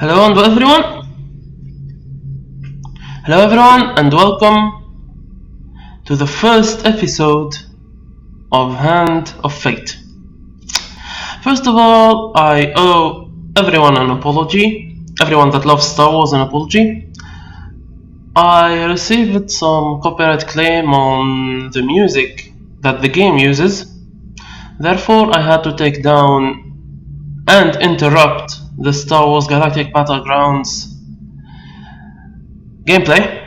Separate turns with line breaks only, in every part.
Hello and everyone. Hello everyone and welcome to the first episode of Hand of Fate. First of all, I owe everyone an apology. Everyone that loves Star Wars an apology. I received some copyright claim on the music that the game uses. Therefore, I had to take down and interrupt the Star Wars Galactic Battlegrounds gameplay.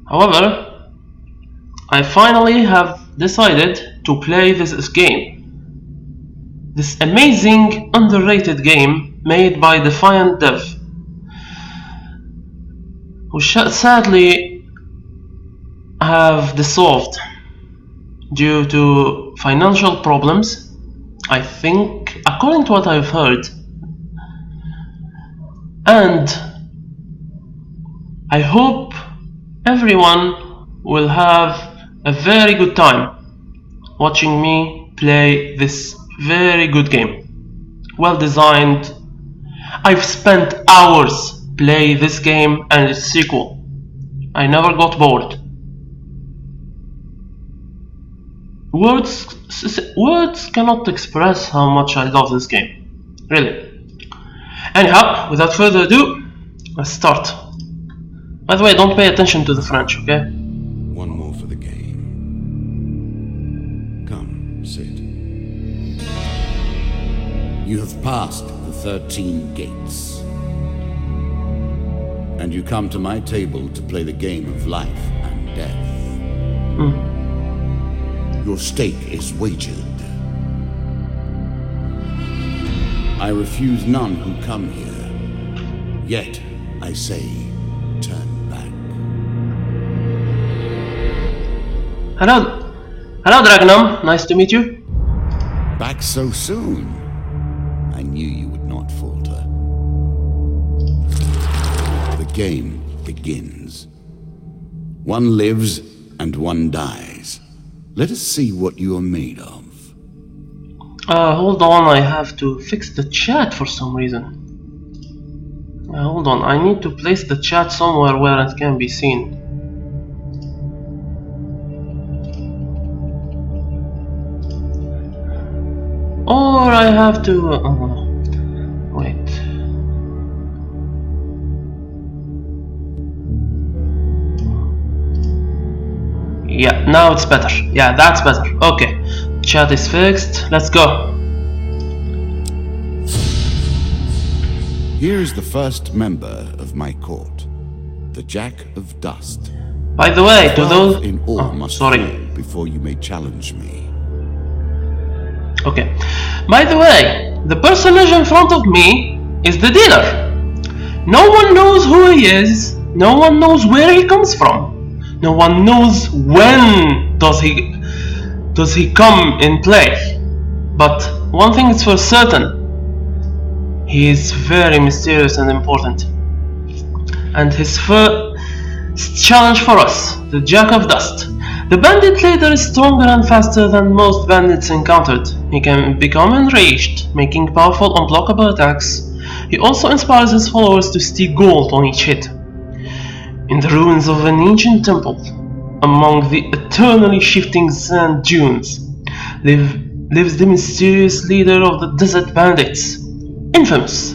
However, I finally have decided to play this game. This amazing, underrated game made by DefiantDev, who sadly have dissolved due to financial problems, I think, according to what I've heard. And I hope everyone will have a very good time watching me play this very good game. Well designed. I've spent hours playing this game and its sequel. I never got bored. Words cannot express how much I love this game. Really. Anyhow, without further ado, let's start. By the way, don't pay attention to the French, okay?
One more for the game. Come, sit. You have passed the 13 gates. And you come to my table to play the game of life and death. Your stake is wagered. I refuse none who come here. Yet, I say, turn back.
Hello Dragnum, nice to meet you.
Back so soon? I knew you would not falter. The game begins. One lives and one dies. Let us see what you are made of.
Hold on, I have to fix the chat for some reason. Hold on, I need to place the chat somewhere where it can be seen. Or I have to... wait. Yeah, now it's better. Yeah, that's better. Okay, chat is fixed. Let's go.
Here is the first member of my court, the Jack of Dust.
By the way, to those...
in all must
sorry.
fall before you may challenge me.
Okay. By the way, the personage in front of me is the dealer. No one knows who he is. No one knows where he comes from. No one knows when does he come in play. But one thing is for certain. He is very mysterious and important. And his first challenge for us, the Jack of Dust. The bandit leader is stronger and faster than most bandits encountered. He can become enraged, making powerful unblockable attacks. He also inspires his followers to steal gold on each hit. In the ruins of an ancient temple, among the eternally shifting sand dunes, lives the mysterious leader of the desert bandits, infamous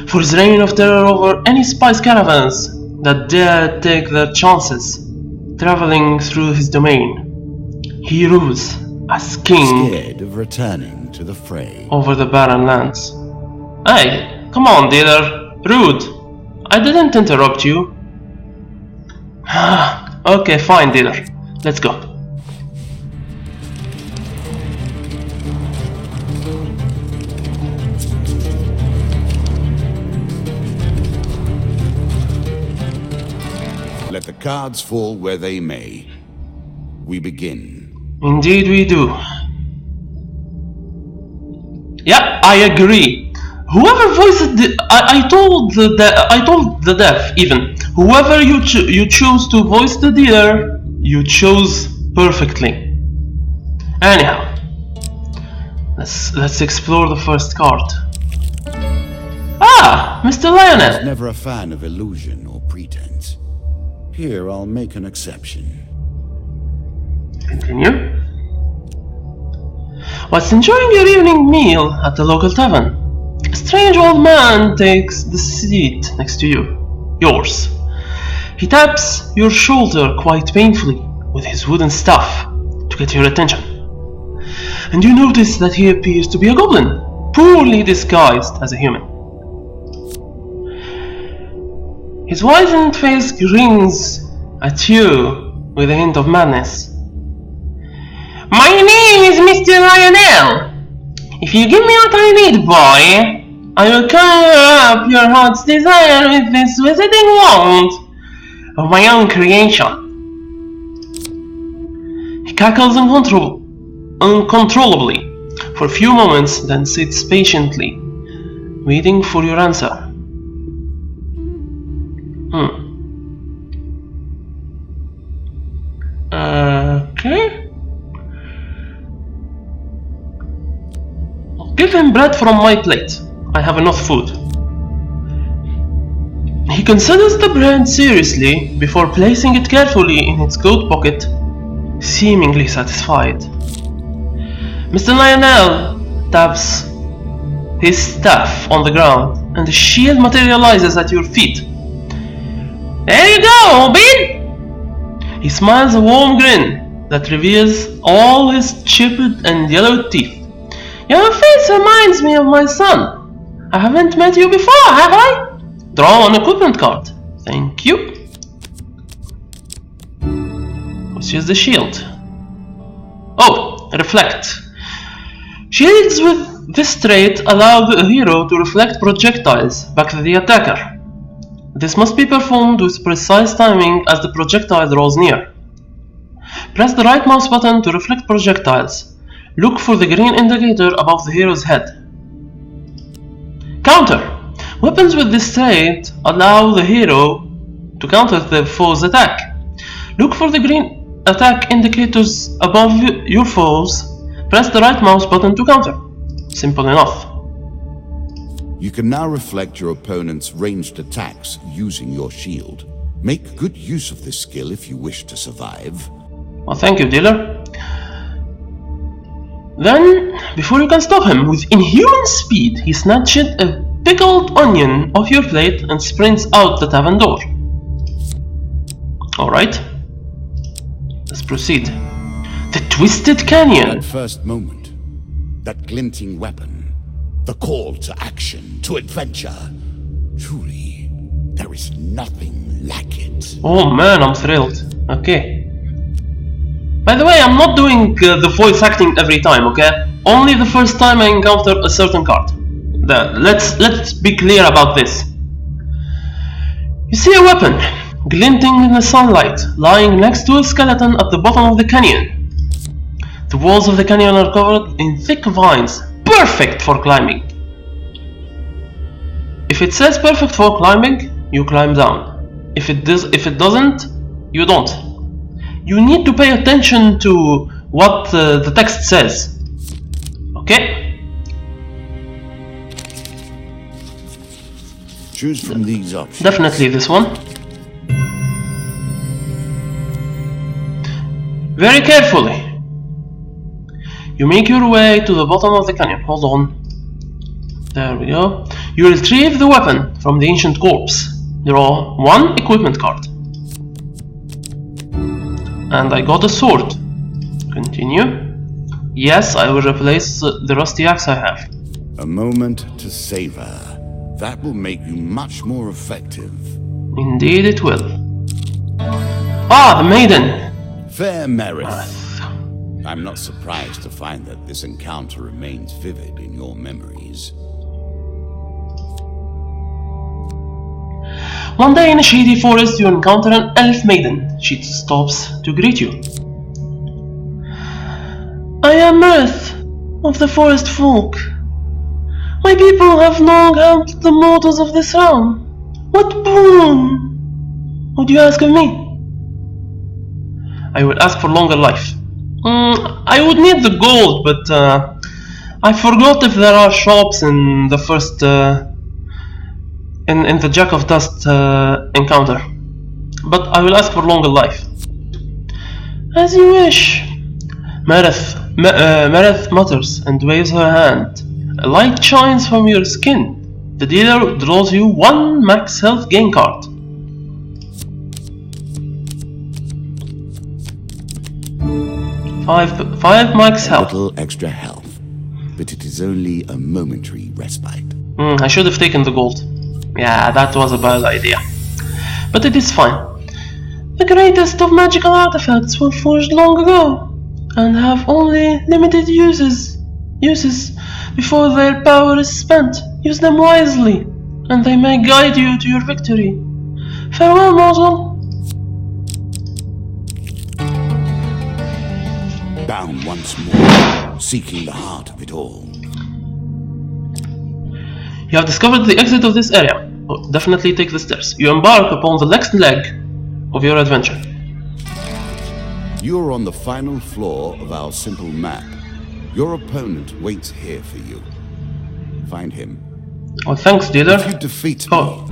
for his reign of terror over any spice caravans that dare take their chances traveling through his domain. He rules as king,
Scared of returning to the fray.
over the barren lands. Hey, come on, dealer. Rude. I didn't interrupt you. Okay, fine, dealer. Let's go.
Let the cards fall where they may. We begin.
Indeed we do. Yeah, I agree. Whoever voiced the... I told the dev even. Whoever you choose to voice the dealer, you chose perfectly. Anyhow, Let's explore the first card. Ah, Mr. Lionel.
Never a fan of illusion or pretense. Here, I'll make an exception.
Continue. Whilst enjoying your evening meal at the local tavern, a strange old man takes the seat next to you, yours. He taps your shoulder quite painfully with his wooden staff to get your attention. And you notice that he appears to be a goblin, poorly disguised as a human. His wizened face grins at you with a hint of madness. My name is Mr. Lionel. If you give me what I need, boy, I will conjure up your heart's desire with this visiting wand of my own creation. He cackles uncontrollably for a few moments, then sits patiently, waiting for your answer. Okay. Give him bread from my plate. I have enough food. He considers the bread seriously before placing it carefully in his coat pocket, seemingly satisfied. Mr. Lionel taps his staff on the ground and the shield materializes at your feet. There you go, Obin! He smiles a warm grin that reveals all his chipped and yellowed teeth. Your face reminds me of my son. I haven't met you before, have I? Draw an equipment card. Thank you. Let's use the shield. Oh, reflect. Shields with this trait allow the hero to reflect projectiles back to the attacker. This must be performed with precise timing as the projectile draws near. Press the right mouse button to reflect projectiles. Look for the green indicator above the hero's head. Counter. Weapons with this trait allow the hero to counter the foe's attack. Look for the green attack indicators above your foes. Press the right mouse button to counter. Simple enough.
You can now reflect your opponent's ranged attacks using your shield. Make good use of this skill if you wish to survive.
Well, thank you, dealer. Then, before you can stop him, with inhuman speed, he snatches a pickled onion off your plate and sprints out the tavern door. Alright, let's proceed. The Twisted Canyon.
That first moment, that glinting weapon, the call to action, to adventure. Truly, there is nothing like it.
Oh man, I'm thrilled. Okay. By the way, I'm not doing the voice acting every time, okay? Only the first time I encounter a certain card. Let's be clear about this. You see a weapon, glinting in the sunlight, lying next to a skeleton at the bottom of the canyon. The walls of the canyon are covered in thick vines, perfect for climbing. If it says perfect for climbing, you climb down. If it doesn't, you don't. You need to pay attention to what the text says. Okay?
Choose from these options.
Definitely this one. Very carefully. You make your way to the bottom of the canyon. Hold on. There we go. You retrieve the weapon from the ancient corpse. Draw one equipment card. And I got a sword. Continue. Yes, I will replace the rusty axe I have.
A moment to savor. That will make you much more effective.
Indeed it will. Ah, the maiden!
Fair Merith. I'm not surprised to find that this encounter remains vivid in your memories.
One day in a shady forest you encounter an elf maiden. She stops to greet you. I am Mirth of the forest folk. My people have long helped the mortals of this realm. What boon would you ask of me? I would ask for longer life. I would need the gold, but I forgot if there are shops in the first in the Jack of Dust encounter, but I will ask for longer life. As you wish. Mareth mutters and waves her hand. A light shines from your skin. The dealer draws you 1 max health gain card. Five max health.
A little extra health, but it is only a momentary respite.
I should have taken the gold. Yeah, that was a bad idea. But it is fine. The greatest of magical artifacts were forged long ago, and have only limited uses before their power is spent. Use them wisely, and they may guide you to your victory. Farewell, mortal.
Bound once more, seeking the heart of it all.
You have discovered the exit of this area. Oh, definitely take the stairs. You embark upon the next leg of your adventure.
You are on the final floor of our simple map. Your opponent waits here for you. Find him.
Oh, thanks, dealer.
If you defeat me,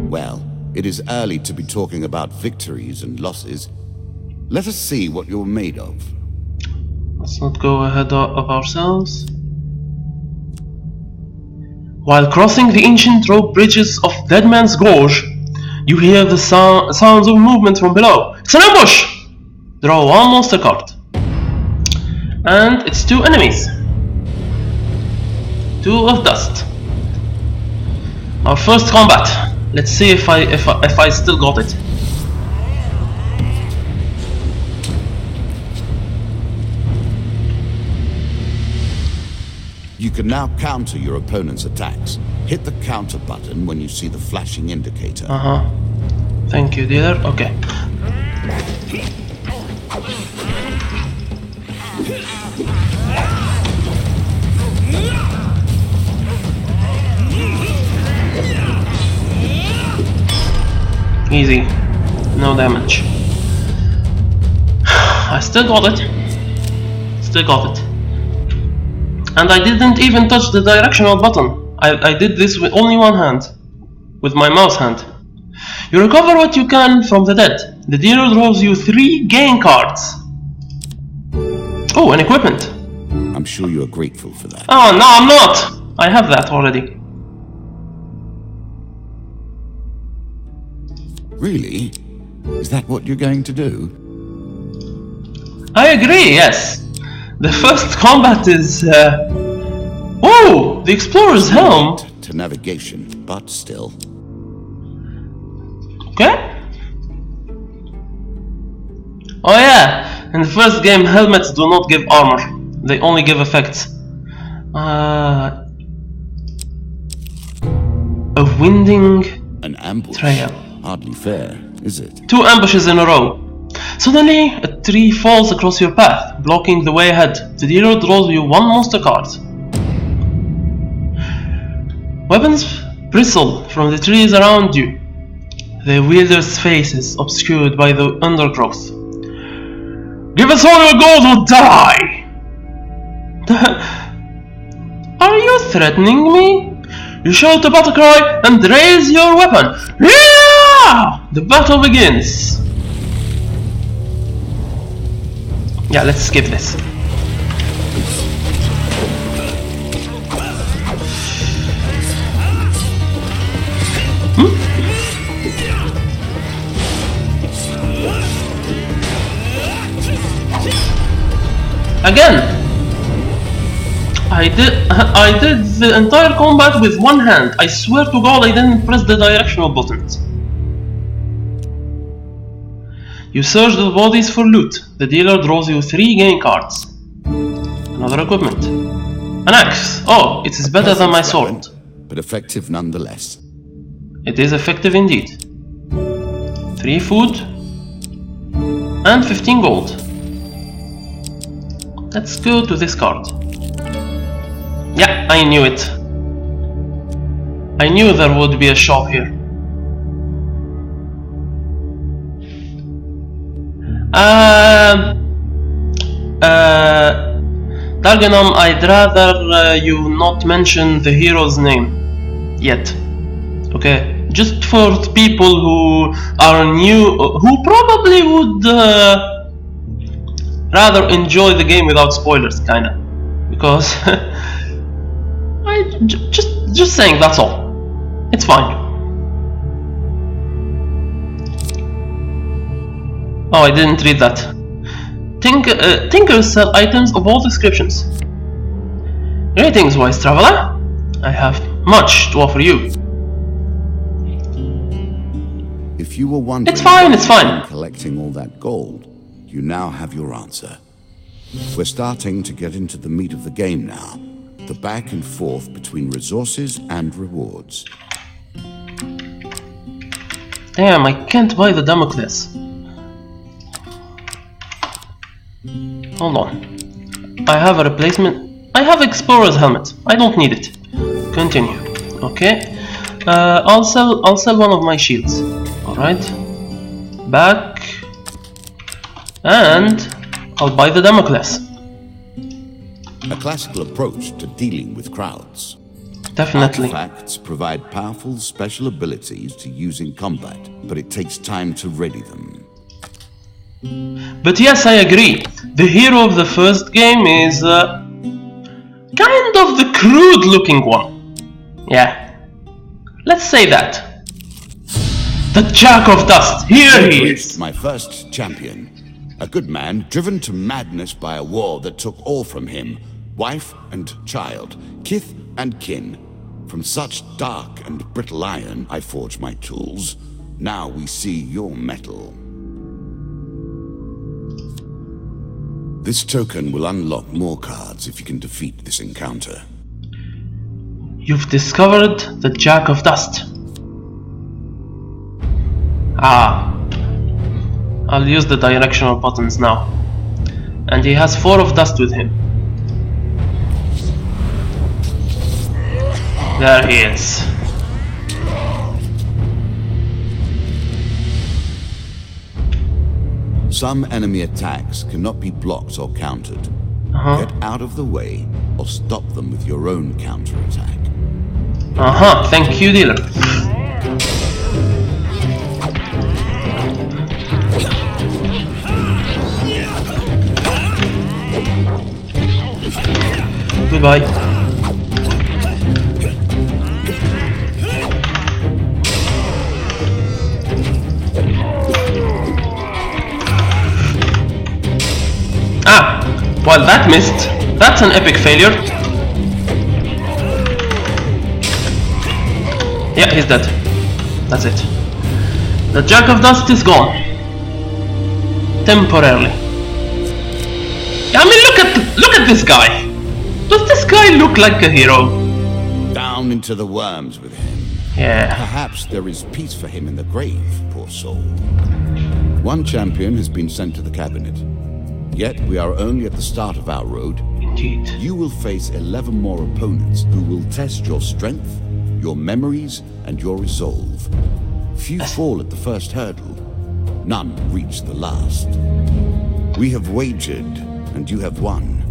well, it is early to be talking about victories and losses. Let us see what you're made of.
Let's not go ahead of ourselves. While crossing the ancient rope bridges of Dead Man's Gorge, you hear the sounds of movement from below. It's an ambush! Draw 1 monster card. And it's 2 enemies. 2 of dust. Our first combat. Let's see if I still got it.
You can now counter your opponent's attacks. Hit the counter button when you see the flashing indicator.
Thank you, dealer. Okay. Easy. No damage. I still got it. And I didn't even touch the directional button. I did this with only one hand. With my mouse hand. You recover what you can from the dead. The dealer draws you 3 gain cards. Oh, an equipment.
I'm sure you are grateful for that.
Oh, no, I'm not. I have that already.
Really? Is that what you're going to do?
I agree, yes. The first combat is... Oh! The Explorer's Helm!
To navigation, but still.
Okay. Oh yeah! In the first game, helmets do not give armor. They only give effects. A winding
An ambush.
trail.
Hardly fair, is it?
2 ambushes in a row. Suddenly, a tree falls across your path, blocking the way ahead. The dealer draws you 1 monster card. Weapons bristle from the trees around you. The wielders' faces obscured by the undergrowth. Give us all your gold or die! Are you threatening me? You shout a battle cry and raise your weapon. Yeah! The battle begins. Yeah, let's skip this. Again, I did the entire combat with one hand. I swear to God I didn't press the directional buttons. You search the bodies for loot. The dealer draws you 3 gain cards. Another equipment. An axe. Oh, it is better than my sword.
But effective nonetheless.
It is effective indeed. 3 food and 15 gold. Let's go to this card. Yeah, I knew it. I knew there would be a shop here. Darganum, I'd rather you not mention the hero's name yet. Okay, just for people who are new, who probably would rather enjoy the game without spoilers, kinda, because just saying, that's all. It's fine. Oh, I didn't read that. Tinkers sell items of all descriptions. Greetings, wise traveler. I have much to offer you.
If you were wondering,
it's fine.
Collecting all that gold, you now have your answer. We're starting to get into the meat of the game now. The back and forth between resources and rewards.
Damn, I can't buy the demo class. Hold on. I have a replacement. I have Explorer's helmet. I don't need it. Continue. Okay. I'll sell one of my shields. Alright. Back. And I'll buy the demo class.
A classical approach to dealing with crowds.
Definitely.
Artifacts provide powerful special abilities to use in combat, but it takes time to ready them.
But yes, I agree. The hero of the first game is kind of the crude looking one. Yeah. Let's say that. The Jack of Dust. Here he is.
My first champion. A good man driven to madness by a war that took all from him. Wife and child, kith and kin. From such dark and brittle iron I forged my tools. Now we see your metal. This token will unlock more cards if you can defeat this encounter.
You've discovered the Jack of Dust. I'll use the directional buttons now. And he has 4 of dust with him. There he is.
Some enemy attacks cannot be blocked or countered. Get out of the way or stop them with your own counterattack.
Thank you, dealer. Goodbye. Well, that missed. That's an epic failure. Yeah, he's dead. That's it. The Jack of Dust is gone. Temporarily. I mean, look at this guy. Does this guy look like a hero?
Down into the worms with him.
Yeah.
Perhaps there is peace for him in the grave, poor soul. One champion has been sent to the cabinet. Yet we are only at the start of our road.
Indeed.
You will face 11 more opponents who will test your strength, your memories, and your resolve. Few fall at the first hurdle. None reach the last. We have wagered, and you have won.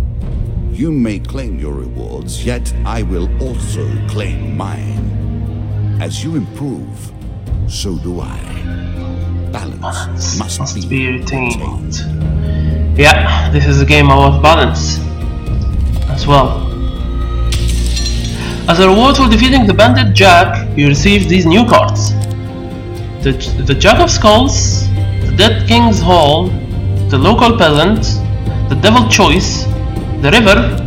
You may claim your rewards, yet I will also claim mine. As you improve, so do I. Balance must be retained.
Yeah, this is a game about balance as well. As a reward for defeating the Bandit Jack, you receive these new cards. The Jack of Skulls, the Dead King's Hall, the Local Peasant, the Devil Choice, the River,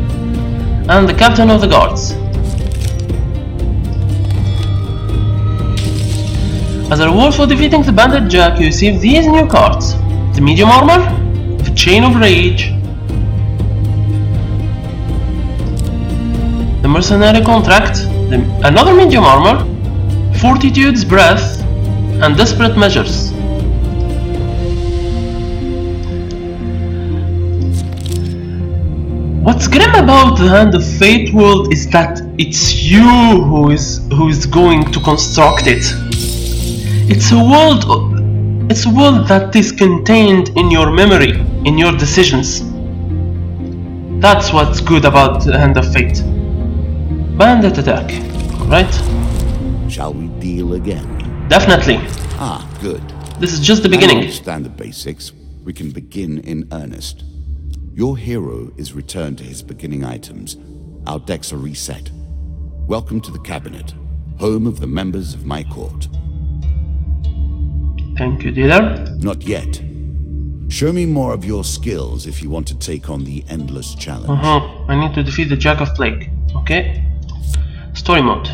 and the Captain of the Guards. As a reward for defeating the Bandit Jack, you receive these new cards. The Medium Armor, the Chain of Rage, the Mercenary Contract, another Medium Armor, Fortitude's Breath, and Desperate Measures. What's grim about the Hand of Fate world is that it's you who is going to construct it. It's a world that is contained in your memory, in your decisions. That's what's good about the Hand of Fate. Bandit attack, right?
Shall we deal again?
Definitely.
Ah, good.
This is just the
I
beginning.
understand the basics. We can begin in earnest. Your hero is returned to his beginning items. Our decks are reset. Welcome to the cabinet, home of the members of my court.
Thank you, dealer.
Not yet. Show me more of your skills if you want to take on the endless challenge.
I need to defeat the Jack of Plague. Okay. Story mode.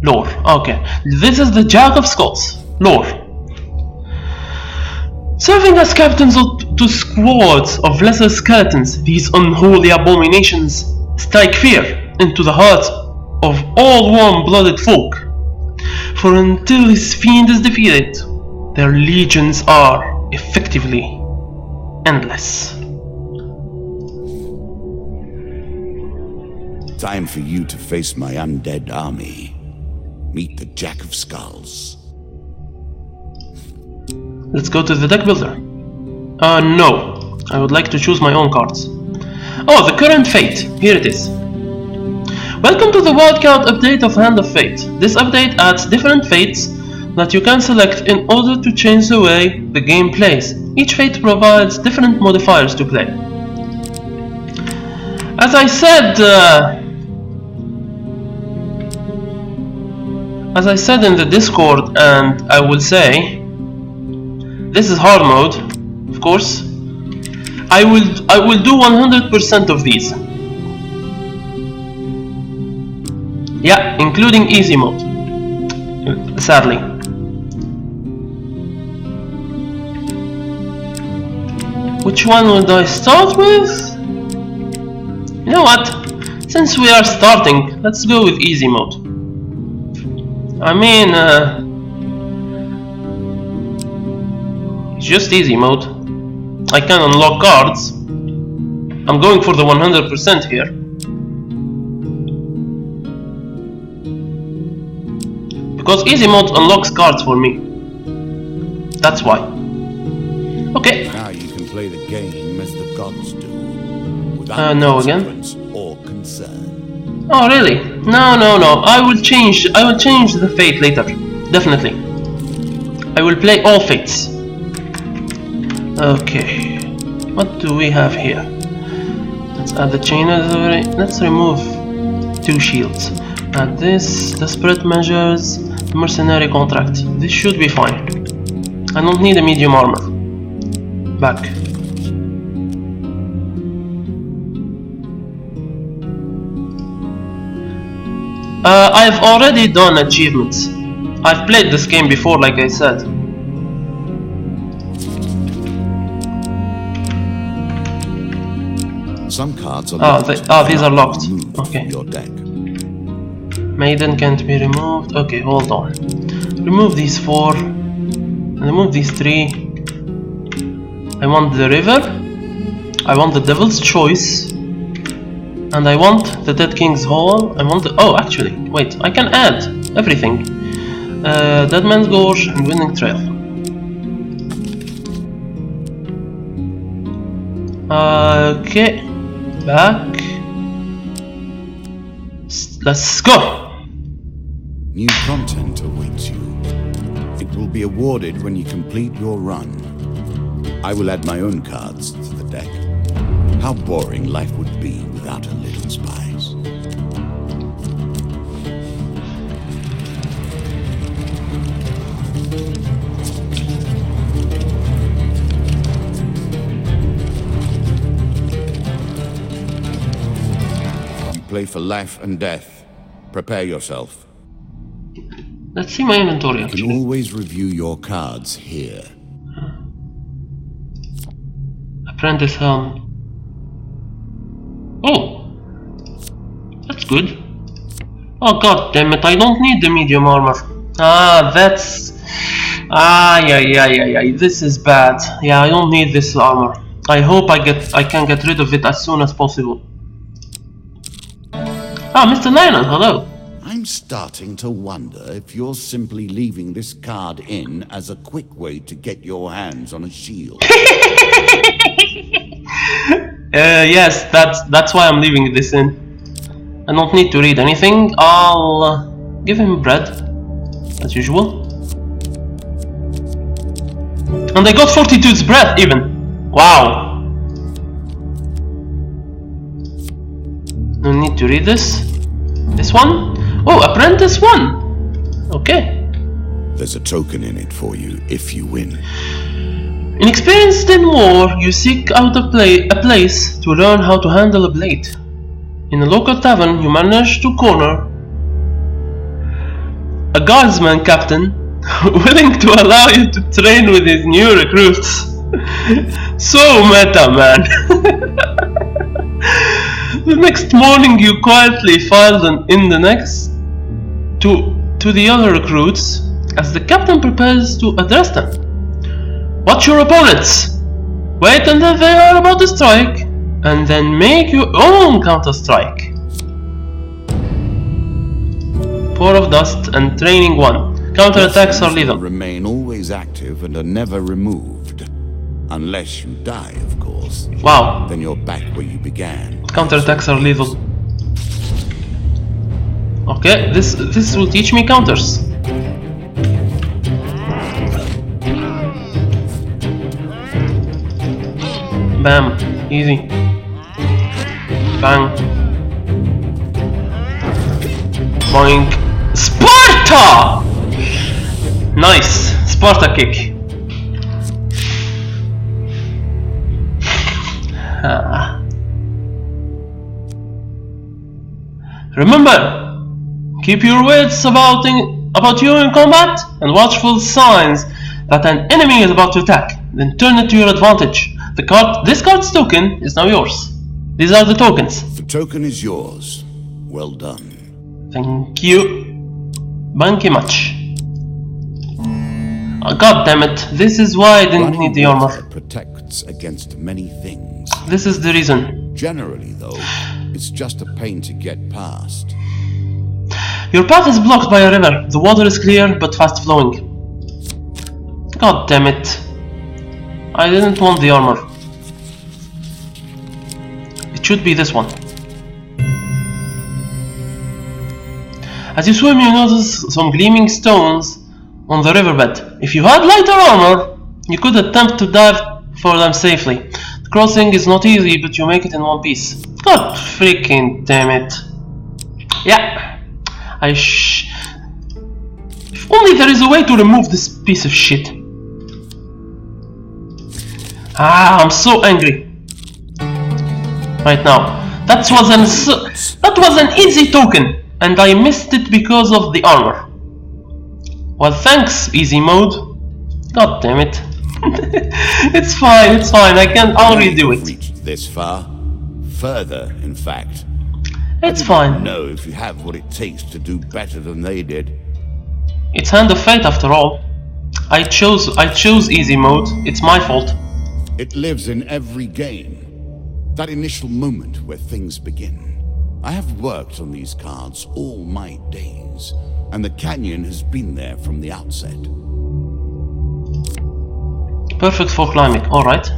Lore. Okay. This is the Jack of Skulls. Lore. Serving as captains to squads of lesser skeletons, these unholy abominations strike fear into the hearts of all warm-blooded folk. For until his fiend is defeated, their legions are effectively endless.
Time for you to face my undead army. Meet the Jack of Skulls.
Let's go to the deck builder. No. I would like to choose my own cards. Oh, the current fate. Here it is. Welcome to the wildcard update of Hand of Fate. This update adds different fates that you can select in order to change the way the game plays. Each fate provides different modifiers to play. As I said in the Discord, and I will say, this is hard mode, of course. I will do 100% of these. Yeah, including easy mode. Sadly. Which one would I start with? You know what? Since we are starting, let's go with easy mode. I mean, it's just easy mode. I can unlock cards. I'm going for the 100% here. Because easy mode unlocks cards for me. That's why. Okay.
Now you can play the game as the gods do. Without
no again.
consequence or concern.
Oh really? No. I will change the fate later. Definitely. I will play all fates. Okay. What do we have here? Let's add the chain. Let's remove 2 shields. Add this, desperate measures, mercenary contract. This should be fine. I don't need a medium armor. Back. I've already done achievements. I've played this game before, like I said.
Some cards are locked.
These are locked. Okay.
Your deck.
Maiden can't be removed. Okay, hold on. Remove these 4. Remove these 3. I want the river. I want the Devil's Choice. And I want the Dead King's Hall. I want the... Oh, actually, wait. I can add everything. Dead Man's Gorge and Winning Trail. Okay. Back. Let's go.
New content awaits you. It will be awarded when you complete your run. I will add my own cards to the deck. How boring life would be without a little spice. You play for life and death. Prepare yourself.
Let's see my inventory
You
actually.
can always review your cards here.
Apprentice Helm. Oh! That's good. Oh god damn it, I don't need the medium armor. That's... yeah. This is bad. Yeah, I don't need this armor. I hope I can get rid of it as soon as possible. Mr. Nyland, hello.
I'm I'm starting to wonder if you're simply leaving this card in as a quick way to get your hands on a shield.
Yes, that's why I'm leaving this in. I don't need to read anything. I'll give him bread, as usual. And I got 42's bread even. Wow. No need to read this. This one? Oh, Apprentice 1. Okay.
There's a token in it for you if you win.
Inexperienced in war, you seek out a place to learn how to handle a blade. In a local tavern, you manage to corner a guardsman captain willing to allow you to train with his new recruits. So meta, man. The next morning, you quietly filed in the next to the other recruits as the captain prepares to address them. Watch your opponents. Wait until they are about to strike, and then make your own counter-strike. 4 of dust and training 1. Counter-attacks are lethal.
Remain always active and are never removed. Unless you die, of course.
Wow.
Then you're back where you began.
Counter-attacks are lethal. Okay, this will teach me counters. Bam, easy. Bang. Boing. Sparta! Nice, Sparta kick. Remember, keep your wits about you in combat and watch for signs that an enemy is about to attack. Then turn it to your advantage. This card's token is now yours. These are the tokens.
The token is yours. Well done.
Thank you. Thank you much. Oh, God damn it! This is why I didn't need the armor.
Protects against many things.
This is the reason.
Generally, though, it's just a pain to get past.
Your path is blocked by a river. The water is clear but fast flowing. God damn it. I didn't want the armor. It should be this one. As you swim, you notice some gleaming stones on the riverbed. If you had lighter armor, you could attempt to dive for them safely. The crossing is not easy, but you make it in one piece. God freaking damn it. Yeah. If only there is a way to remove this piece of shit. I'm so angry right now. That was an easy token, and I missed it because of the armor. Well, thanks, easy mode. God damn it. It's fine. I'll redo it.
Reached this far, further, in fact.
It's fine.
Know if you have what it takes to do better than they did.
It's Hand of Fate after all. I chose easy mode. It's my fault.
It lives in every game. That initial moment where things begin. I have worked on these cards all my days, and the canyon has been there from the outset.
Perfect for climbing, alright.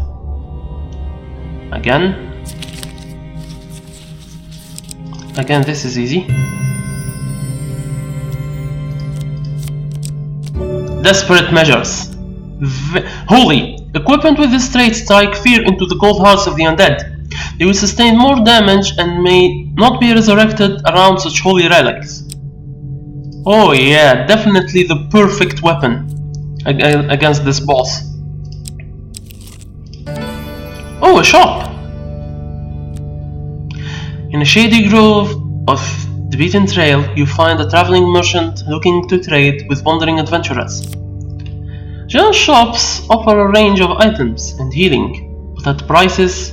Again, this is easy. Desperate measures. Holy. Equipment with this trait strike fear into the cold hearts of the undead. They will sustain more damage and may not be resurrected around such holy relics. Oh yeah, definitely the perfect weapon against this boss. Oh, a shop! In a shady grove of the beaten trail, you find a traveling merchant looking to trade with wandering adventurers. General shops offer a range of items and healing, but at prices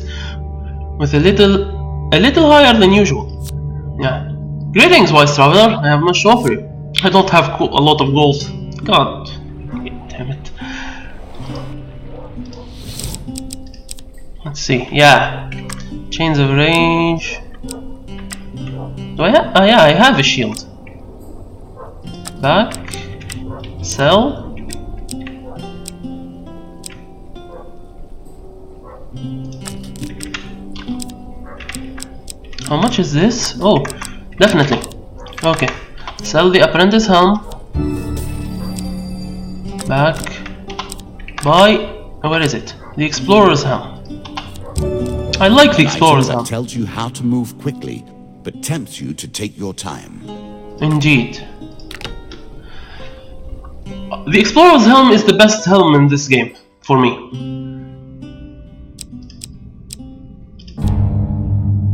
with a little higher than usual. Yeah. Greetings, wise traveler. I have much to offer you. I don't have a lot of gold. God damn it. Let's see. Yeah. Chains of range. Do I have? Oh yeah, I have a shield. Back. Sell. How much is this? Oh, definitely. Okay. Sell the apprentice helm. Back. Buy. Where is it? The explorer's helm. I like the explorer's helm.
That tells you how to move quickly, but tempts you to take your time.
Indeed. The explorer's helm is the best helm in this game, for me.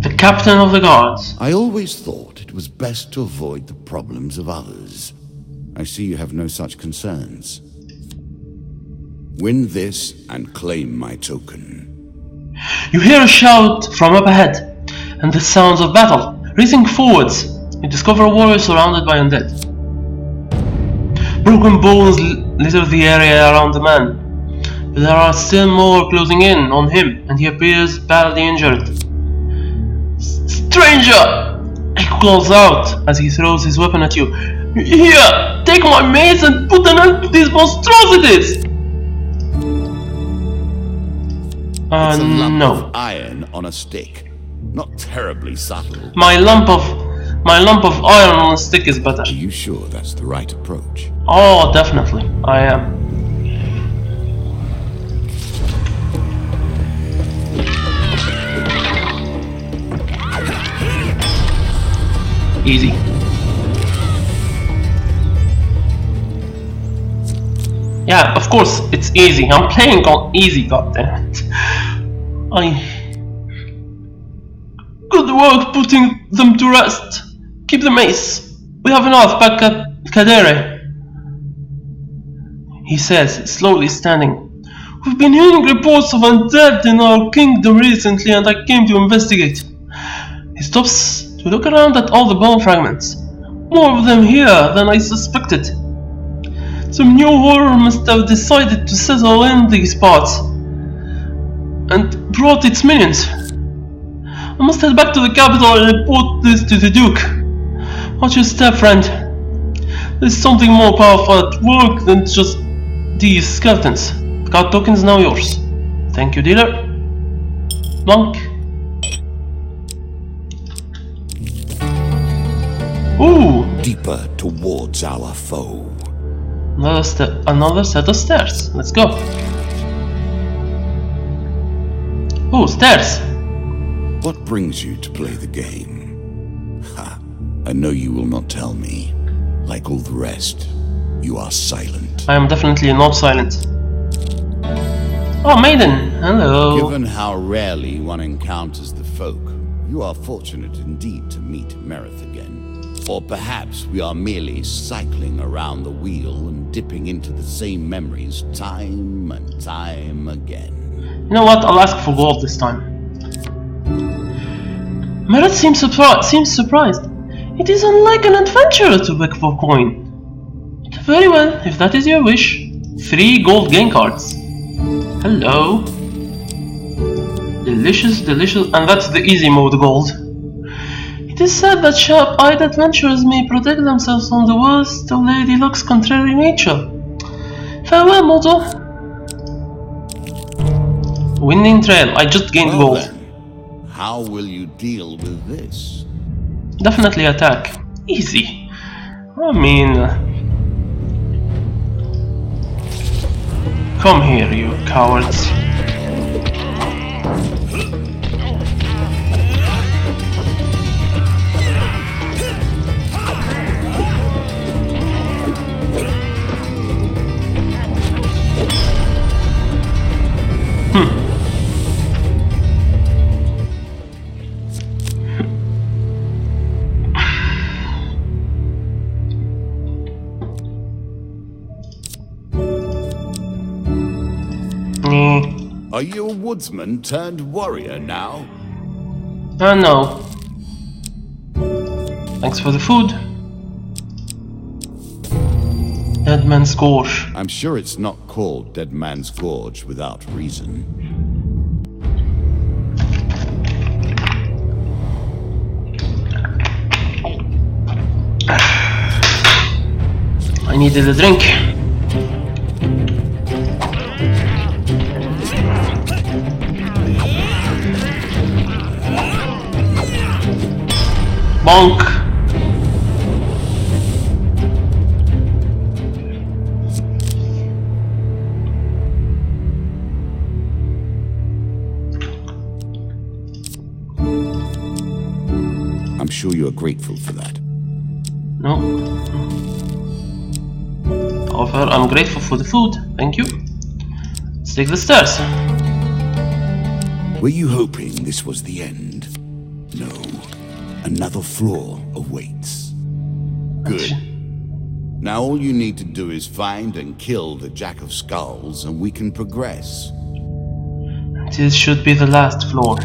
The captain of the guards.
I always thought it was best to avoid the problems of others. I see you have no such concerns. Win this and claim my token.
You hear a shout from up ahead, and the sounds of battle. Racing forwards, you discover a warrior surrounded by undead. Broken bones litter the area around the man, but there are still more closing in on him, and he appears badly injured. Stranger! He calls out as he throws his weapon at you. Here, take my mace and put an end to these monstrosities!
It's a lump
no.
of iron on a stick. Not terribly subtle.
My lump of iron on a stick is better.
Are you sure that's the right approach?
Oh, definitely. I am. Easy. Yeah, of course, it's easy. I'm playing on easy, goddammit. Good work putting them to rest. Keep the mace. We have enough back at Kadere. He says, slowly standing. We've been hearing reports of undead in our kingdom recently, and I came to investigate. He stops to look around at all the bone fragments. More of them here than I suspected. Some new horror must have decided to settle in these parts and brought its minions. I must head back to the capital and report this to the Duke. Watch your step, friend. There's something more powerful at work than just these skeletons. The card token is now yours. Thank you, dealer. Monk. Ooh!
Deeper towards our foe.
Another set of stairs. Let's go. Oh, stairs!
What brings you to play the game? Ha! I know you will not tell me. Like all the rest, you are silent.
I am definitely not silent. Oh, maiden! Hello!
Given how rarely one encounters the folk, you are fortunate indeed to meet Merith again. Or perhaps we are merely cycling around the wheel and dipping into the same memories time and time again.
You know what? I'll ask for gold this time. Merith seems surprised. It is unlike an adventurer to beg for coin. Very well, if that is your wish. 3 gold game cards. Hello. Delicious, delicious, and that's the easy mode gold. It is said that sharp-eyed adventurers may protect themselves from the worst of Lady Luck's contrary nature. Farewell, mortal. Winding Trail. I just gained gold.
Then, how will you deal with this?
Definitely attack. Easy. I mean... Come here, you cowards.
Are you a woodsman turned warrior now?
No. Thanks for the food. Dead Man's Gorge.
I'm sure it's not called Dead Man's Gorge without reason.
I needed a drink. Bonk.
I'm sure you are grateful for that.
No. However, I'm grateful for the food. Thank you. Let's take the stairs.
Were you hoping this was the end? No. Another floor awaits. Good. Now all you need to do is find and kill the Jack of Skulls and we can progress.
This should be the last floor.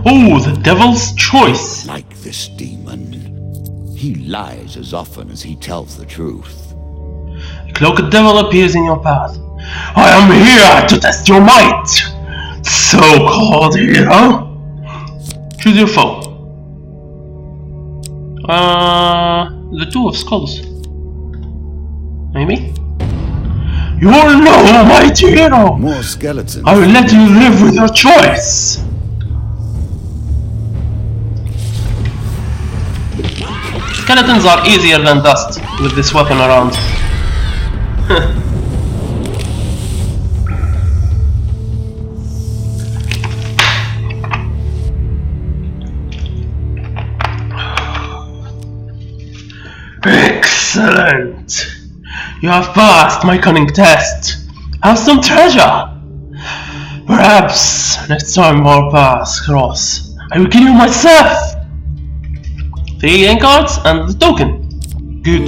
Oh, the devil's choice!
Like this demon. He lies as often as he tells the truth.
A cloaked devil appears in your path. I am here to test your might! So-called hero! Choose your foe. The Two of Skulls. Maybe? You're no mighty hero!
More skeletons.
I will let you live with your choice! Skeletons are easier than dust with this weapon around. Excellent! You have passed my cunning test. Have some treasure. Perhaps next time our paths cross, I will kill you myself. 3 game cards and the token. Good.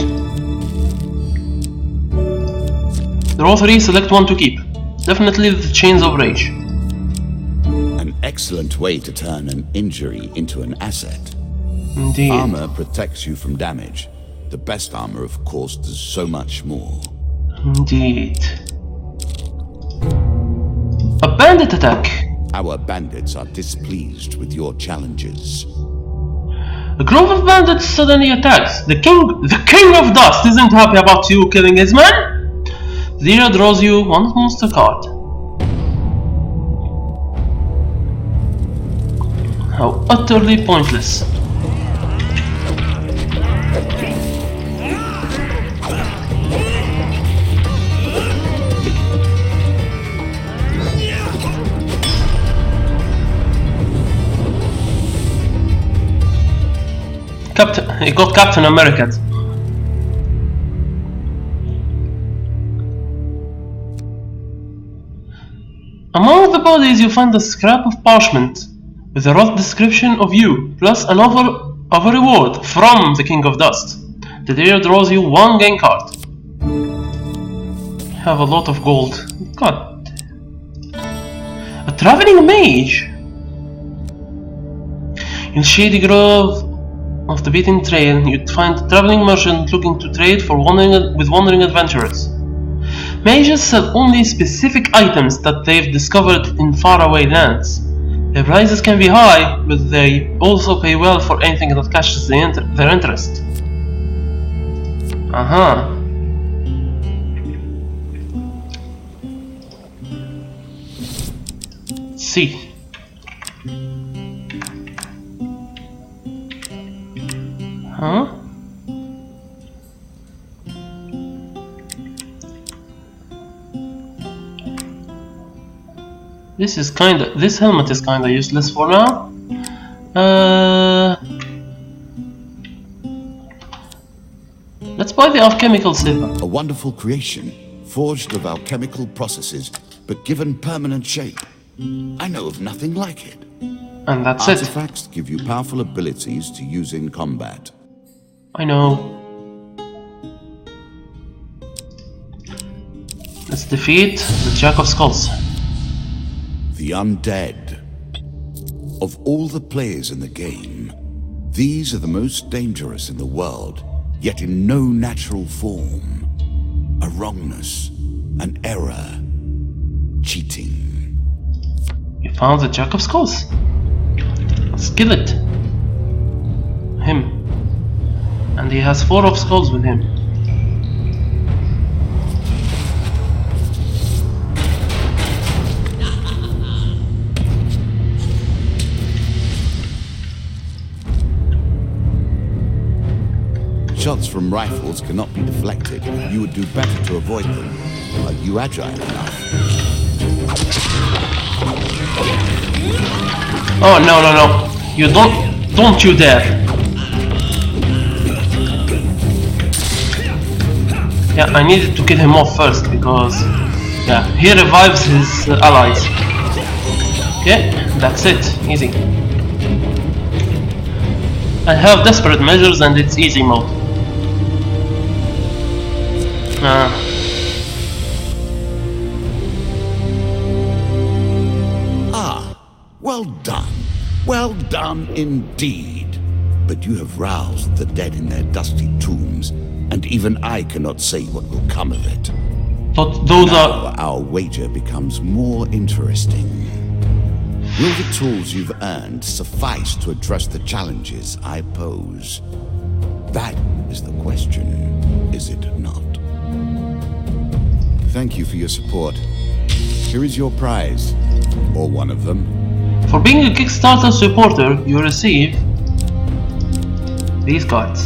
Draw 3, select 1 to keep. Definitely the Chains of Rage.
An excellent way to turn an injury into an asset.
Indeed.
Armor protects you from damage. The best armor, of course, does so much more.
Indeed. A bandit attack.
Our bandits are displeased with your challenges.
A grove of bandits suddenly attacks. The king of dust isn't happy about you killing his men. The dealer draws you 1 monster card. How utterly pointless. He got Captain America. Among the bodies you find a scrap of parchment with a rough description of you, plus an offer of a reward from the King of Dust. The dealer draws you 1 game card. Have a lot of gold. God. A traveling mage. In Shady Grove of the beaten trail, you'd find a traveling merchant looking to trade for wandering adventurers. Mages sell only specific items that they've discovered in faraway lands. Their prices can be high, but they also pay well for anything that catches their interest. Let's see. Huh? This helmet is kinda useless for now. Let's buy the alchemical silver.
A wonderful creation, forged of alchemical processes, but given permanent shape. I know of nothing like it.
And that's
Artifacts give you powerful abilities to use in combat.
I know. Let's defeat the Jack of Skulls.
The undead. Of all the players in the game, these are the most dangerous in the world, yet in no natural form. A wrongness, an error, cheating.
You found the Jack of Skulls. Let's kill it. Him. And he has 4 of skulls with him.
Shots from rifles cannot be deflected. You would do better to avoid them. Are you agile enough?
Oh, no, no, no. You don't you dare. Yeah, I needed to kill him off first because, yeah, he revives his allies. Okay, that's it, easy. I have desperate measures and it's easy mode.
Well done. Well done indeed. But you have roused the dead in their dusty tombs, and even I cannot say what will come of it.
But those
now our wager becomes more interesting. Will the tools you've earned suffice to address the challenges I pose? That is the question, is it not? Thank you for your support. Here is your prize, or one of them.
For being a Kickstarter supporter, you receive these cards.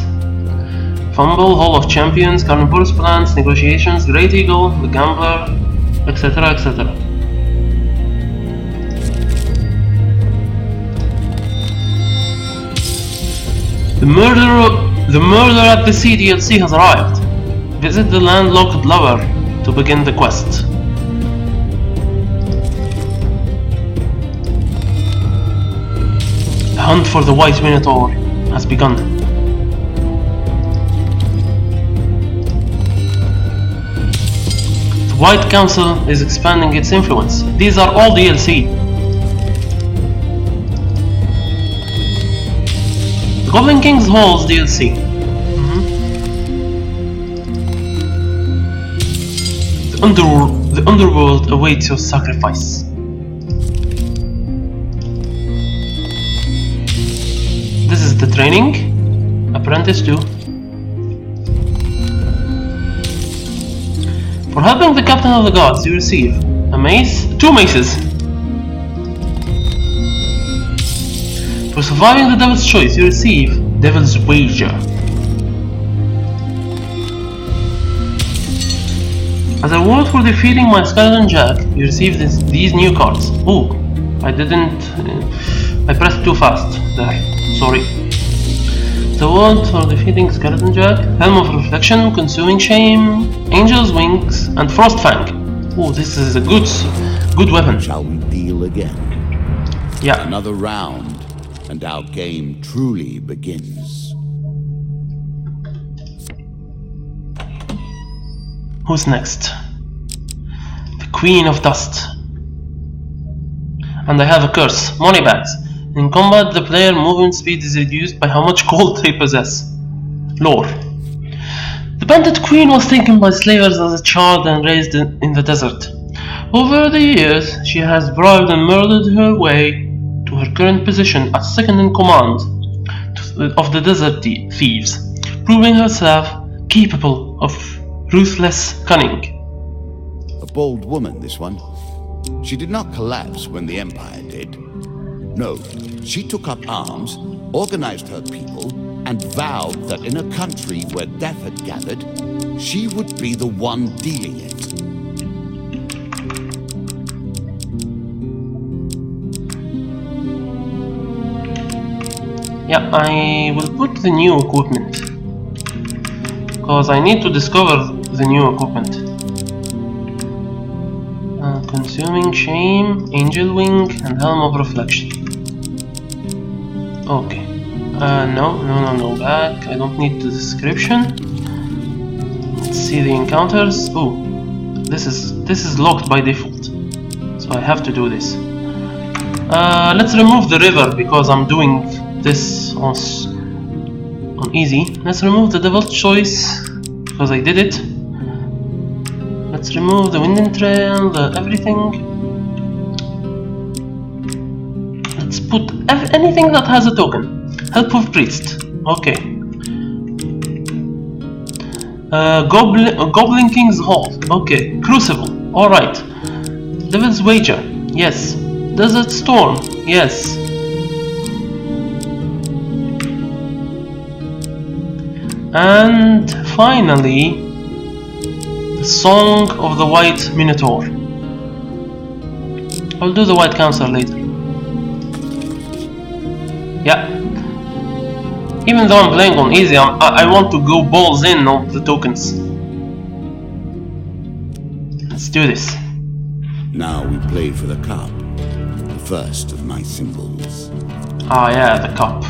Fumble, Hall of Champions, Carnivorous Plants, Negotiations, Great Eagle, The Gambler, etc, etc. The murder at the sea DLC has arrived. Visit the landlocked lover to begin the quest. The hunt for the White Minotaur has begun. The White Council is expanding its influence. These are all DLC. The Goblin King's Halls DLC. The underworld awaits your sacrifice. This is the training. Apprentice 2. For helping the captain of the gods, you receive a mace, 2 maces. For surviving the Devil's Choice, you receive Devil's Wager. As a reward for defeating my Skeleton Jack, you receive these new cards. Oh, I pressed too fast there, sorry. The reward for defeating Skeleton Jack, Helm of Reflection, Consuming Shame, Angel's Wings, and Frost Fang. Oh, this is a good weapon.
Shall we deal again?
Yeah.
Another round, and our game truly begins.
Who's next? The Queen of Dust. And I have a curse, money bags. In combat, the player movement speed is reduced by how much gold they possess. Lore. The bandit queen was taken by slavers as a child and raised in the desert. Over the years, she has bribed and murdered her way to her current position as second in command of the desert thieves, proving herself capable of ruthless cunning.
A bold woman, this one. She did not collapse when the Empire did. No, she took up arms, organized her people, and vowed that in a country where death had gathered, she would be the one dealing it.
Yeah, I will put the new equipment, because I need to discover the new equipment. Consuming Shame, Angel Wing, and Helm of Reflection. Okay. No, back. I don't need the description. Let's see the encounters. Oh, this is locked by default, so I have to do this. Let's remove the river because I'm doing this on easy. Let's remove the Devil's Choice because I did it. Let's remove the Wind and Trail, everything. Let's put anything that has a token. Help of Priest. Okay. Goblin King's Hall. Okay. Crucible. Alright. Devil's Wager. Yes. Desert Storm. Yes. And finally, the Song of the White Minotaur. I'll do the White Counselor later. Yeah. Even though I'm playing on easy, I want to go balls in on the tokens. Let's do this.
Now we play for the cup, the first of my symbols.
Ah yeah, the cup.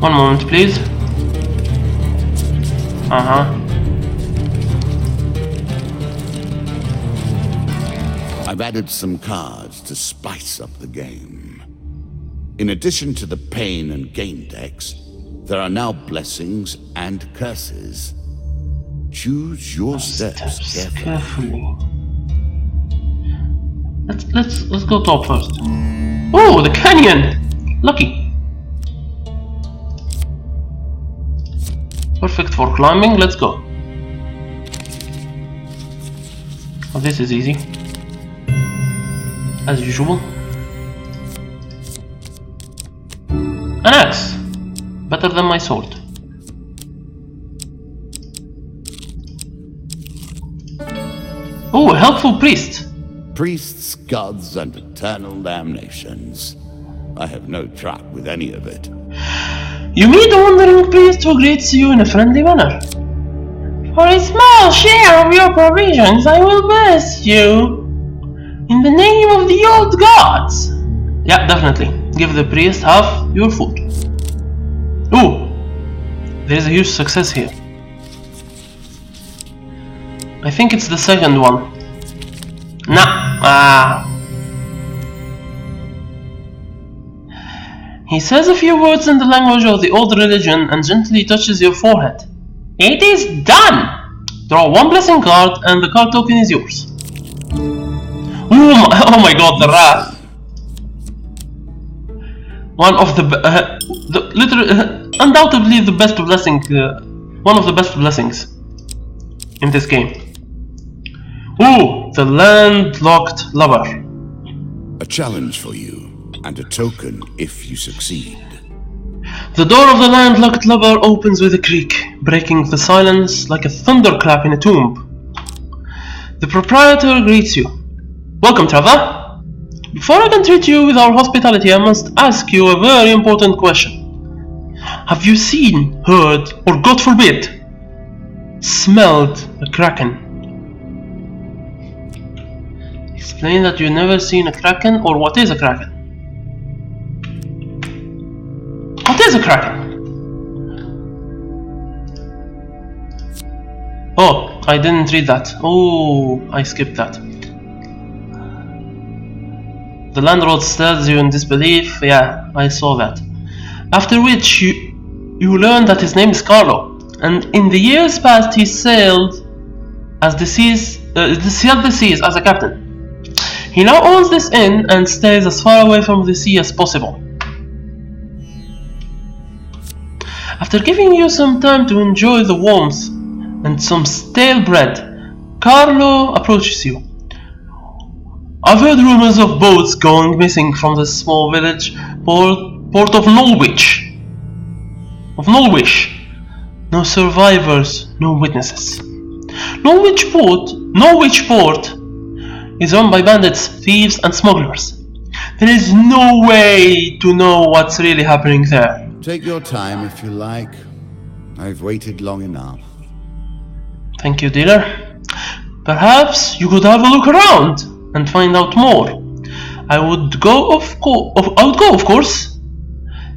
One moment, please.
I've added some cards to spice up the game. In addition to the pain and gain decks, there are now blessings and curses. Choose your steps carefully.
Let's go top first. Oh, the canyon! Lucky. Perfect for climbing, let's go. Oh, this is easy. As usual. An axe. Better than my sword. Oh, a helpful priest.
Priests, gods, and eternal damnations. I have no truck with any of it.
You meet a wandering priest who greets you in a friendly manner. For a small share of your provisions, I will bless you. In the name of the old gods. Yeah, definitely. Give the priest half your food. Ooh, there's a huge success here. I think it's the second one. Nah. He says a few words in the language of the old religion and gently touches your forehead. It is done! Draw one blessing card and the card token is yours. Oh my god, the wrath. One of undoubtedly the best blessing, one of the best blessings in this game. Ooh, the landlocked lover.
A challenge for you, and a token if you succeed.
The door of the landlocked lover opens with a creak, breaking the silence like a thunderclap in a tomb. The proprietor greets you. Welcome, traveler. Before I can treat you with our hospitality, I must ask you a very important question. Have you seen, heard, or God forbid, smelled a kraken? Explain that you've never seen a kraken, or what is a kraken? What is a kraken? Oh, I didn't read that. Oh, I skipped that. The landlord stares you in disbelief. Yeah, I saw that. After which you learn that his name is Carlo, and in the years past he sailed the seas as a captain. He now owns this inn and stays as far away from the sea as possible. After giving you some time to enjoy the warmth and some stale bread, Carlo approaches you. I've heard rumors of boats going missing from the small village port of Norwich. No survivors, no witnesses. Norwich Port is run by bandits, thieves, and smugglers. There is no way to know what's really happening there.
Take your time if you like. I've waited long enough.
Thank you, dealer. Perhaps you could have a look around and find out more. I would go, of course,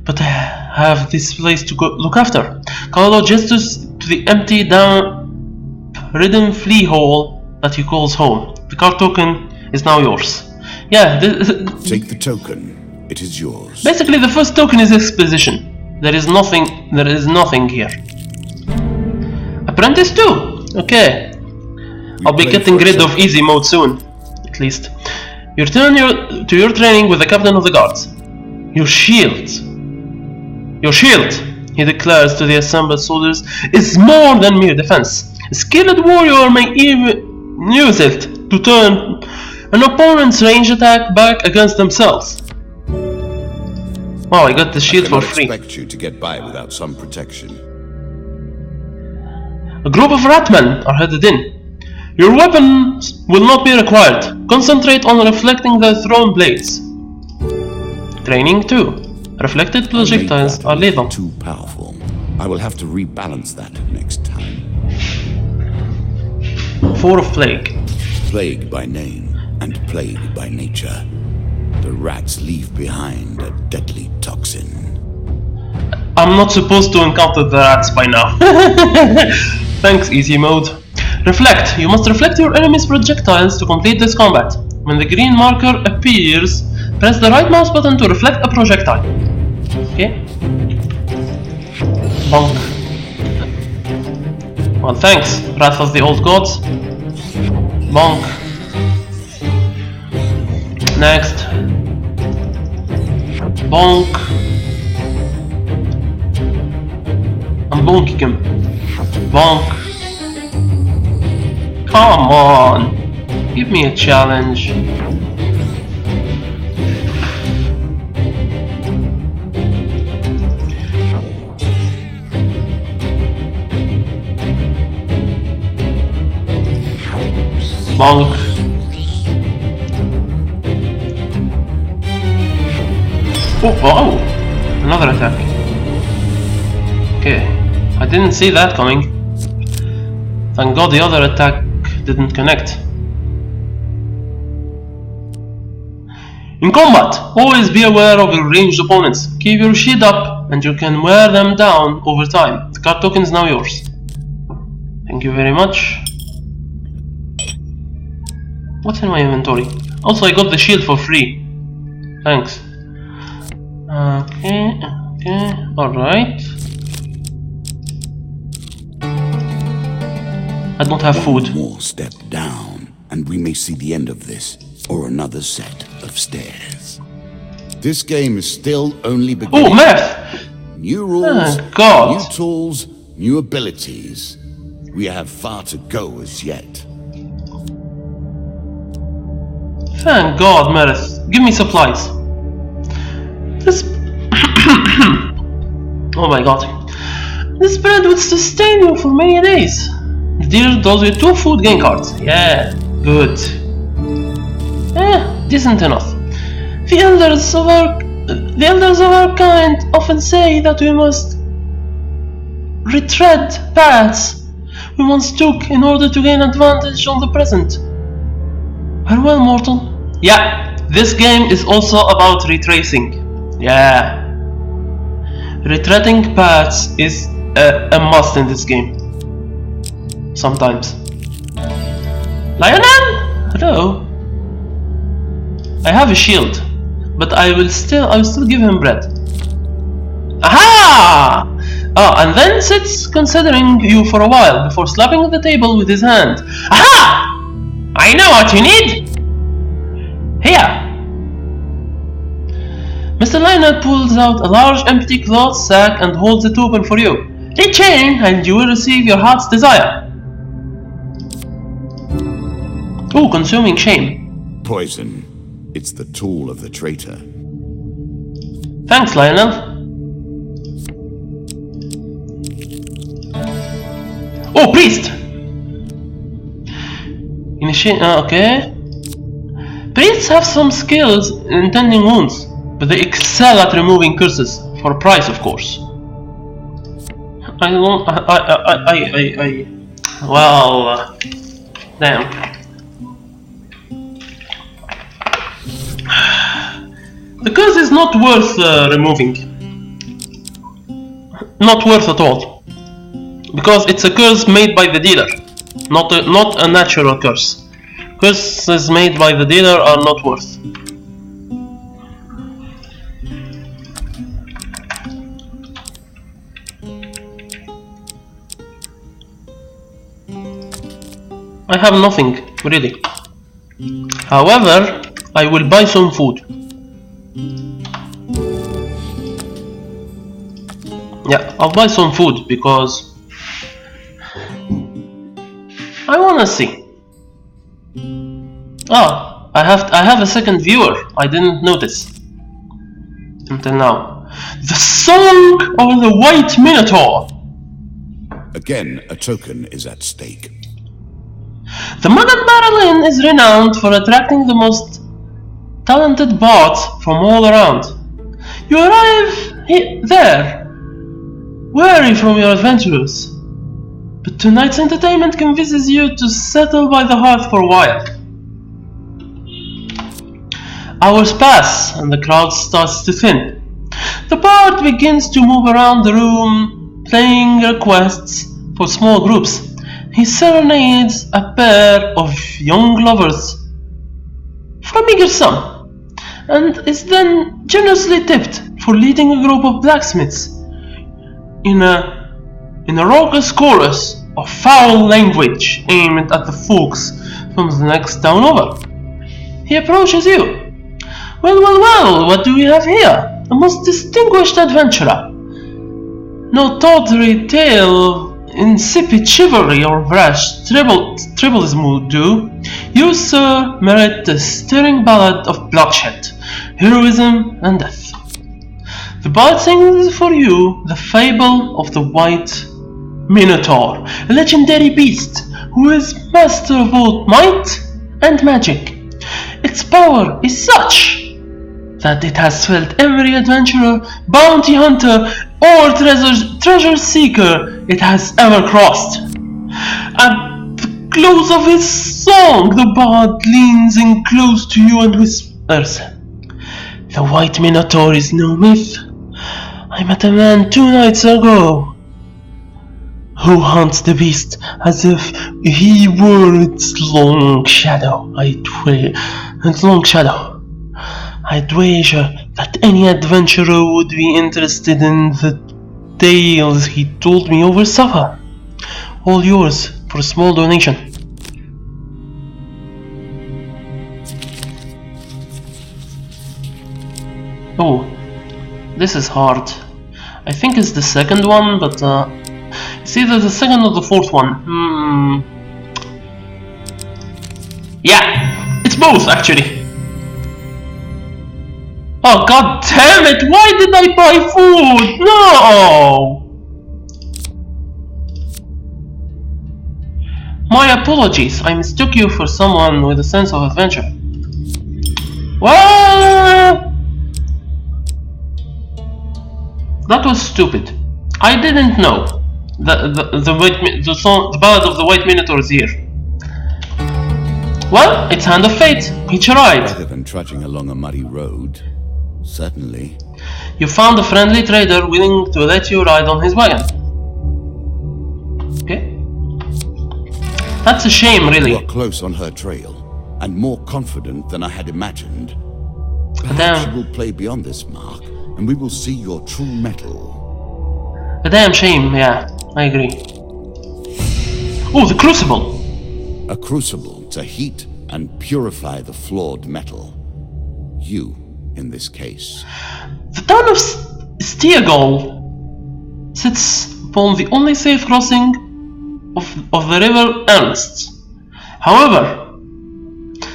but I have this place to go look after. Carlo gestures to the empty, down-ridden flea hole that he calls home. The card token is now yours. Yeah,
take the token. It is yours.
Basically, the first token is exposition. There is nothing here. Apprentice 2. Okay. I'll be getting rid of easy mode soon. At least. You return to your training with the captain of the guards. Your shield, he declares to the assembled soldiers, is more than mere defense. A skilled warrior may even use it to turn an opponent's range attack back against themselves. Wow, I got the shield for free.
I cannot expect you to get by without some protection.
A group of ratmen are headed in. Your weapons will not be required. Concentrate on reflecting their thrown blades. Training 2. Reflected projectiles are lethal.
Too powerful. I will have to rebalance that next time.
4 of Plague.
Plague by name and plague by nature. The rats leave behind a deadly toxin.
I'm not supposed to encounter the rats by now. Thanks, easy mode. Reflect. You must reflect your enemy's projectiles to complete this combat. When the green marker appears, press the right mouse button to reflect a projectile. Okay. Bonk. Well, thanks, Wrath of the Old Gods. Bonk. Next. Bonk. I'm bonking him. Bonk. Come on. Give me a challenge. Bonk. Oh, wow! Another attack. Okay, I didn't see that coming. Thank God the other attack didn't connect. In combat, always be aware of your ranged opponents. Keep your shield up and you can wear them down over time. The card token is now yours. Thank you very much. What's in my inventory? Also, I got the shield for free. Thanks. Okay, alright. I don't have food.
One more step down, and we may see the end of this, or another set of stairs. This game is still only beginning.
Oh, math!
New rules,
God.
new tools, new abilities. We have far to go as yet.
Thank God, Merith. Give me supplies. This... Oh my God. This bread would sustain you for many days. The dealer does you 2 food gain cards. Yeah, good. Decent enough. The elders of our kind often say that we must retread paths we once took in order to gain advantage on the present. Farewell, mortal. Yeah, this game is also about retracing. Yeah. Retreading paths is a must in this game. Sometimes. Lionel? Hello. I have a shield, but I will still give him bread. Aha! Oh, and then sits considering you for a while before slapping the table with his hand. Aha! I know what you need! Here! Mr. Lionel pulls out a large empty cloth sack and holds it open for you. Reach in and you will receive your heart's desire. Oh, consuming shame.
Poison. It's the tool of the traitor.
Thanks, Lionel. Oh, priest! Initiate. Okay. Priests have some skills in tending wounds, but they excel at removing curses, for a price, of course. Well, damn. The curse is not worth removing. Not worth at all. Because it's a curse made by the dealer, not a natural curse. Curses made by the dealer are not worth. I have nothing, really. However, I will buy some food. Yeah, I'll buy some food because Let's see. Ah, I have a second viewer. I didn't notice until now. The Song of the White Minotaur.
Again, a token is at stake.
The modern MALEM is renowned for attracting the most talented bards from all around. You arrive there, weary from your adventures, but tonight's entertainment convinces you to settle by the hearth for a while. Hours pass and the crowd starts to thin. The bard begins to move around the room, playing requests for small groups. He serenades a pair of young lovers for a meager sum, and is then generously tipped for leading a group of blacksmiths in a raucous chorus of foul language aimed at the folks from the next town over. He approaches you. Well, what do we have here? A most distinguished adventurer. No tawdry tale of insipid chivalry or rash tribalism will do. You, sir, merit the stirring ballad of bloodshed, heroism, and death. The bard sings for you the fable of the White Minotaur, a legendary beast who is master of both might and magic. Its power is such that it has felt every adventurer, bounty hunter, or treasure seeker it has ever crossed. At the close of his song, the bard leans in close to you and whispers, "The White Minotaur is no myth. I met a man 2 nights ago who hunts the beast as if he were its long shadow. I'd wager that any adventurer would be interested in the tales he told me over supper. All yours for a small donation." Oh, this is hard. I think it's the second one, but it's either the second or the fourth one. Yeah, it's both actually. Oh, god damn it! Why did I buy food? No! My apologies, I mistook you for someone with a sense of adventure. Well, that was stupid. I didn't know the ballad of the White Minotaur is here. Well, it's hand of fate. Hitch a ride.
Rather than trudging along a muddy road, certainly.
You found a friendly trader willing to let you ride on his wagon. Okay. That's a shame, really.
You are close on her trail, and more confident than I had imagined. Perhaps
Damn.
you will play beyond this mark, and we will see your true mettle.
A damn shame, yeah, I agree. Oh, the Crucible!
A crucible to heat and purify the flawed metal. You, in this case.
The town of Stiegol sits upon the only safe crossing of the river Ernst. However,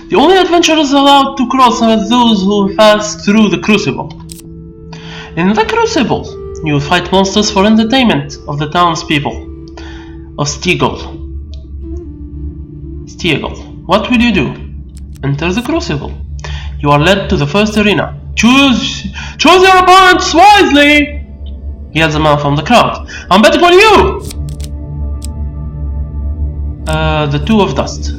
the only adventurers allowed to cross are those who pass through the Crucible. In the Crucible, you will fight monsters for entertainment of the townspeople of Stiegol. What will you do? Enter the Crucible. You are led to the first arena. Choose your opponents wisely! Yells a man from the crowd. I'm betting on you! The Two of Dust.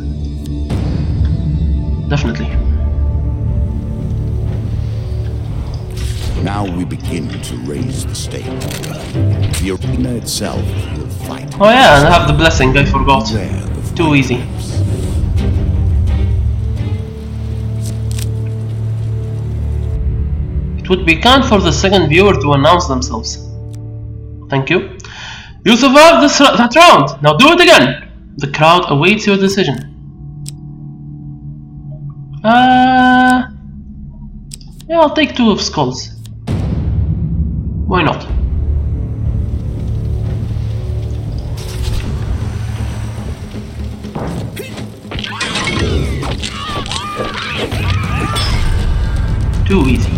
Definitely.
Now we begin to raise the stake. The arena itself will fight.
Oh yeah, and I have the blessing, I forgot.
The
Too easy. It would be kind for the second viewer to announce themselves. Thank you. You survived that round. Now do it again. The crowd awaits your decision. Yeah, I'll take 2 of skulls. Why not? Too easy.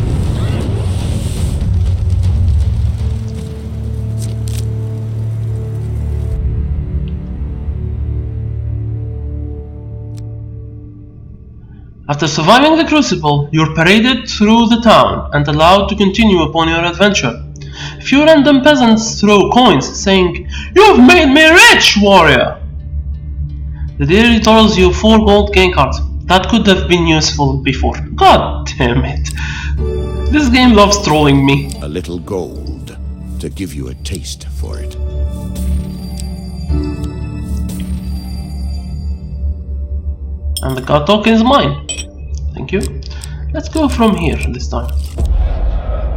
After surviving the crucible, you're paraded through the town and allowed to continue upon your adventure. A few random peasants throw coins, saying, "You've made me rich, warrior!" The dealer throws you 4 gold game cards. That could have been useful before. God damn it. This game loves trolling me.
A little gold to give you a taste for it.
And the card token is mine. Thank you. Let's go from here this time.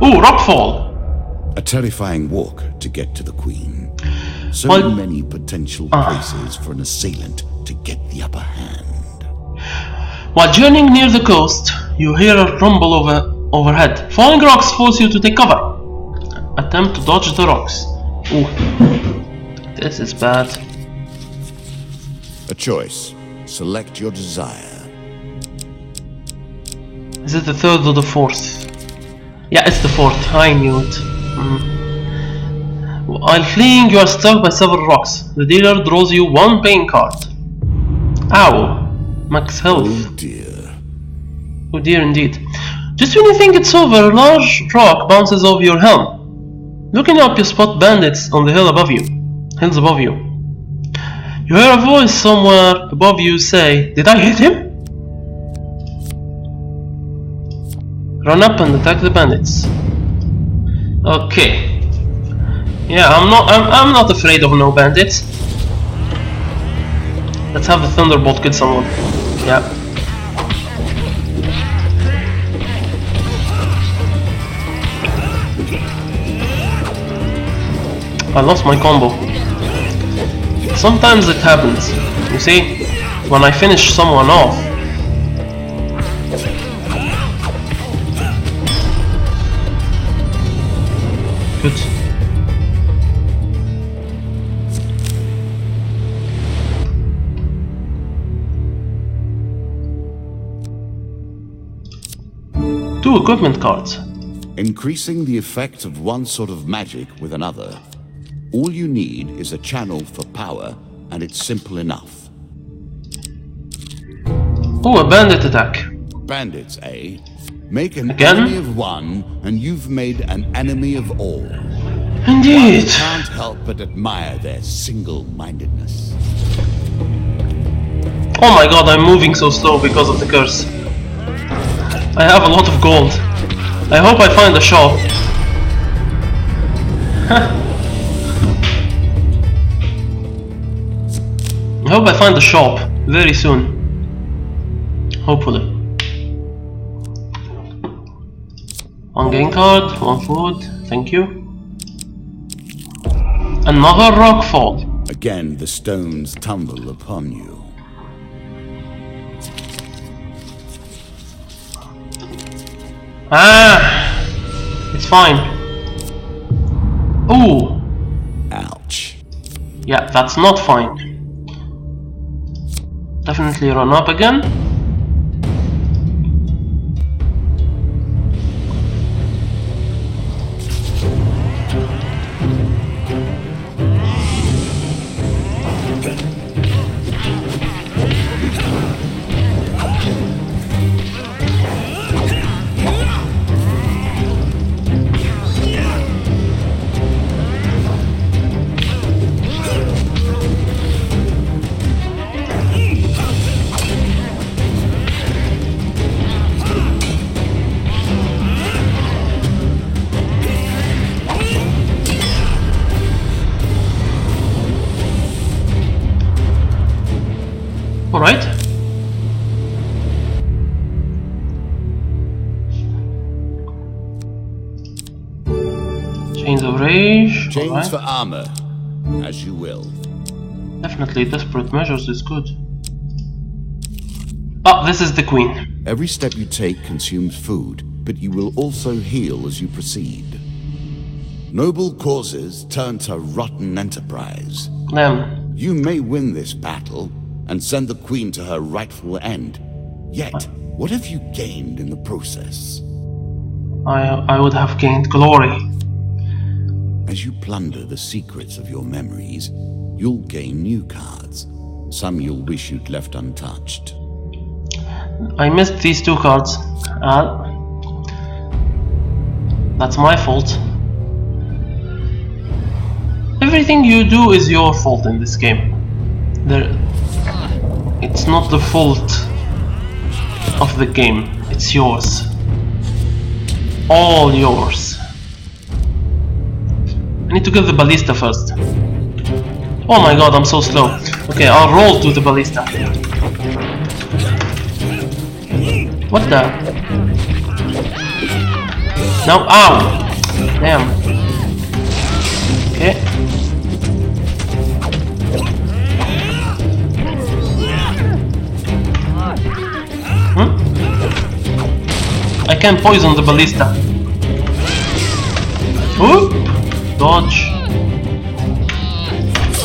Ooh, rockfall!
A terrifying walk to get to the Queen. So many potential places for an assailant to get the upper hand.
While journeying near the coast, you hear a rumble overhead. Falling rocks force you to take cover. Attempt to dodge the rocks. Ooh, this is bad.
A choice. Select your desire.
Is it the 3rd or the 4th? Yeah, it's the 4th. I knew it. While fleeing, you are struck by several rocks. The dealer draws you 1 pain card. Ow! Max health.
Oh dear.
Oh dear indeed. Just when you think it's over, a large rock bounces over your helm. Looking up, you spot bandits on the hills above you. You hear a voice somewhere above you say, "Did I hit him?" Run up and attack the bandits. Okay. Yeah, I'm not afraid of no bandits. Let's have the thunderbolt kill someone. Yeah. I lost my combo. Sometimes it happens. You see, when I finish someone off. Good. Two equipment cards.
Increasing the effect of one sort of magic with another. All you need is a channel for power, and it's simple enough.
Oh, a bandit attack.
Bandits, eh? Make an
Again?
enemy of one, and you've made an enemy of all.
Indeed.
One can't help but admire their single-mindedness.
Oh my god, I'm moving so slow because of the curse. I have a lot of gold. I hope I find a shop. I hope I find a shop very soon. Hopefully. 1 game card, 1 food, thank you. Another rock fall.
Again, the stones tumble upon you.
Ah, it's fine. Ooh.
Ouch.
Yeah, that's not fine. Definitely run up again. Alright. Chains of Rage.
Chains for armor, as you will.
Definitely desperate measures is good. Ah, this is the Queen.
Every step you take consumes food, but you will also heal as you proceed. Noble causes turn to rotten enterprise. You may win this battle and send the Queen to her rightful end. Yet, what have you gained in the process?
I would have gained glory.
As you plunder the secrets of your memories, you'll gain new cards. Some you'll wish you'd left untouched.
I missed these 2 cards. That's my fault. Everything you do is your fault in this game. It's not the fault of the game, it's yours. All yours. I need to get the ballista first. Oh my god, I'm so slow. Okay, I'll roll to the ballista. What the? No, ow! Damn. Okay. I can poison the ballista. Ooh! Dodge.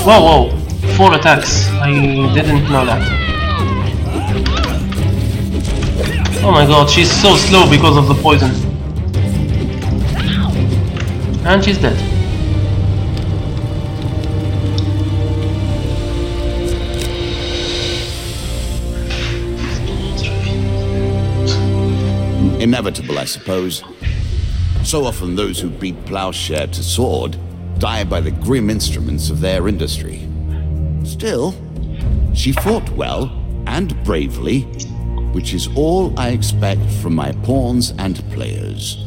Whoa, whoa. 4 attacks. I didn't know that. Oh my god, she's so slow because of the poison. And she's dead.
Inevitable, I suppose. So often those who beat plowshare to sword die by the grim instruments of their industry. Still, she fought well and bravely, which is all I expect from my pawns and players.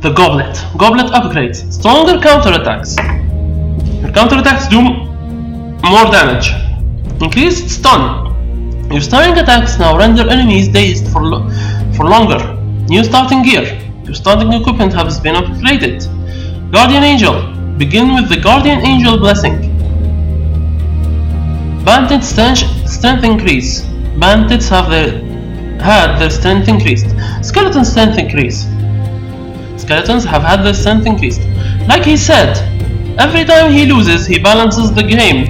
The goblet. Goblet upgrades. Stronger counterattacks. Your counterattacks do more damage. Increased stun. Your stunning attacks now render enemies dazed for longer. New starting gear. Your starting equipment has been upgraded. Guardian Angel. Begin with the Guardian Angel Blessing. Bandit strength increase. Bandits had their strength increased. Skeleton strength increase. Skeletons have had their strength increased. Like he said, every time he loses, he balances the game.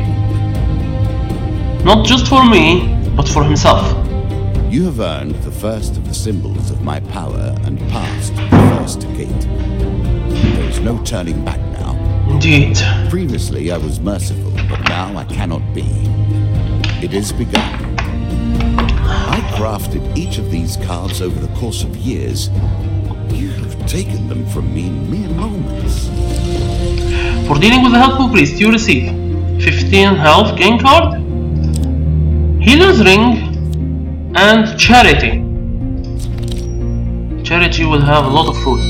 Not just for me, but for himself.
You have earned the first of the symbols of my power and passed the first gate. There is no turning back now.
Indeed.
Previously I was merciful, but now I cannot be. It is begun. I crafted each of these cards over the course of years. You have taken them from me in mere moments.
For dealing with the helpful priest, you receive 15 health gain card, Healer's Ring, and Charity. Charity will have a lot of food.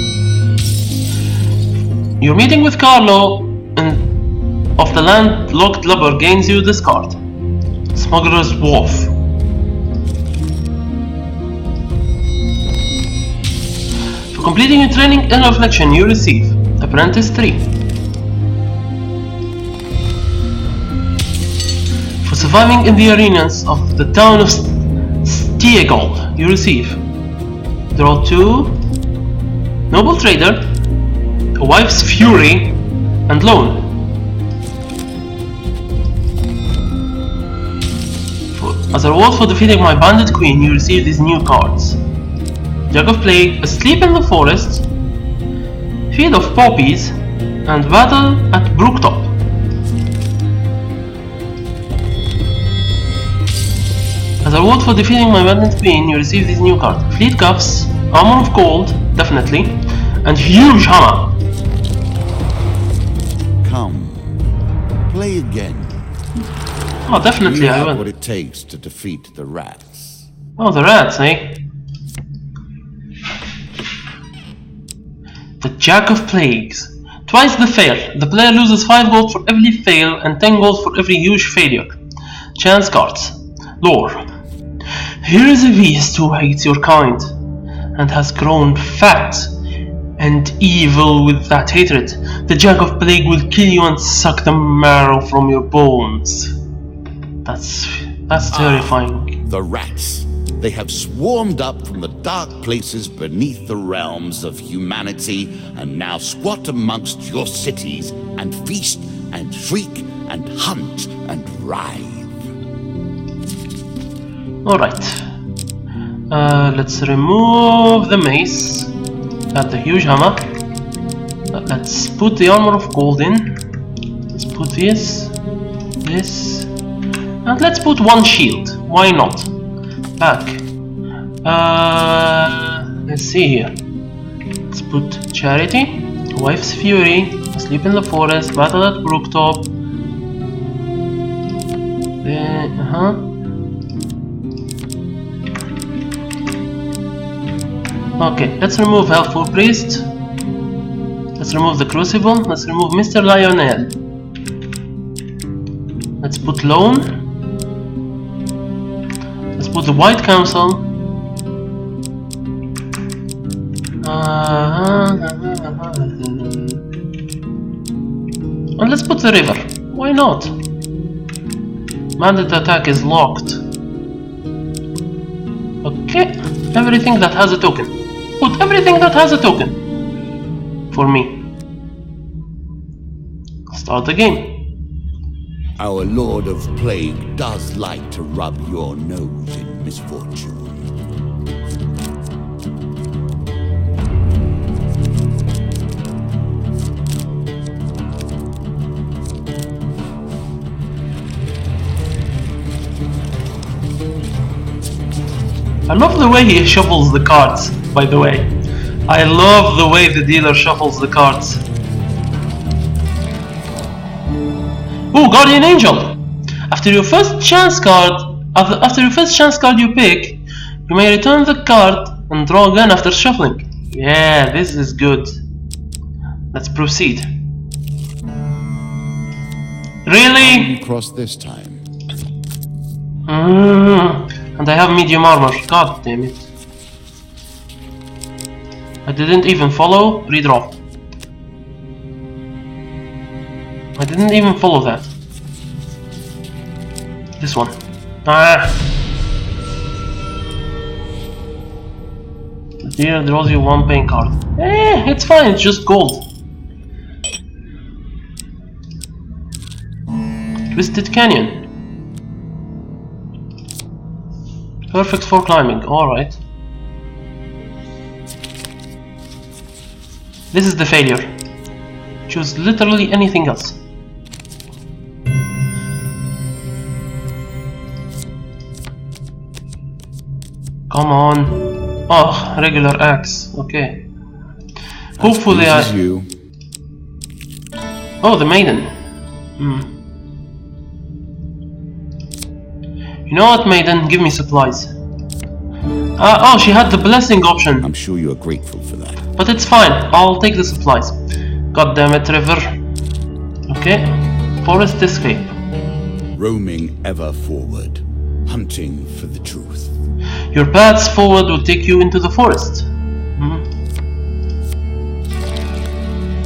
Your meeting with Carlo of the Landlocked Lubber gains you this card. Smuggler's Wharf. For completing your training in reflection, you receive Apprentice 3. For surviving in the arenas of the town of Stiegel, you receive Draw 2, Noble Trader, A Wife's Fury, and Loan. As a reward for defeating my bandit queen, you receive these new cards. Jug of Plague, Asleep in the Forest, Field of Poppies, and Battle at Brooktop. As a reward for defeating my bandit queen, you receive these new cards. Fleet Cuffs, Armor of Gold, definitely, and Huge Hammer.
Come, play again.
Oh, definitely
You
I
have
will.
what it takes to defeat the rats.
Oh, the rats, eh? The Jack of Plagues. Twice the fail. The player loses 5 gold for every fail and 10 gold for every huge failure. Chance cards. Lore. Here is a beast who hates your kind and has grown fat and evil with that hatred. The Jack of Plague will kill you and suck the marrow from your bones. That's terrifying.
The rats. They have swarmed up from the dark places beneath the realms of humanity and now squat amongst your cities and feast and shriek and hunt and writhe.
Alright. Let's remove the mace. Got the huge hammer. Let's put the armor of gold in. Let's put this, and let's put one shield. Why not? Back. Let's see here. Let's put Charity, Wife's Fury, Sleep in the Forest, Battle at Brooktop. Okay, let's remove Helpful Priest. Let's remove the Crucible. Let's remove Mr. Lionel. Let's put Lone. Let's put the White Council. And let's put the River. Why not? Mandate attack is locked. Okay, everything that has a token. Put everything that has a token for me. Start the game.
Our Lord of Plague does like to rub your nose in misfortune.
I love the way he shuffles the cards, by the way. I love the way the dealer shuffles the cards. Ooh, Guardian Angel! After your first chance card you pick, you may return the card and draw again after shuffling. Yeah, this is good. Let's proceed. Really?
Cross this time.
And I have medium armor. God damn it. I didn't even follow. Redraw. I didn't even follow that. This one. Ah. The dealer draws you one pain card. It's fine. It's just gold. Twisted Canyon. Perfect for climbing, alright. This is the failure. Choose literally anything else. Come on. Oh, regular axe, okay. Hopefully I...
you.
Oh, the maiden. You know what, maiden? Give me supplies. Oh, she had the blessing option.
I'm sure you're grateful for that.
But it's fine. I'll take the supplies. God damn it, river. Okay. Forest escape.
Roaming ever forward, hunting for the truth.
Your paths forward will take you into the forest.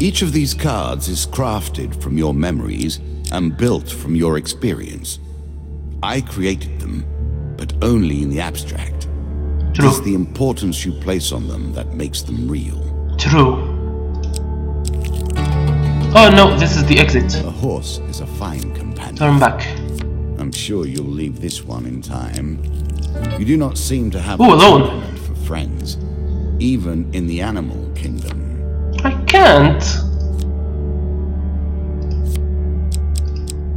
Each of these cards is crafted from your memories and built from your experience. I created them, but only in the abstract.
True.
It's the importance you place on them that makes them real.
True. Oh no, this is the exit.
A horse is a fine companion.
Turn back.
I'm sure you'll leave this one in time. You do not seem to have
alone
a for friends, even in the animal kingdom.
I can't.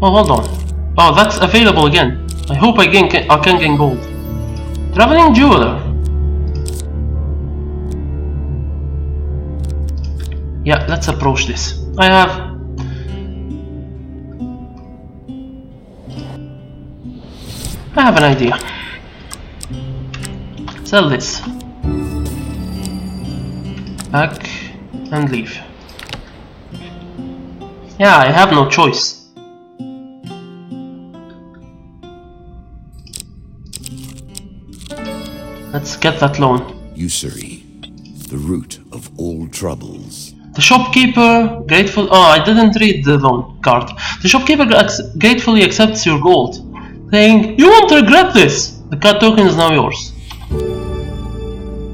Oh, hold on. Oh, that's available again. I hope I can gain gold. Traveling jeweler. Yeah, let's approach this. I have an idea. Sell this. Back and leave. Yeah, I have no choice. Let's get that loan.
Usury, the root of all troubles.
The shopkeeper grateful. Oh, I didn't read the loan card. The shopkeeper gratefully accepts your gold, saying, "You won't regret this. The card token is now yours."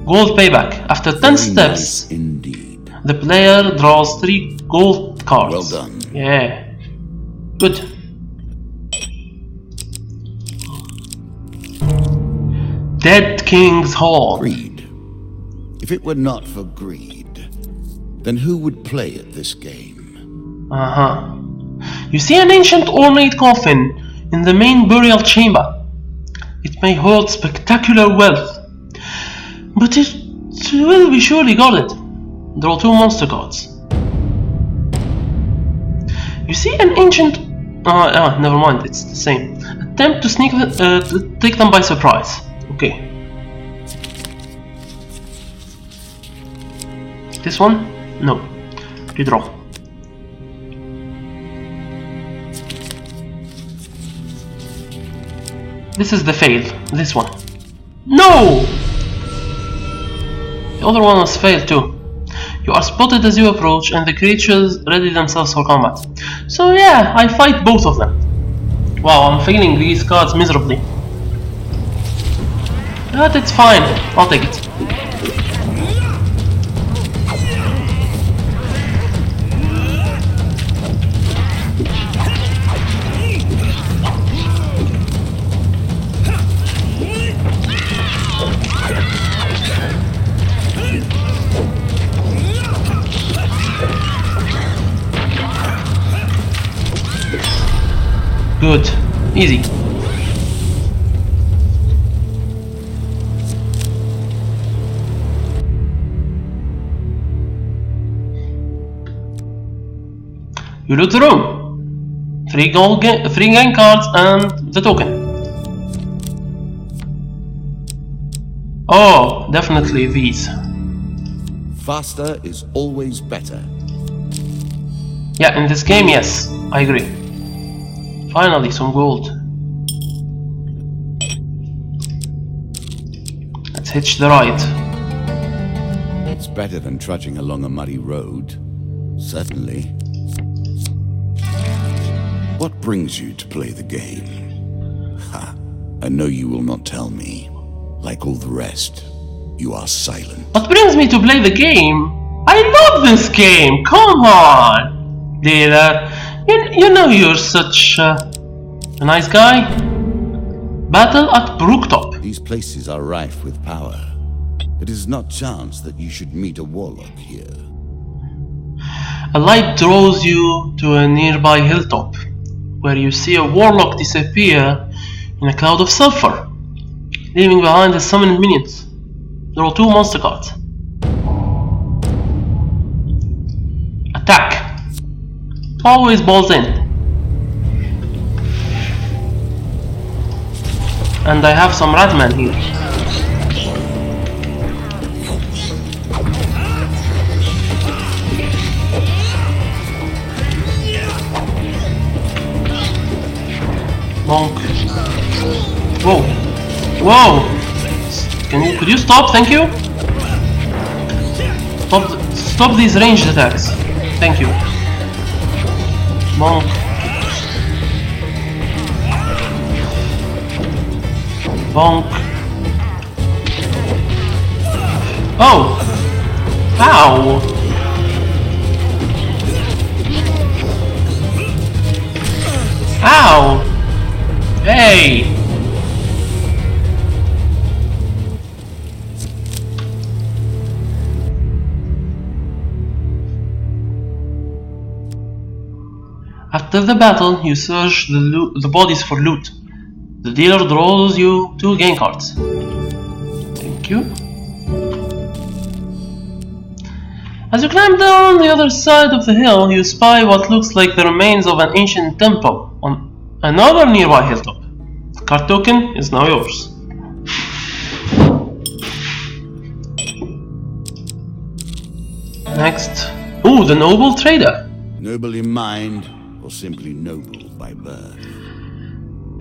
Gold payback. After 10 steps,
nice indeed.
The player draws 3 gold cards.
Well done.
Yeah. Good. Dead King's Hall.
Greed. If it were not for greed, then who would play at this game?
You see an ancient ornate coffin in the main burial chamber. It may hold spectacular wealth, but it will be surely guarded. Draw 2 monster cards. You see an ancient... never mind, it's the same. Attempt to sneak to take them by surprise. Okay. This one? No. Redraw. This is the fail. This one. No! The other one was failed too. You are spotted as you approach and the creatures ready themselves for combat. So yeah, I fight both of them. Wow, I'm failing these cards miserably. But it's fine, I'll take it. Good. Easy. You loot the room. 3 game cards and the token. Oh, definitely these.
Faster is always better.
Yeah, in this game, yes, I agree. Finally, some gold. Let's hitch the ride.
It's better than trudging along a muddy road. Certainly. What brings you to play the game? Ha! I know you will not tell me. Like all the rest, you are silent.
What brings me to play the game? I love this game! Come on! Dealer, you know you're such a nice guy. Battle at Brooktop.
These places are rife with power. It is not chance that you should meet a warlock here.
A light draws you to a nearby hilltop, where you see a warlock disappear in a cloud of sulfur, leaving behind his summoned minions. Draw 2 monster cards. Attack. Always balls in. And I have some Ratman here. Bonk. Whoa. Whoa! Could you stop? Thank you? Stop these ranged attacks. Thank you. Bonk. Bonk. Oh! Ow! Ow! Hey! After the battle, you search the bodies for loot. The dealer draws you 2 game cards. Thank you. As you climb down the other side of the hill, you spy what looks like the remains of an ancient temple on another nearby hilltop. The card token is now yours. Next. Ooh, the noble trader.
Noble in mind, or simply noble by birth?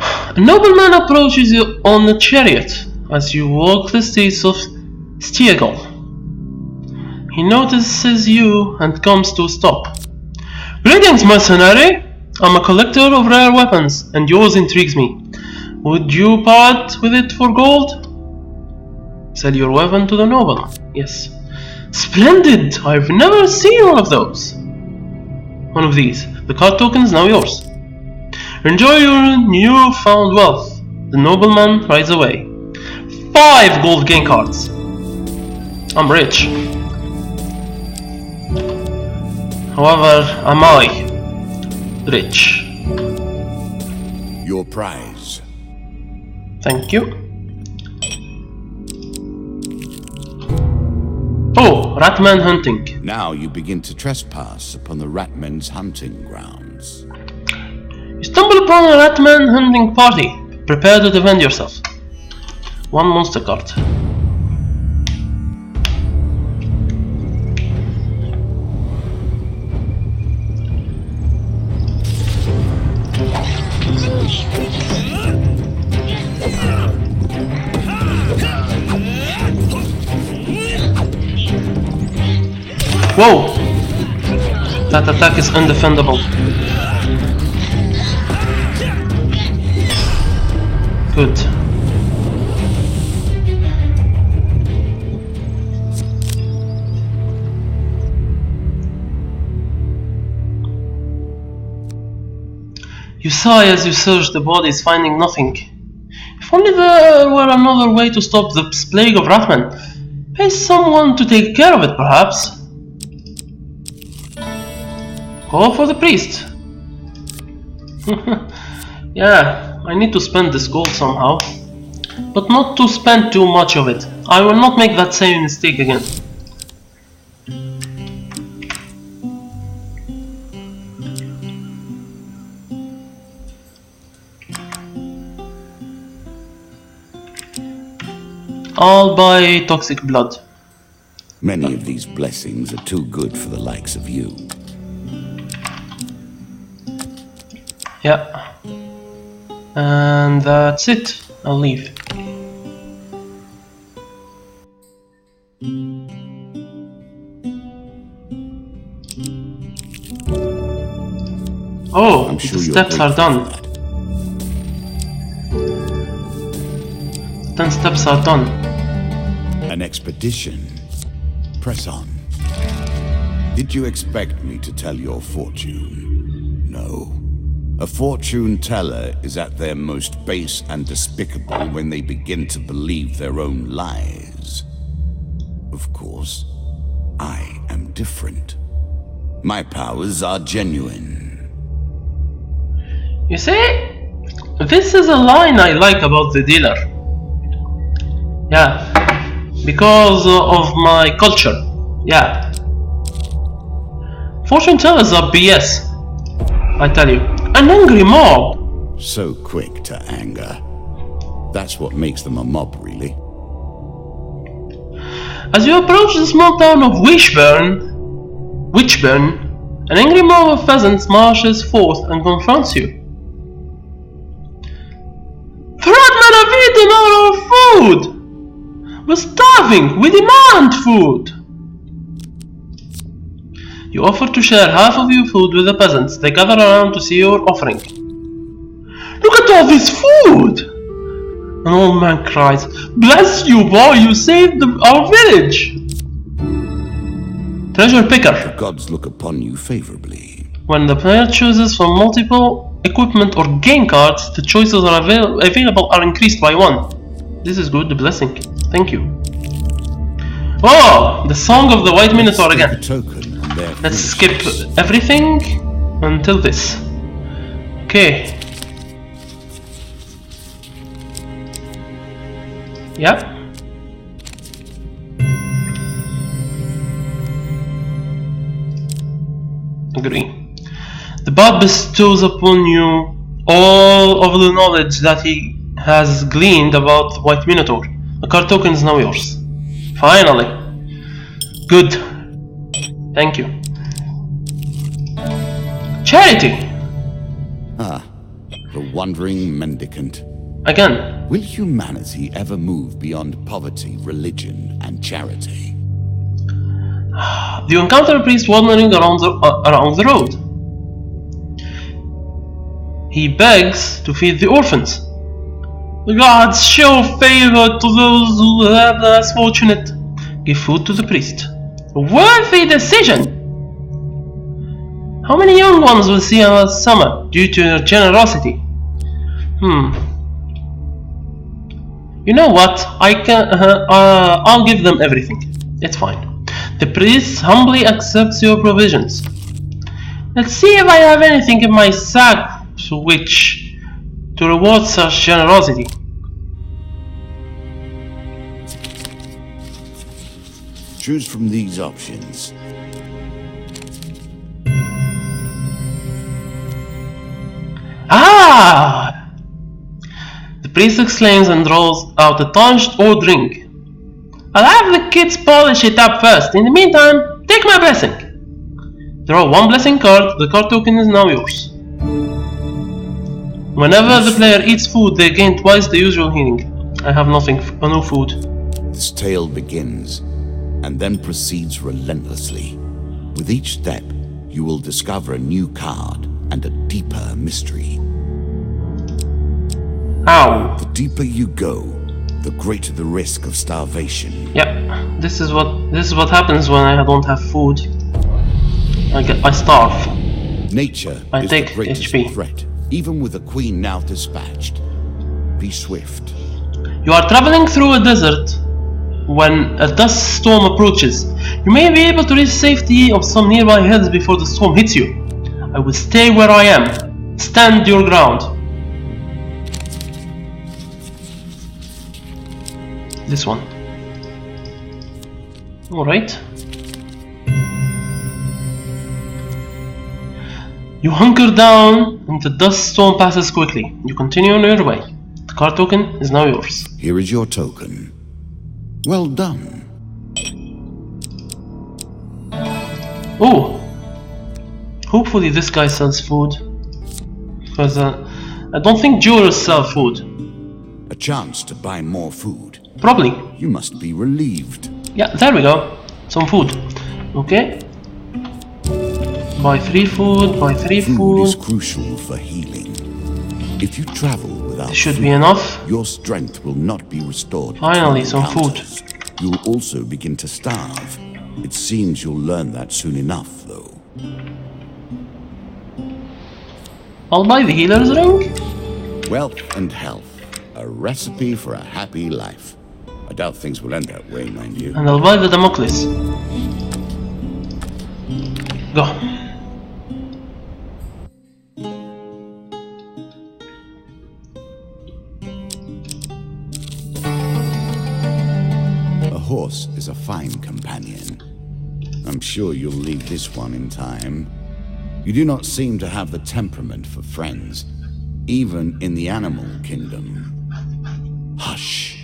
A nobleman approaches you on a chariot as you walk the streets of Stiegel. He notices you and comes to a stop. Greetings, mercenary! I'm a collector of rare weapons, and yours intrigues me. Would you part with it for gold? Sell your weapon to the nobleman. Yes. Splendid! I've never seen one of those. One of these. The card token is now yours. Enjoy your newfound wealth. The nobleman rides away. 5 gold gain cards. I'm rich. However, am I rich?
Your prize.
Thank you. Oh, Ratman hunting.
Now you begin to trespass upon the Ratmen's hunting grounds.
You stumble upon a Ratman hunting party. Prepare to defend yourself. 1 monster card. Whoa! That attack is undefendable. Good. You sigh as you search the bodies, finding nothing. If only there were another way to stop the plague of Ratman. Pay someone to take care of it, perhaps. Call for the priest. Yeah, I need to spend this gold somehow. But not to spend too much of it. I will not make that same mistake again. I'll buy toxic blood.
Many of these blessings are too good for the likes of you.
Yeah. And that's it. I'll leave. Oh,
I'm sure
the
you're
steps are
grateful
done.
for that.
10 steps are done.
An expedition. Press on. Did you expect me to tell your fortune? No. A fortune teller is at their most base and despicable when they begin to believe their own lies. Of course, I am different. My powers are genuine.
You see, this is a line I like about the dealer. Yeah, because of my culture. Yeah. Fortune tellers are BS, I tell you. An angry mob.
So quick to anger. That's what makes them a mob, really.
As you approach the small town of Witchburn, an angry mob of peasants marches forth and confronts you. The Ratmen have eaten all our food! We're starving! We demand food! You offer to share half of your food with the peasants. They gather around to see your offering. Look at all this food! An old man cries, "Bless you, boy, you saved our village!" Treasure picker.
The gods look upon you favorably.
When the player chooses from multiple equipment or gain cards, the choices are available are increased by 1. This is good, the blessing. Thank you. Oh, the song of the White Minotaur again. Let's skip everything until this. Okay. Yeah. Agree. The god bestows upon you all of the knowledge that he has gleaned about the White Minotaur. The card token is now yours. Finally. Good. Thank you. Charity!
Ah, the wandering mendicant.
Again.
Will humanity ever move beyond poverty, religion, and charity?
You encounter a priest wandering around the road. He begs to feed the orphans. The gods show favor to those who are less fortunate. Give food to the priest. A worthy decision! How many young ones will see us summer due to your generosity? You You know what? I'll give them everything. It's fine. The priest humbly accepts your provisions. Let's see if I have anything in my sack to reward such generosity.
Choose from these options.
Ah! The priest exclaims and rolls out a tarnished old ring. I'll have the kids polish it up first. In the meantime, take my blessing. Draw one blessing card. The card token is now yours. Whenever the player eats food, they gain twice the usual healing. I have nothing, no food.
This tale begins, and then proceeds relentlessly. With each step, you will discover a new card and a deeper mystery.
Ow.
The deeper you go, the greater the risk of starvation.
Yep, this is what happens when I don't have food. I starve.
Nature
I
is
take
the greatest
HP.
threat, even with a queen now dispatched. Be swift.
You are traveling through a desert when a dust storm approaches. You may be able to reach safety of some nearby hills before the storm hits you. I will stay where I am. Stand your ground. This one. Alright. You hunker down and the dust storm passes quickly. You continue on your way. The card token is now yours.
Here is your token. Well done.
Oh! Hopefully this guy sells food. Because I don't think jewelers sell food.
A chance to buy more food.
Probably.
You must be relieved.
Yeah, there we go. Some food. Okay. Buy 3 food, buy 3
Food is
food.
crucial for healing. If you travel without
This should
food,
be enough.
your strength will not be restored.
Finally,
between
some food.
encounters. You'll also begin to starve. It seems you'll learn that soon enough, though.
I'll buy the healer's ring.
Wealth and health. A recipe for a happy life. I doubt things will end that way, mind you.
And I'll buy the Damocles. Go.
A horse is a fine companion. I'm sure you'll leave this one in time. You do not seem to have the temperament for friends, even in the animal kingdom. Hush.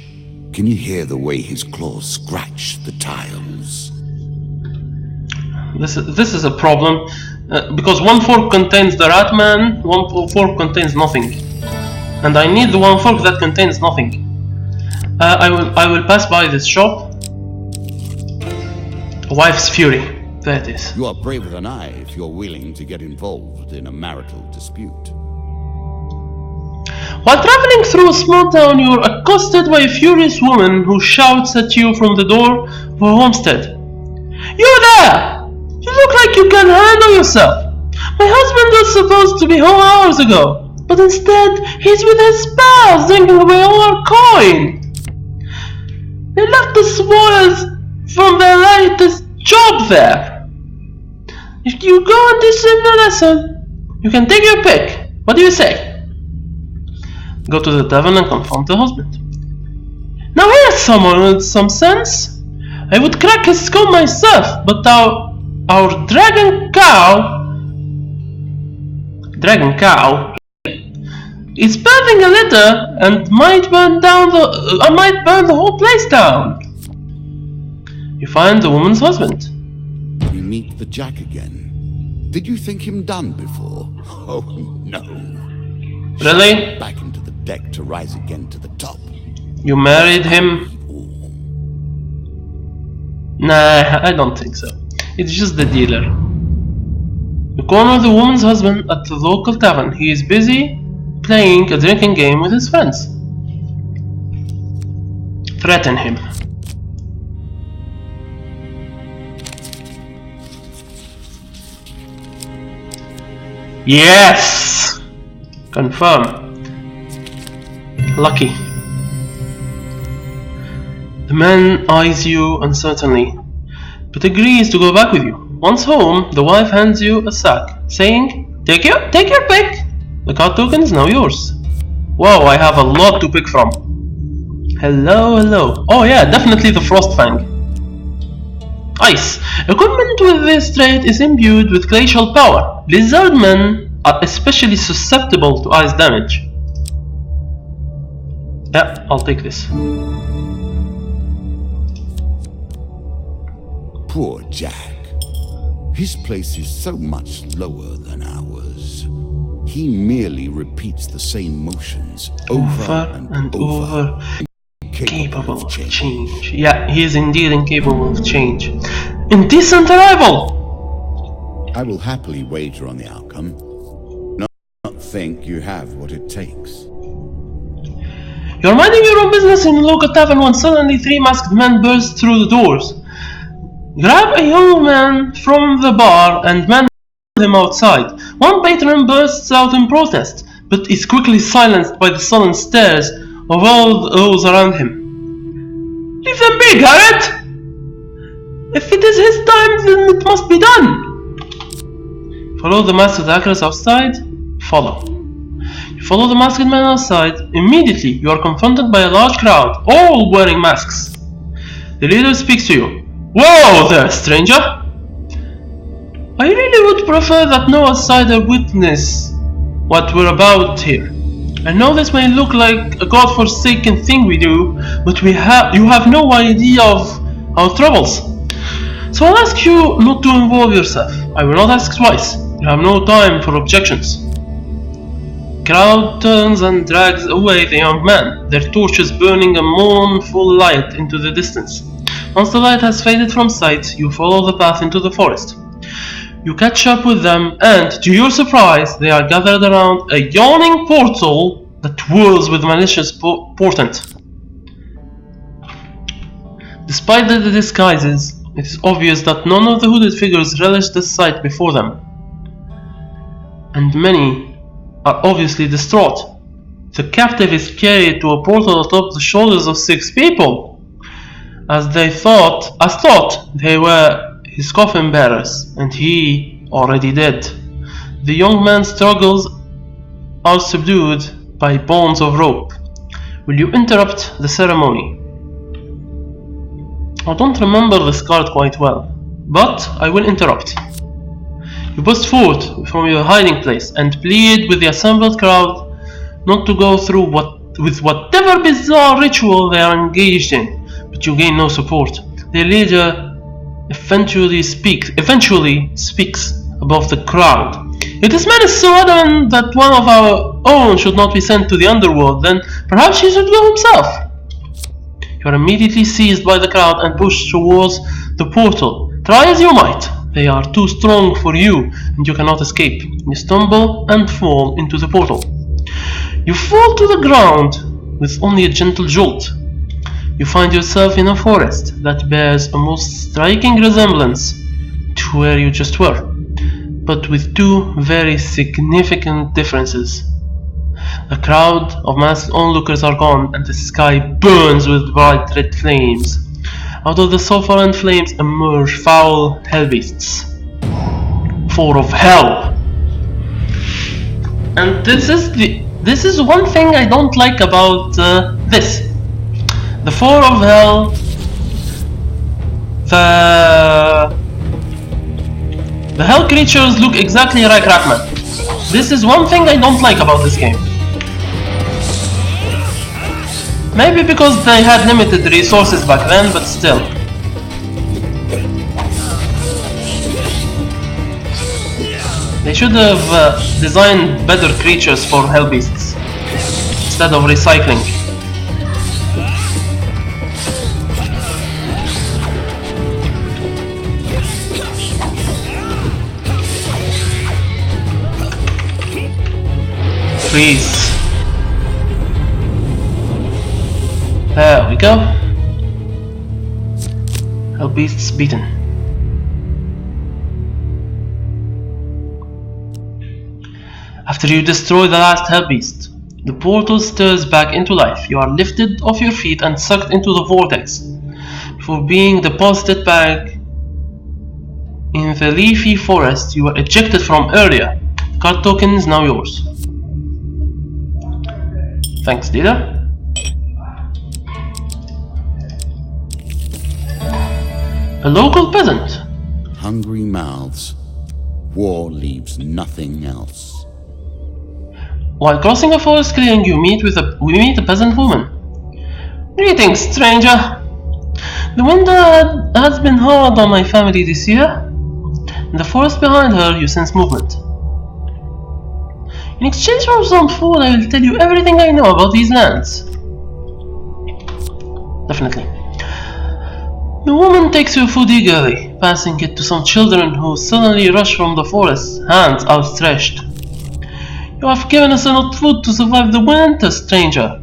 Can you hear the way his claws scratch the tiles?
This is a problem because one fork contains the rat man, one fork contains nothing, and I need the one fork that contains nothing. I will pass by this shop. Wife's fury. There it is.
You are braver than I if you're willing to get involved in a marital dispute.
While traveling through a small town, you are accosted by a furious woman who shouts at you from the door of her homestead. You there! You look like you can handle yourself. My husband was supposed to be home hours ago, but instead he's with his spouse drinking away all our coin. They left the spoils from their latest job there. If you go and teach them a lesson, you can take your pick. What do you say? Go to the tavern and confront the husband. Now here's someone with some sense. I would crack his skull myself, but our dragon cow is birthing a litter and might burn the whole place down. You find the woman's husband.
We meet the Jack again. Did you think him done before? Oh no.
Really?
Back into the deck to rise again to the top.
You married him? Nah, I don't think so. It's just the dealer. You corner the woman's husband at the local tavern. He is busy playing a drinking game with his friends. Threaten him. Yes! Confirm. Lucky. The man eyes you uncertainly, but agrees to go back with you. Once home, the wife hands you a sack, saying, Take your pick! The card token is now yours. Wow, I have a lot to pick from. Hello. Oh yeah, definitely the Frostfang. Ice. Equipment with this trait is imbued with glacial power. Blizzard men are especially susceptible to ice damage. Yeah, I'll take this.
Poor Jack. His place is so much lower than ours. He merely repeats the same motions over and over.
Incapable of change. Yeah, he is indeed incapable of change. Indecent arrival!
I will happily wager on the outcome. Not think you have what it takes.
You're minding your own business in a local tavern when suddenly 3 masked men burst through the doors. Grab a young man from the bar and man him outside. One patron bursts out in protest, but is quickly silenced by the sullen stares of all those around him. Leave them be, Garrett! If it is his time, then it must be done! Follow the masked attackers outside. Follow. You follow the masked man outside. Immediately, you are confronted by a large crowd, all wearing masks. The leader speaks to you. Whoa there, stranger! I really would prefer that no outsider witness what we're about here. I know this may look like a godforsaken thing we do, but you have no idea of our troubles. So I'll ask you not to involve yourself. I will not ask twice. You have no time for objections. Crowd turns and drags away the young man, their torches burning a mournful light into the distance. Once the light has faded from sight, you follow the path into the forest. You catch up with them, and, to your surprise, they are gathered around a yawning portal that whirls with malicious portent. Despite the disguises, it is obvious that none of the hooded figures relish the sight before them, and many are obviously distraught. The captive is carried to a portal atop the shoulders of 6 people, as thought they were his coffin bearers, and he already dead. The young man's struggles are subdued by bonds of rope. Will you interrupt the ceremony? I don't remember this card quite well, but I will interrupt. You burst forth from your hiding place and plead with the assembled crowd not to go through with whatever bizarre ritual they are engaged in, but you gain no support. Their leader eventually speaks above the crowd. If this man is so adamant that one of our own should not be sent to the underworld, then perhaps he should go himself. You are immediately seized by the crowd and pushed towards the portal. Try as you might, they are too strong for you and you cannot escape. You stumble and fall into the portal. You fall to the ground with only a gentle jolt. You find yourself in a forest that bears a most striking resemblance to where you just were, but with 2 very significant differences. The crowd of masked onlookers are gone, and the sky burns with bright red flames. Out of the sulfur and flames emerge foul hellbeasts, 4 of hell. And this is one thing I don't like about this. The 4 of hell, the hell creatures look exactly like Ratman. This is one thing I don't like about this game. Maybe because they had limited resources back then, but still. They should have designed better creatures for hell beasts instead of recycling. Freeze. There we go. Hell beasts beaten. After you destroy the last hell beast, the portal stirs back into life. You are lifted off your feet and sucked into the vortex. for being deposited back in the leafy forest you were ejected from earlier. Card token is now yours. Thanks, dealer. A local peasant.
Hungry mouths. War leaves nothing else.
While crossing a forest clearing, we meet a peasant woman. Greetings, stranger. The winter has been hard on my family this year. In the forest behind her, you sense movement. In exchange for some food, I will tell you everything I know about these lands. Definitely. The woman takes your food eagerly, passing it to some children who suddenly rush from the forest, hands outstretched. You have given us enough food to survive the winter, stranger.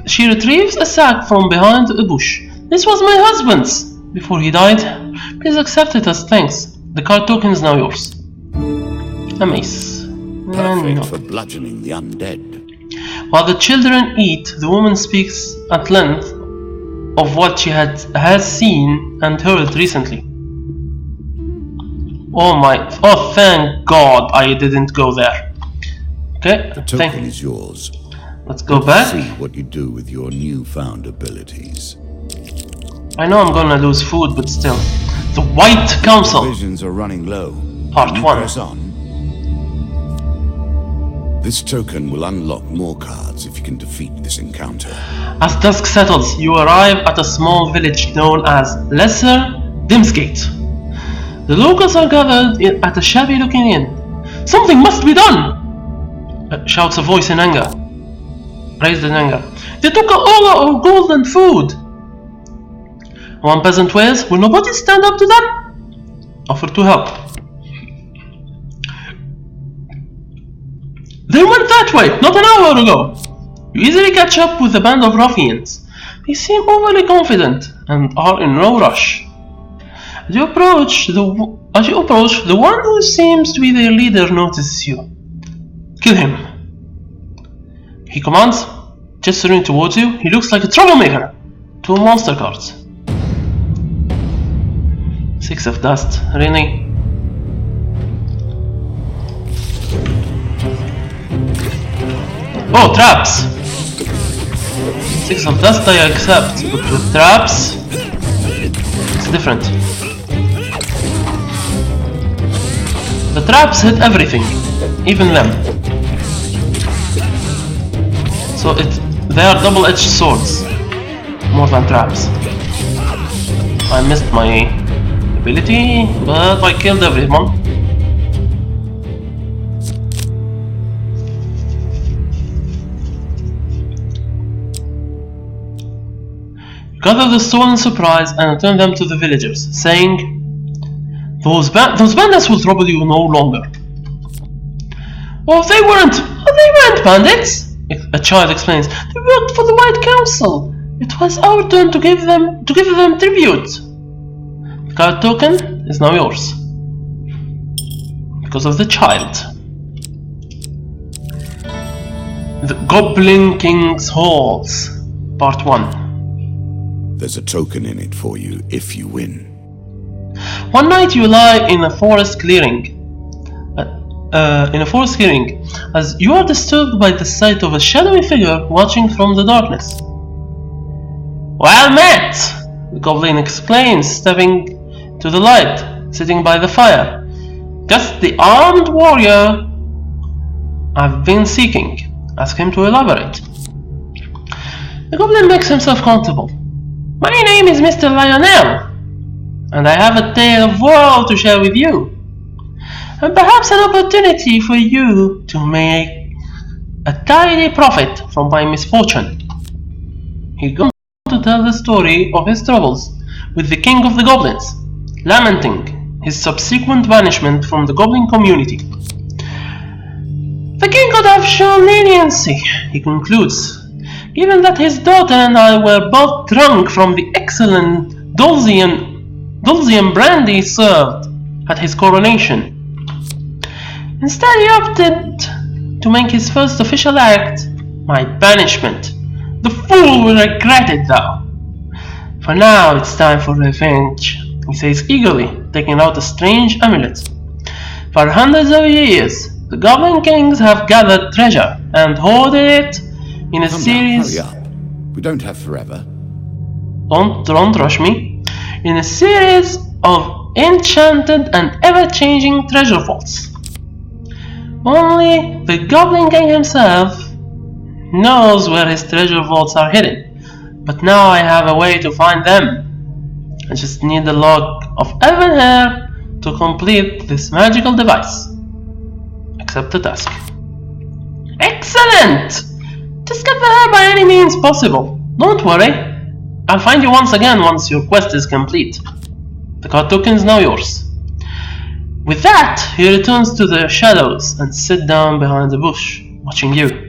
She retrieves a sack from behind a bush. This was my husband's before he died. Please accept it as thanks. The card token is now yours. A mace.
Perfect for bludgeoning the undead.
While the children eat, the woman speaks at length of what she has seen and heard recently. Oh, thank God I didn't go there. Okay,
the token is yours.
Let's go back.
See what you do with your newfound abilities.
I know I'm gonna lose food, but still. The White Council.
Provisions are running low.
Part 1.
Press on. This token will unlock more cards if you can defeat this encounter.
As dusk settles, you arrive at a small village known as Lesser Dimsgate. The locals are gathered at a shabby-looking inn. Something must be done! Shouts a voice in anger. Raised in anger. They took all our gold and food! One peasant wails, will nobody stand up to them? Offer to help. They went that way, not an hour ago! You easily catch up with a band of ruffians. They seem overly confident and are in no rush. As you approach, the one who seems to be their leader notices you. Kill him. He commands, gesturing towards you. He looks like a troublemaker. 2 monster cards. 6 of dust, really? Oh, traps! 6 of dust I accept, but with traps, it's different. The traps hit everything, even them. So they are double-edged swords, more than traps. I missed my ability, but I killed everyone. Gather the stolen supplies and return them to the villagers, saying, Those bandits will trouble you no longer. Oh, they weren't bandits, a child explains. They worked for the White Council. It was our turn to give them tribute. The card token is now yours. Because of the child. The Goblin King's Halls, Part 1.
There's a token in it for you if you win.
One night you lie in a forest clearing. As you are disturbed by the sight of a shadowy figure watching from the darkness. Well met! The goblin explains, stepping to the light, sitting by the fire. Just the armed warrior I've been seeking. Ask him to elaborate. The goblin makes himself comfortable. My name is Mr. Lionel, and I have a tale of woe to share with you, and perhaps an opportunity for you to make a tidy profit from my misfortune. He goes on to tell the story of his troubles with the king of the goblins, lamenting his subsequent banishment from the goblin community. The king could have shown leniency, he concludes, given that his daughter and I were both drunk from the excellent Dulcian brandy served at his coronation. Instead, he opted to make his first official act my banishment. The fool will regret it, though. For now, it's time for revenge, he says eagerly, taking out a strange amulet. For hundreds of years, the Goblin Kings have gathered treasure and hoarded it in a series.
Now, hurry up. We don't have forever.
Don't rush me. In a series of enchanted and ever-changing treasure vaults. Only the Goblin King himself knows where his treasure vaults are hidden. But now I have a way to find them. I just need the lock of elven hair to complete this magical device. Accept the task. Excellent! Just get the hair by any means possible. Don't worry. I'll find you once again once your quest is complete. The card token is now yours. With that, he returns to the shadows and sits down behind the bush, watching you.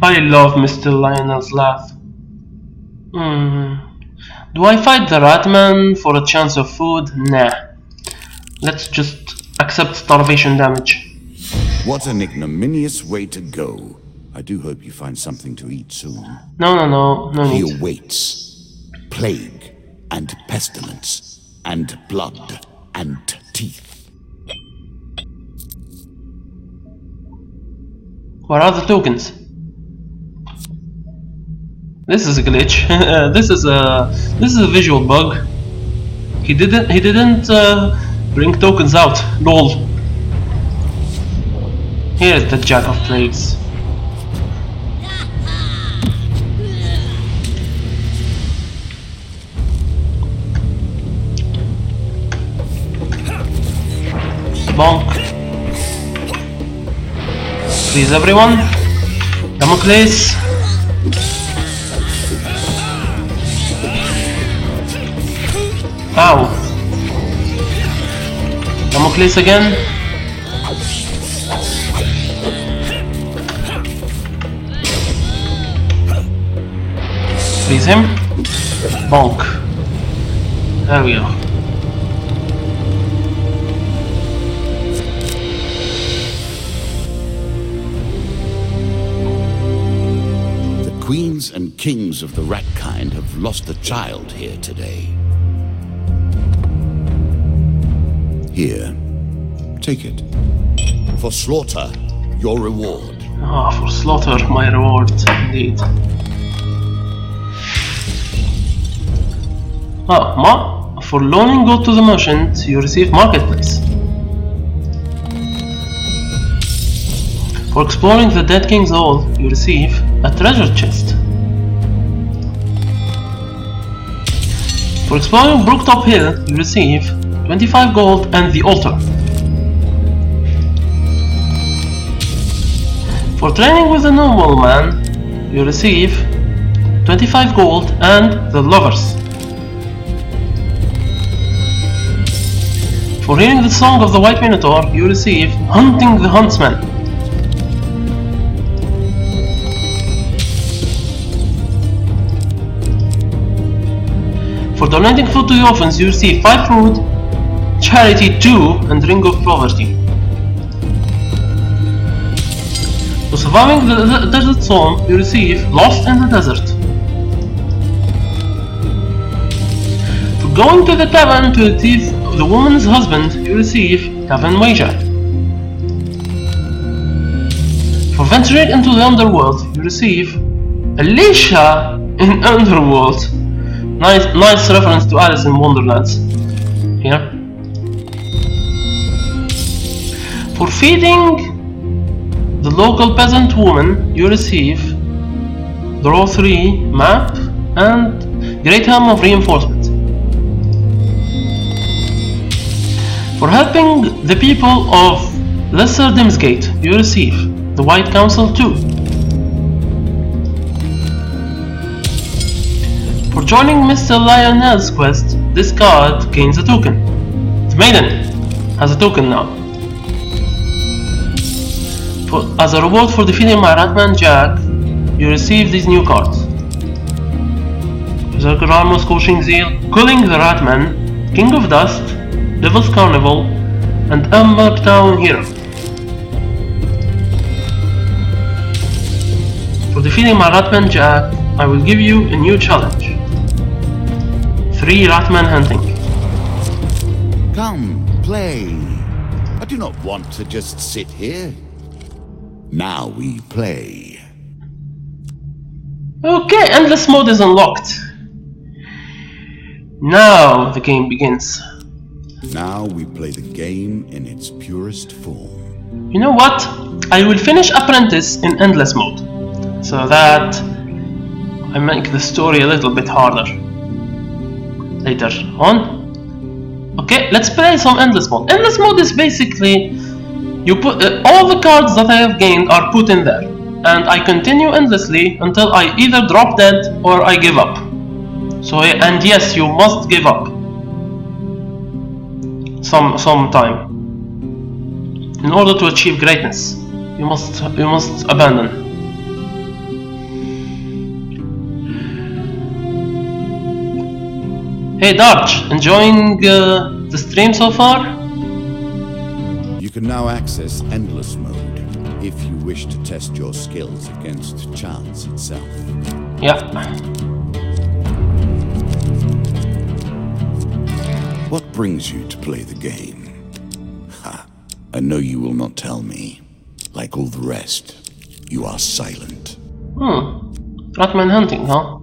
I love Mr. Lionel's laugh. Do I fight the Ratman for a chance of food? Nah. Let's just accept starvation damage.
What an ignominious way to go. I do hope you find something to eat soon.
No
He
need.
awaits plague and pestilence and blood and teeth.
Where are the tokens? This is a glitch. This is a visual bug. He didn't bring tokens out. Lol. Here's the Jack of Plagues. Bonk. Please everyone. Damocles. Ow. Damocles again. Freeze him. Bonk. There we go.
The queens and kings of the rat kind have lost a child here today. Here, take it. For slaughter, your reward.
Ah, for slaughter, my reward, indeed. For loaning gold to the merchant, you receive marketplace. For exploring the Dead King's Hall, you receive a treasure chest. For exploring Brooktop Hill, you receive 25 gold and the altar. For training with the nobleman, you receive 25 gold and the lovers. For hearing the song of the White Minotaur, you receive Hunting the Huntsman. For donating food to the orphans, you receive 5 food, Charity 2, and Ring of Poverty. For surviving the desert storm, you receive Lost in the Desert. For going to the tavern to retrieve the woman's husband, you receive Tavern Wager. For venturing into the underworld, you receive Alicia in Underworld. Nice reference to Alice in Wonderland here. For feeding the local peasant woman, you receive Draw 3 map and Great Helm of Reinforcement. For helping the people of Lesser Dimsgate, you receive the White Council 2. For joining Mr. Lionel's quest, this card gains a token. The Maiden has a token now. As a reward for defeating my Ratman Jack, you receive these new cards. Berserker Armor, Scorching Zeal, Culling the Ratman, King of Dust, Devil's Carnival, and Ember Town Hero. For defeating my Ratman Jack, I will give you a new challenge. 3 Ratman hunting.
Come, play. I do not want to just sit here. Now we play.
Okay, endless mode is unlocked. Now the game begins.
Now we play the game in its purest form.
You know what? I will finish Apprentice in endless mode, so that I make the story a little bit harder later on. Okay, let's play some endless mode. Endless mode is basically you put all the cards that I have gained are put in there, and I continue endlessly until I either drop dead or I give up. So, and yes, you must give up some time in order to achieve greatness. You must abandon. Hey Darch, enjoying the stream so far?
You can now access endless mode if you wish to test your skills against chance itself.
Yeah.
What brings you to play the game? Ha! I know you will not tell me. Like all the rest, you are silent.
Ratman hunting, huh?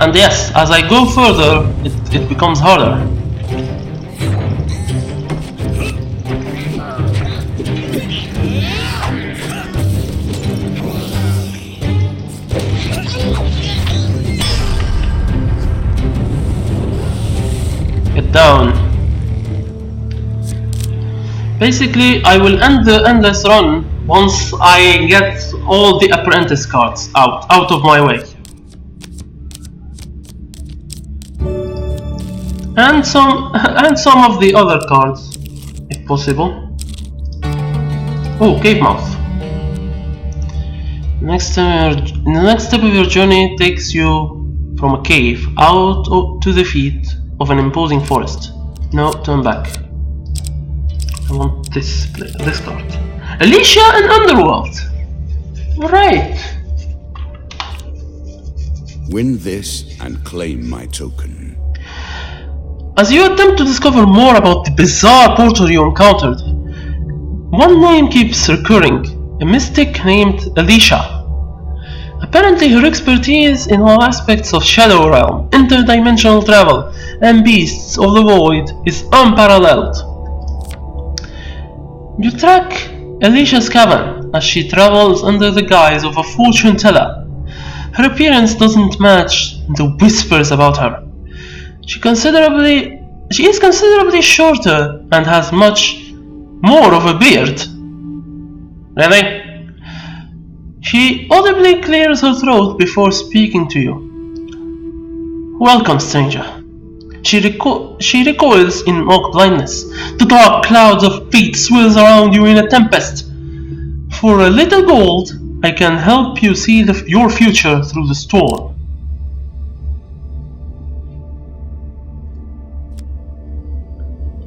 And yes, as I go further, it becomes harder. Get down. Basically, I will end the endless run once I get all the apprentice cards out of my way. And some of the other cards, if possible. Oh, cave mouth. The next step of your journey takes you from a cave out to the feet of an imposing forest. No, turn back. I want this card. Alicia and Underworld. Right.
Win this and claim my token.
As you attempt to discover more about the bizarre portal you encountered, one name keeps recurring, a mystic named Alicia. Apparently her expertise in all aspects of Shadow Realm, interdimensional travel, and beasts of the void is unparalleled. You track Alicia's cavern as she travels under the guise of a fortune teller. Her appearance doesn't match the whispers about her. She is considerably shorter and has much more of a beard. Really? She audibly clears her throat before speaking to you. Welcome, stranger. She recoils in mock blindness. The dark clouds of fate swirls around you in a tempest. For a little gold, I can help you see your future through the storm.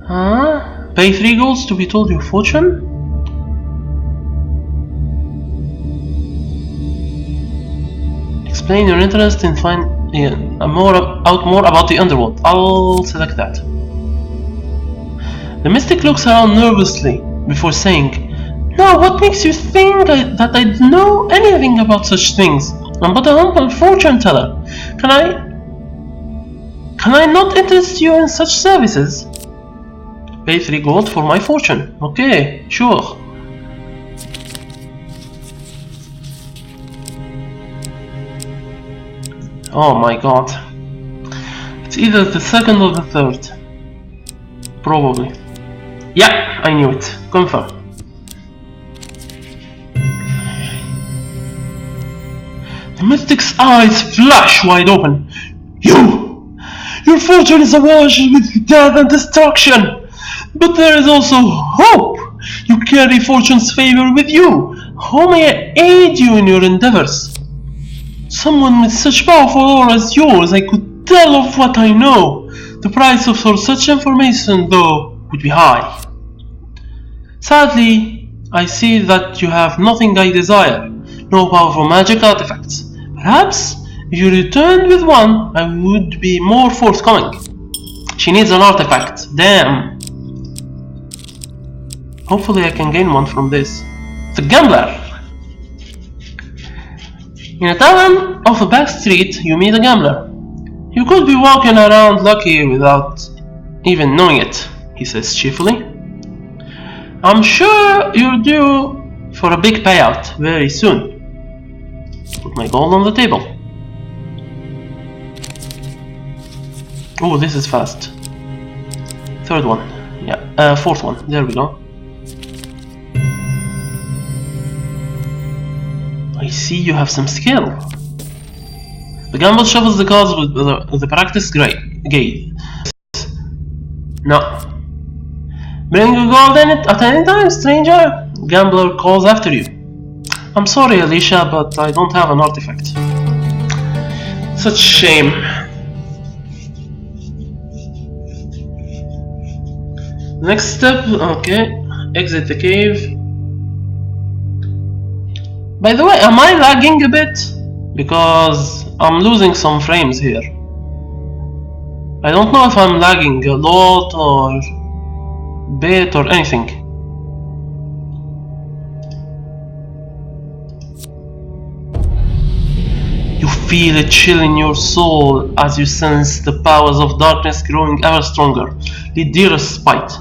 Huh? Pay 3 golds to be told your fortune? Explain your interest in finding more about the underworld. I'll select that. The mystic looks around nervously before saying, "Now, what makes you think that I know anything about such things? I'm but a humble fortune teller. Can I not interest you in such services?" Pay 3 gold for my fortune. Okay, sure. Oh my god. It's either the second or the third. Probably. Yeah, I knew it. Confirm. The mystic's eyes flash wide open. Your fortune is awash with death and destruction. But there is also hope. You carry fortune's favor with you. How may I aid you in your endeavors? Someone with such powerful aura as yours, I could tell of what I know. The price for such information, though, would be high. Sadly, I see that you have nothing I desire, no powerful magic artifacts. Perhaps if you returned with one, I would be more forthcoming. She needs an artifact. Damn. Hopefully I can gain one from this. The gambler. In a town off a back street, you meet a gambler. You could be walking around lucky without even knowing it, he says cheerfully. I'm sure you're due for a big payout very soon. Put my gold on the table. Oh, this is fast. Third one. Yeah, fourth one. There we go. I see you have some skill. The gambler shuffles the cards with the practice gaze. No. Bring your gold in it at any time, stranger. Gambler calls after you. I'm sorry, Alicia, but I don't have an artifact. Such a shame. Next step, okay. Exit the cave. By the way, am I lagging a bit? Because I'm losing some frames here. I don't know if I'm lagging a lot or bit or anything. You feel a chill in your soul as you sense the powers of darkness growing ever stronger. Lead dear respite.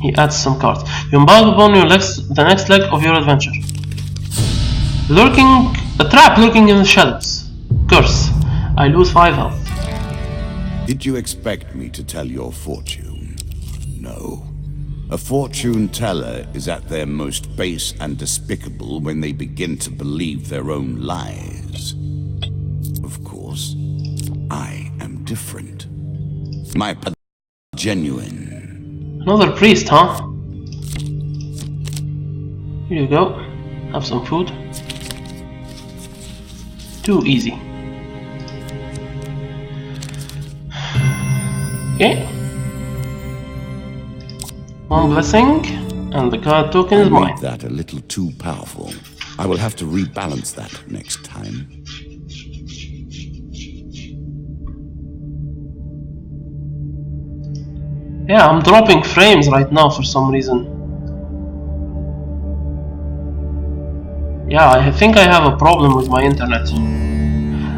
He adds some cards. You embark upon the next leg of your adventure. A trap lurking in the shadows. Curse. I lose 5 health.
Did you expect me to tell your fortune? No. A fortune teller is at their most base and despicable when they begin to believe their own lies. Of course, I am different. My genuine.
Another priest, huh? Here you go. Have some food. Too easy. Okay. One blessing, and the card token is mine.
I made that a little too powerful. I will have to rebalance that next time.
Yeah, I'm dropping frames right now for some reason. Yeah, I think I have a problem with my internet.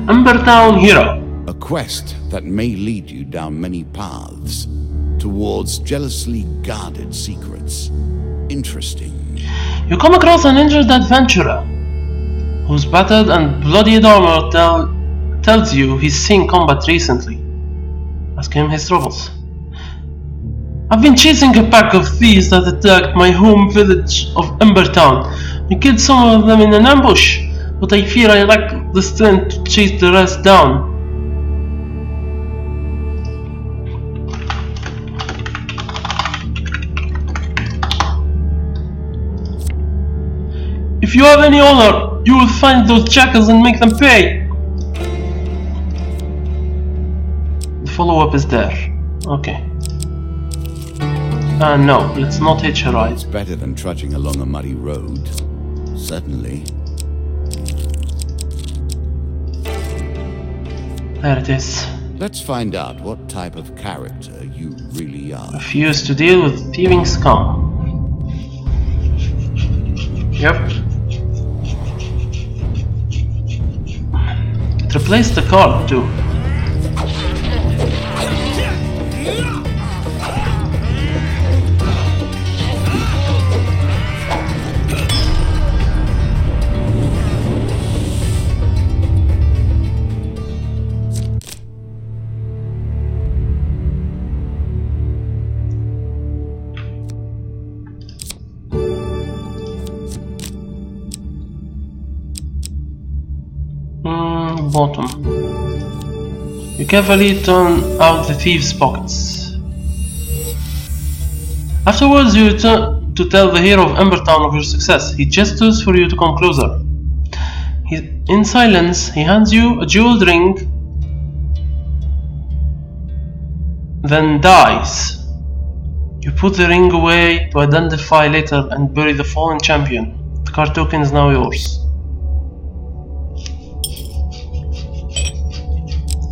Embertown Hero.
A quest that may lead you down many paths towards jealously guarded secrets. Interesting.
You come across an injured adventurer whose battered and bloodied armor tells you he's seen combat recently. Ask him his troubles. I've been chasing a pack of thieves that attacked my home village of Embertown. I killed some of them in an ambush, but I fear I lack the strength to chase the rest down. If you have any honor, you will find those jackals and make them pay. The follow-up is there. Okay. No, let's not hitch a ride.
It's better than trudging along a muddy road. Certainly.
There it is.
Let's find out what type of character you really are.
Refuse to deal with thieving scum. Yep. It replaced the card too. Bottom. You carefully turn out the thieves' pockets. Afterwards, you return to tell the hero of Embertown of your success. He gestures for you to come closer. In silence, he hands you a jeweled ring, then dies. You put the ring away to identify later and bury the fallen champion. The card token is now yours.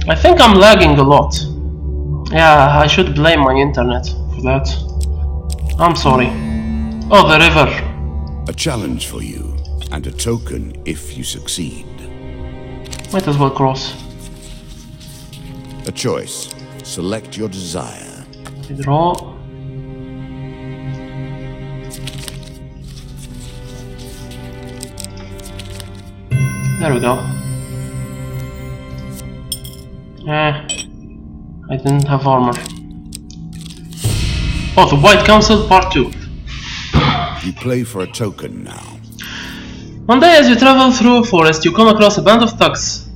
I think I'm lagging a lot. Yeah, I should blame my internet for that. I'm sorry. Oh, the river.
A challenge for you, and a token if you succeed.
Might as well cross.
A choice. Select your desire.
Draw. There we go. I didn't have armor. Oh, the White Council Part 2.
You play for a token now.
One day as you travel through a forest, you come across a band of thugs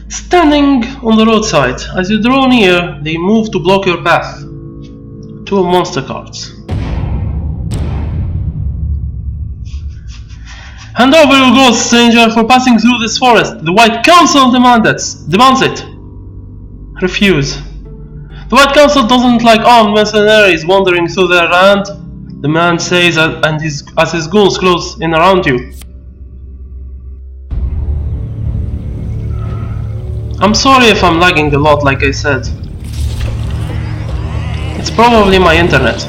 standing on the roadside. As you draw near, they move to block your path. 2 monster cards. Hand over your gold, stranger, for passing through this forest. The White Council demands it. Refuse. The White Council doesn't like armed mercenaries wandering through their land, the man says as his goons close in around you. I'm sorry if I'm lagging a lot, like I said. It's probably my internet.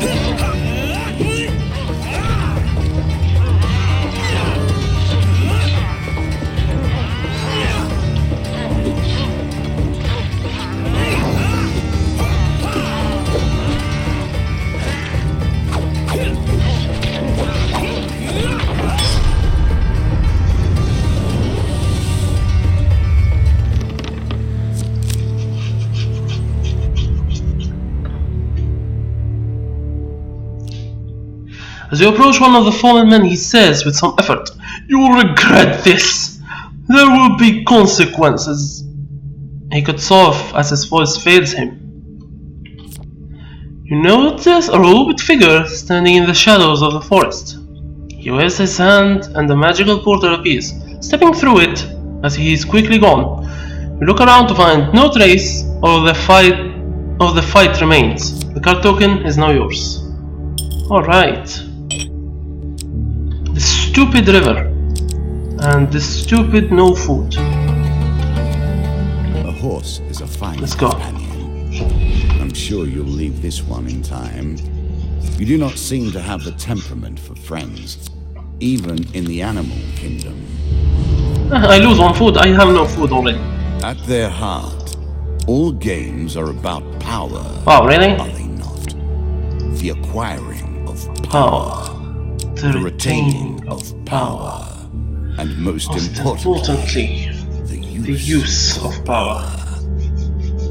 As you approach one of the fallen men, he says with some effort, "You will regret this. There will be consequences." He cuts off as his voice fails him. You notice a robed figure standing in the shadows of the forest. He waves his hand and a magical portal appears, stepping through it as he is quickly gone. You look around to find no trace of the fight remains. The card token is now yours. Alright. The stupid river and the stupid no food.
A horse is a fine
Let's go.
companion. I'm sure you'll leave this one in time. You do not seem to have the temperament for friends, even in the animal kingdom.
I lose 1 food, I have no food already.
At their heart, all games are about power.
Wow, really?
Are they not? The acquiring of
Power.
power.
The
The
retaining
retaining of power. And most
importantly, the use of power.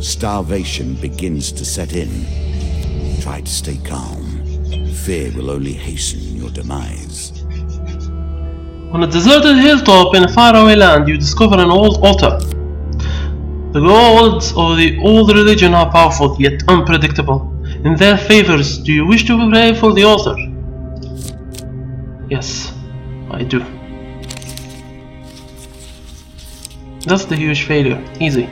Starvation begins to set in. Try to stay calm. Fear will only hasten your demise.
On a deserted hilltop in a faraway land, you discover an old altar. The gods of the old religion are powerful yet unpredictable. In their favors, do you wish to pray for the altar? Yes, I do. That's the huge failure. Easy.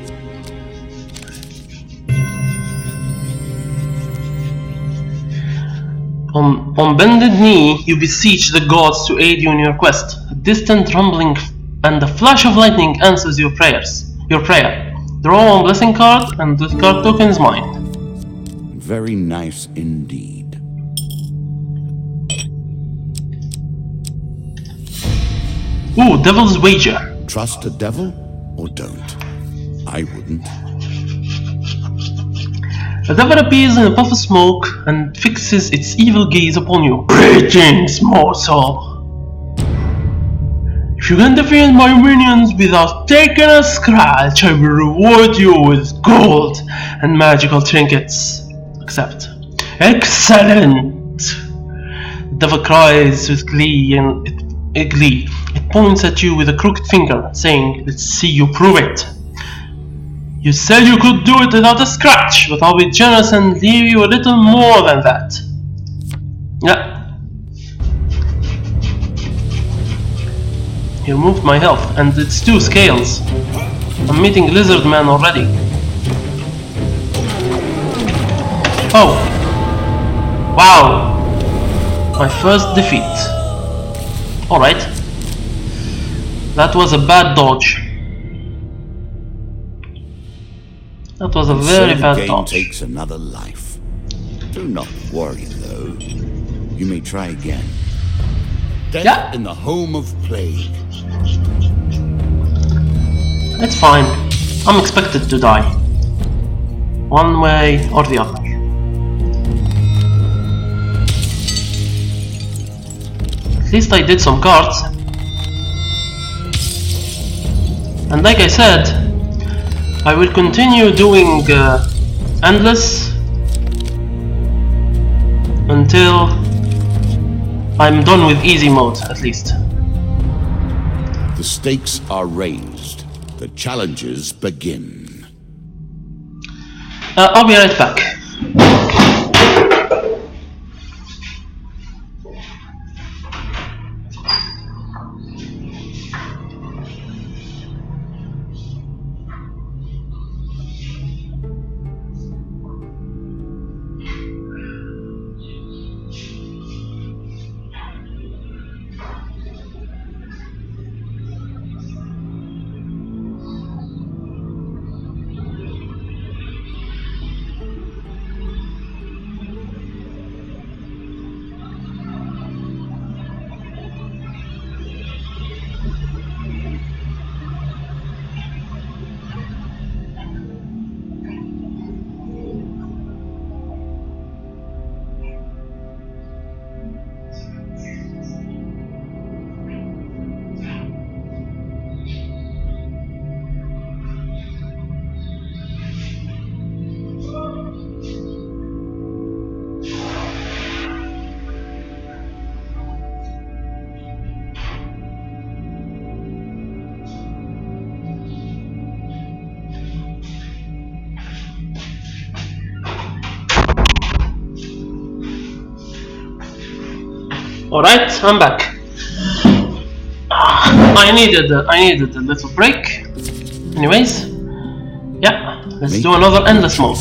On bended knee, you beseech the gods to aid you in your quest. A distant rumbling and a flash of lightning answers your prayer. Draw one blessing card, and the card token is mine.
Very nice indeed.
Ooh, Devil's Wager.
Trust a devil or don't? I wouldn't.
A devil appears in a puff of smoke and fixes its evil gaze upon you. Greetings, mortal. If you can defeat my minions without taking a scratch, I will reward you with gold and magical trinkets. Accept. Excellent! The devil cries with glee and it points at you with a crooked finger, saying, "Let's see you prove it. You said you could do it without a scratch, but I'll be generous and leave you a little more than that." Yeah. You removed my health, and it's 2 scales. I'm meeting Lizard Man already. Oh. Wow! My first defeat. Alright. That was a bad dodge. That was a very bad dodge.
The game takes another life. Do not worry though. You may try again. Death in the home of plague.
It's fine. I'm expected to die. One way or the other. At least I did some cards. And like I said, I will continue doing endless until I'm done with easy mode, at least.
The stakes are raised. The challenges begin.
I'll be right back. Alright, I'm back. I needed a little break. Anyways, yeah, let's do another endless mode.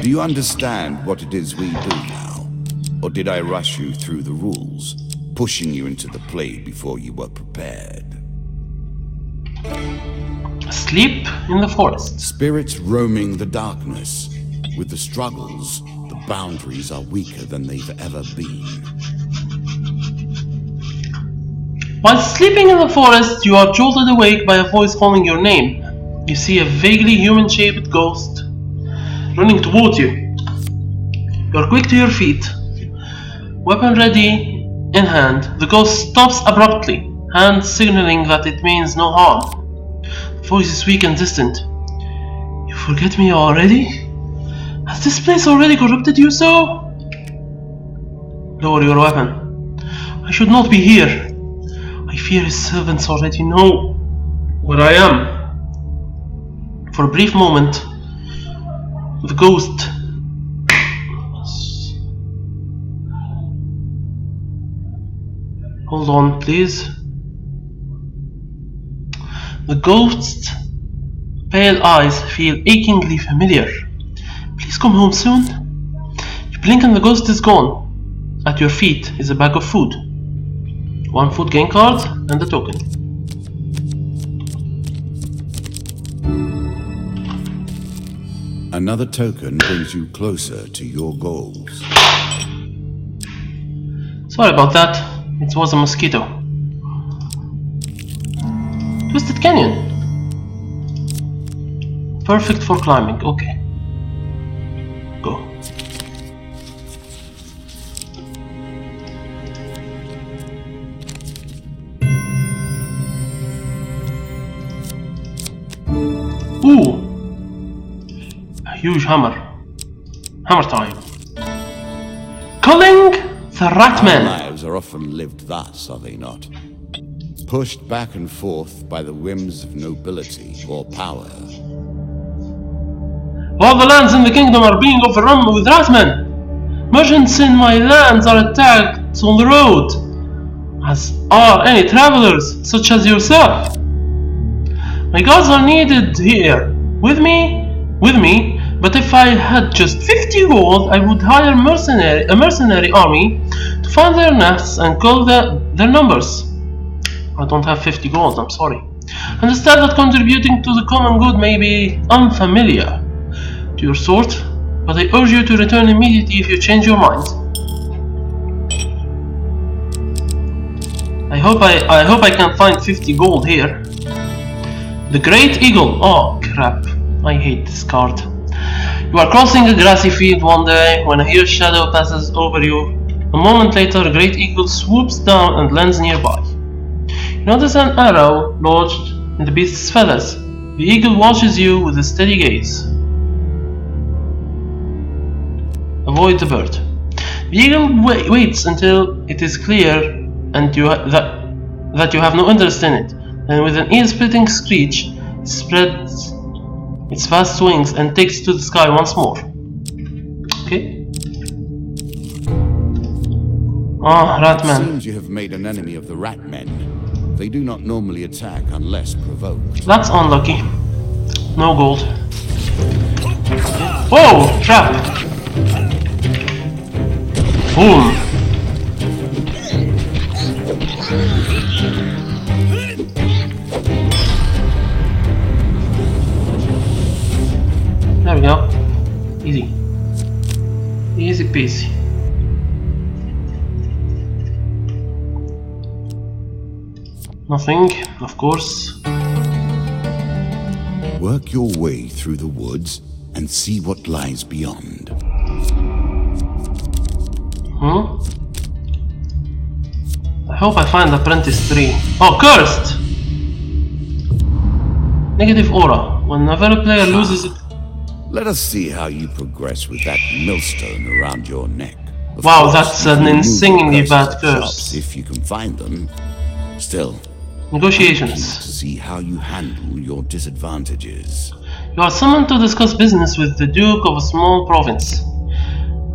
Do you understand what it is we do now? Or did I rush you through the rules, pushing you into the play before you were prepared?
Sleep in the forest.
Spirits roaming the darkness. With the struggles, the boundaries are weaker than they've ever been.
While sleeping in the forest, you are jolted awake by a voice calling your name. You see a vaguely human-shaped ghost running toward you. You're quick to your feet. Weapon ready in hand, the ghost stops abruptly, hand signaling that it means no harm. The voice is weak and distant. You forget me already? Has this place already corrupted you so? Lower your weapon. I should not be here. I fear his servants already know where I am. For a brief moment, the ghost hold on, please. The ghost's pale eyes feel achingly familiar. Please come home soon. You blink and the ghost is gone. At your feet is a bag of food. 1 food gain card and a token.
Another token brings you closer to your goals.
Sorry about that. It was a mosquito. Twisted Canyon. Perfect for climbing. Okay. Go. Ooh. A huge hammer. Hammer time. Culling the Ratman.
Our lives are often lived thus, are they not? Pushed back and forth by the whims of nobility or power.
All the lands in the kingdom are being overrun with ratmen. Merchants in my lands are attacked on the road. as are any travelers such as yourself. My gods are needed here with me, but if I had just 50 gold, I would hire a mercenary army to find their nests and call their numbers. I don't have 50 gold, I'm sorry. Understand that contributing to the common good may be unfamiliar to your sort, but I urge you to return immediately if you change your mind. I hope I can find 50 gold here. The Great Eagle. Oh crap, I hate this card. You are crossing a grassy field one day when a huge shadow passes over you. A moment later, a great eagle swoops down and lands nearby. You notice an arrow lodged in the beast's feathers. The eagle watches you with a steady gaze. Avoid the bird. The eagle waits until it is clear and that you have no interest in it. Then with an ear-splitting screech, it spreads its vast wings and takes to the sky once more. Okay. Ah, Ratman.
It seems you have made an enemy of the Ratmen. They do not normally attack unless provoked.
That's unlucky. No gold. Whoa! Trap! Boom! There we go. Easy. Easy peasy. Nothing, of course.
Work your way through the woods and see what lies beyond.
I hope I find Apprentice 3. Oh, cursed! Negative aura. Whenever a player loses it.
Let us see how you progress with that millstone around your neck. Of
wow,
course,
that's
you
an
can
insanely
remove
bad
cursed
curse.
shops if you can find them. Still,
Negotiations.
to see how you handle your disadvantages.
You are summoned to discuss business with the Duke of a small province.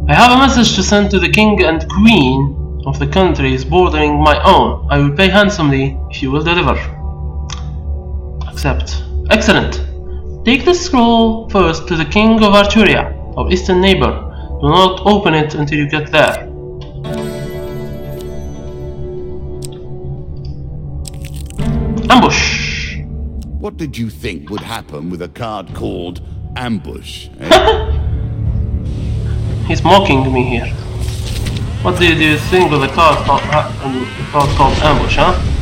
I have a message to send to the King and Queen of the countries bordering my own. I will pay handsomely if you will deliver. Accept. Excellent. Take the scroll first to the King of Arturia, our eastern neighbor. Do not open it until you get there. Ambush!
What did you think would happen with a card called Ambush? Eh?
He's mocking me here. What do you think of the card called Ambush, huh?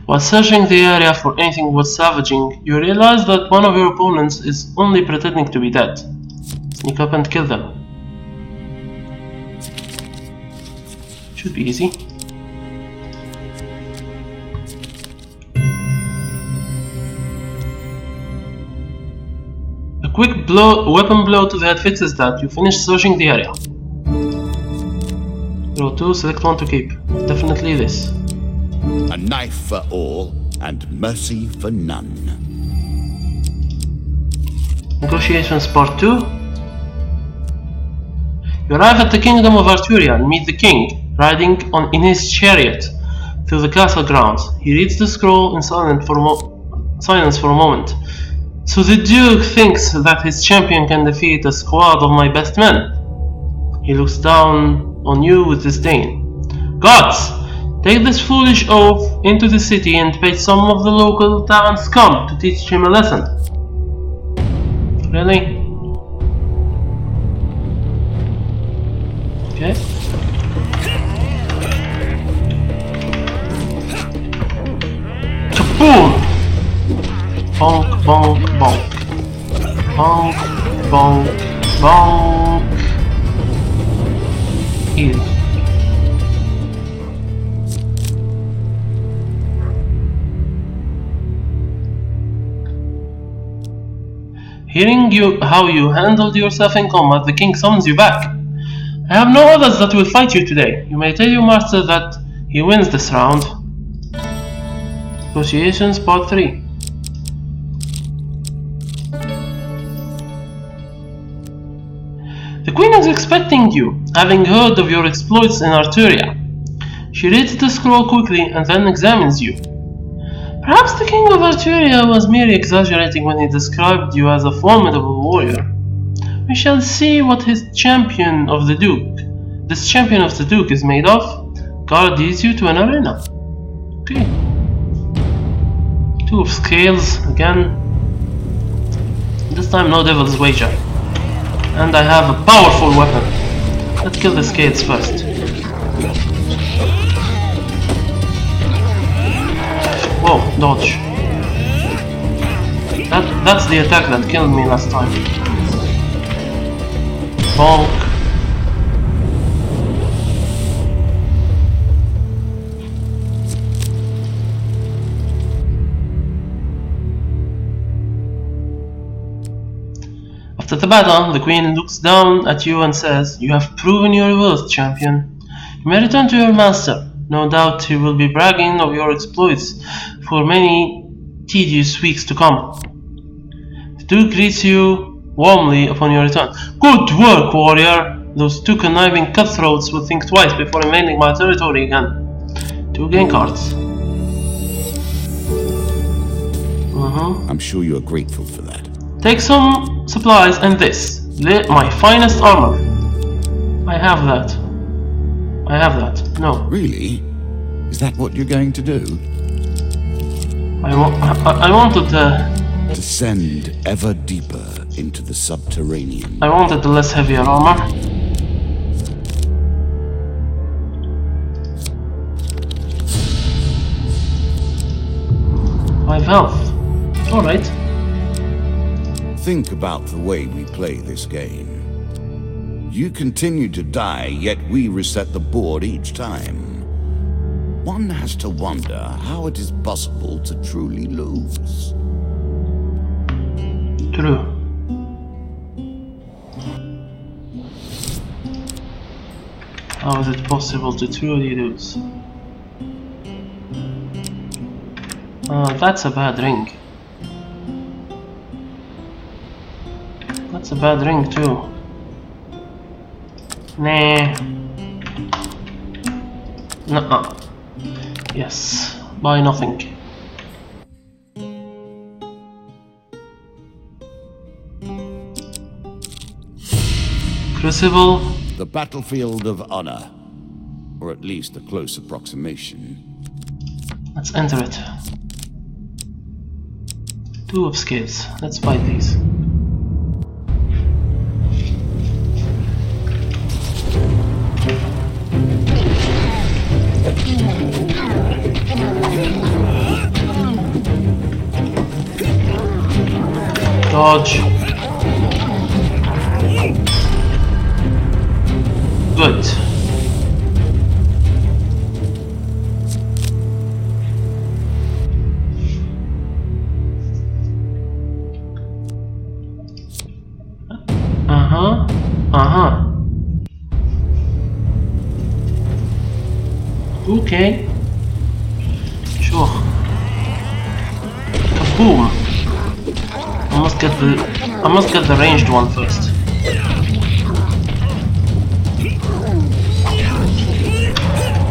While searching the area for anything worth savaging, you realize that one of your opponents is only pretending to be dead. Sneak up and kill them. Should be easy. A quick weapon blow to the head fixes that. You finish searching the area. Row 2, select one to keep. Definitely this.
A knife for all and mercy for none.
Negotiations Part 2. You arrive at the Kingdom of Arturia and meet the king, riding in his chariot through the castle grounds. He reads the scroll in silence for a moment. So the Duke thinks that his champion can defeat a squad of my best men. He looks down on you with disdain. Gods! Take this foolish oaf into the city and pay some of the local tavern scum to teach him a lesson. Really? Okay. Kaboom! Bonk, bonk, bonk. Bonk, bonk, bonk. Easy. Hearing how you handled yourself in combat, the king summons you back. I have no others that will fight you today. You may tell your master that he wins this round. Negotiations Part 3. The Queen is expecting you, having heard of your exploits in Arturia. She reads the scroll quickly and then examines you. Perhaps the King of Arturia was merely exaggerating when he described you as a formidable warrior. We shall see what this champion of the Duke is made of. Guard leads you to an arena. Okay. 2 of scales again. This time no devil's wager. And I have a powerful weapon. Let's kill the scales first. Whoa, dodge. That's the attack that killed me last time. Bonk. After the battle, the Queen looks down at you and says, "You have proven your worth, champion. You may return to your master. No doubt he will be bragging of your exploits for many tedious weeks to come." The Duke greets you warmly upon your return. "Good work, warrior! Those 2 conniving cutthroats will think twice before invading my territory again." 2 gain cards.
I'm sure you are grateful for that.
Take some supplies and this. My finest armor. I have that. No.
Really? Is that what you're going to do?
I wanted
Descend ever deeper into the subterranean.
I wanted the less heavier armor. 5 health. Alright.
Think about the way we play this game. You continue to die, yet we reset the board each time. One has to wonder how it is possible to truly lose.
True. How is it possible to truly lose? That's a bad ring. That's a bad ring too. Nah. Nuh-uh. Yes. Buy nothing. Crucible.
The battlefield of honor. Or at least a close approximation.
Let's enter it. 2 of scales. Let's fight these. Dodge. Good. Okay. Sure. Kaboom. I must get the ranged one first.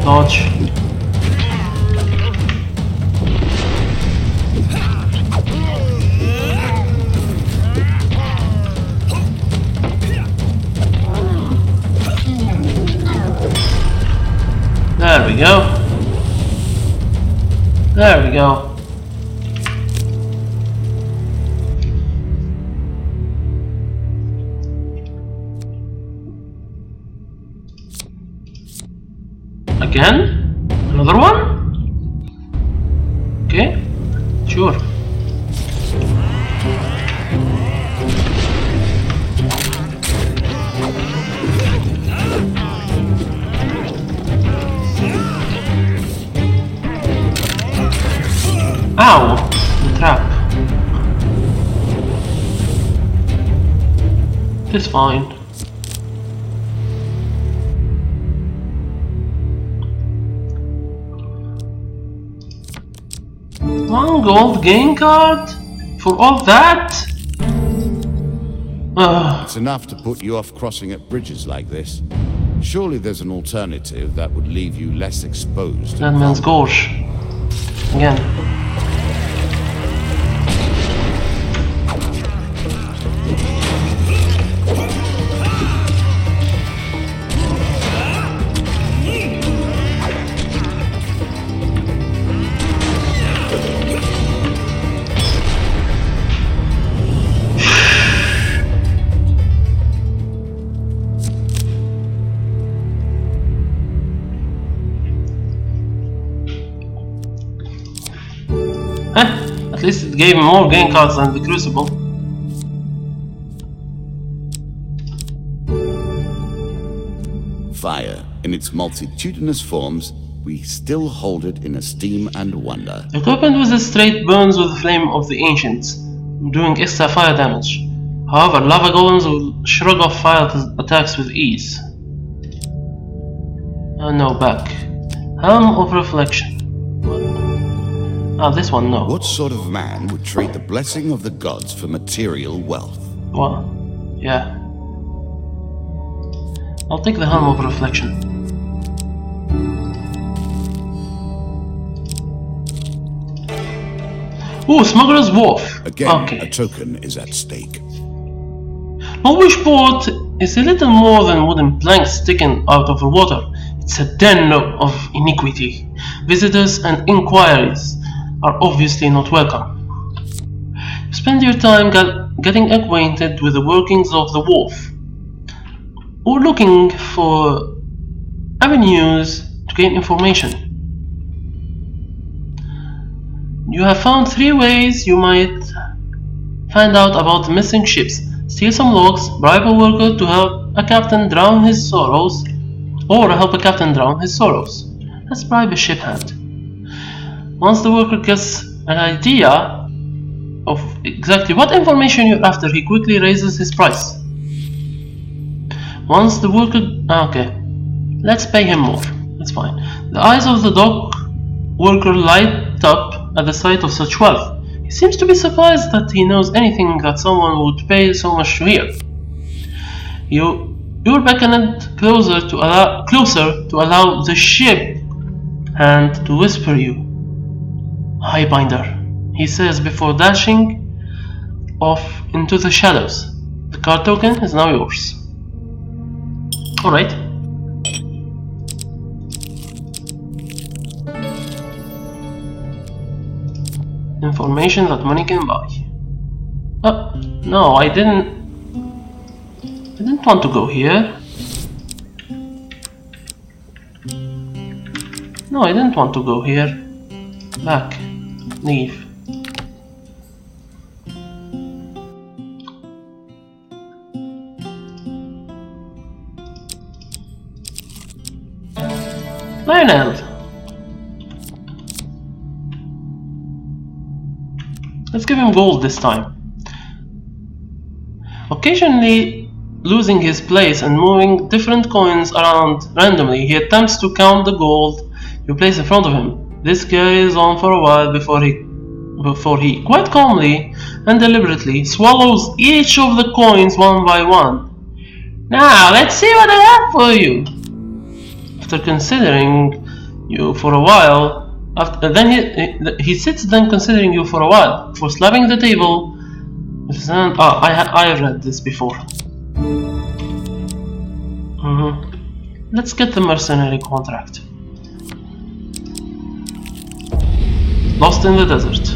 Dodge. There we go. There we go. Again? Another one? Okay, sure. Ow! The trap. It's fine. 1 gold gain card? For all that?
It's enough to put you off crossing at bridges like this. Surely there's an alternative that would leave you less exposed.
That man's gorge. Again. At least it gave him more gain cards than the Crucible.
Fire, in its multitudinous forms, we still hold it in esteem and wonder.
Equipped with a straight burns with the flame of the ancients, doing extra fire damage. However, lava golems will shrug off fire attacks with ease. No, back. Helm of Reflection. Ah, this one, no.
What sort of man would trade the blessing of the gods for material wealth?
Well, yeah. I'll take the Helm of Reflection. Ooh, Smuggler's Wharf.
Again,
okay.
A token is at stake.
Longwish Port is a little more than wooden planks sticking out of the water. It's a den of iniquity. Visitors and inquiries are obviously not welcome. Spend your time getting acquainted with the workings of the wharf, or looking for avenues to gain information. You have found 3 ways you might find out about the missing ships. Steal some logs, bribe a worker to help a captain drown his sorrows, or help a captain drown his sorrows. Let's bribe a ship hand. Once the worker gets an idea of exactly what information you're after, he quickly raises his price. Once the worker... okay, let's pay him more. That's fine. The eyes of the dock worker light up at the sight of such wealth. He seems to be surprised that he knows anything that someone would pay so much to hear. You're beckoned closer to allow the ship hand to whisper you. Highbinder, he says before dashing off into the shadows. The card token is now yours. Alright. Information that money can buy. Oh, no, I didn't want to go here. No, I didn't want to go here. Back. Leave. Lionel. Let's give him gold this time. Occasionally losing his place and moving different coins around randomly, he attempts to count the gold you place in front of him. This carries on for a while before he quite calmly and deliberately swallows each of the coins one by one. Now let's see what I have for you. After considering you for a while, he sits then considering you for a while before slapping the table with his hand. I have read this before. Let's get the mercenary contract. Lost in the desert.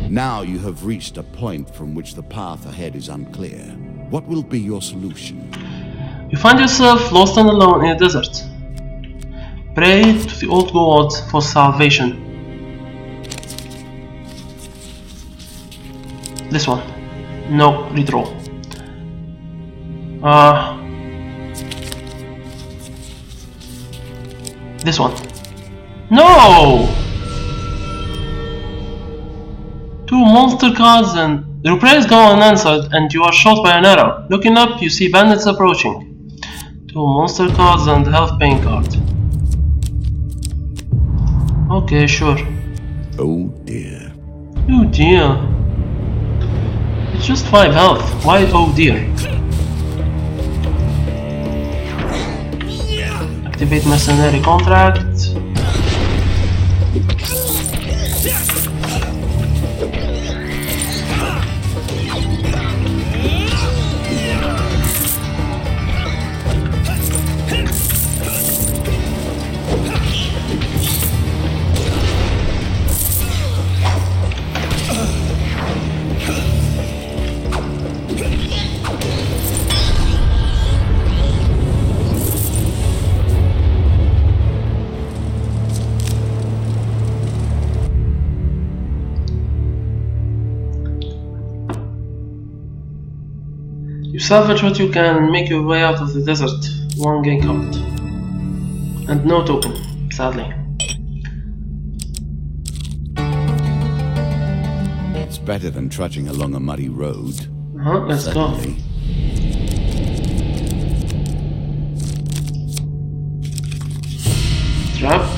Now you have reached a point from which the path ahead is unclear. What will be your solution?
You find yourself lost and alone in a desert. Pray to the old gods for salvation. This one. No, redraw. This one. No! 2 monster cards and your prayers go unanswered and you are shot by an arrow. Looking up, you see bandits approaching. 2 monster cards and health pain card. Okay, sure.
Oh dear.
Oh dear. It's just 5 health. Why oh dear? Activate mercenary contract. You salvage what you can and make your way out of the desert. 1 game card. And no token, sadly.
It's better than trudging along a muddy road.
Let's
Certainly.
go. Trap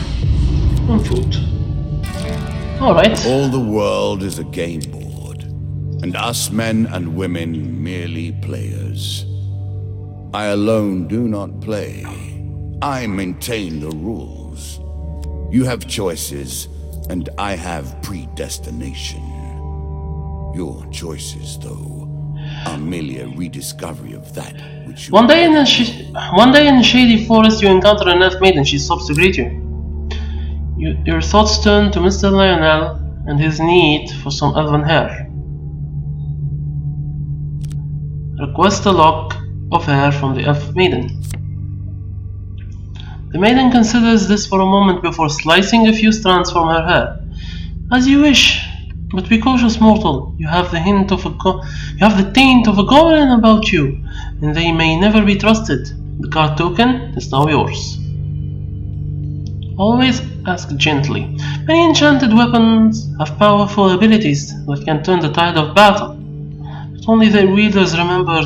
and food. Alright.
All the world is a game board, and us men and women merely players. I alone do not play. I maintain the rules. You have choices, and I have predestination. Your choices, though, are merely a rediscovery of that which you...
One day in a shady forest you encounter an elf maiden. She stops to greet you. Your thoughts turn to Mr. Lionel and his need for some elven hair. Request a lock of hair from the elf maiden. The maiden considers this for a moment before slicing a few strands from her hair. As you wish, but be cautious, mortal. You have the taint of a goblin about you, and they may never be trusted. The card token is now yours. Always ask gently. Many enchanted weapons have powerful abilities that can turn the tide of battle. But only if their wielders remember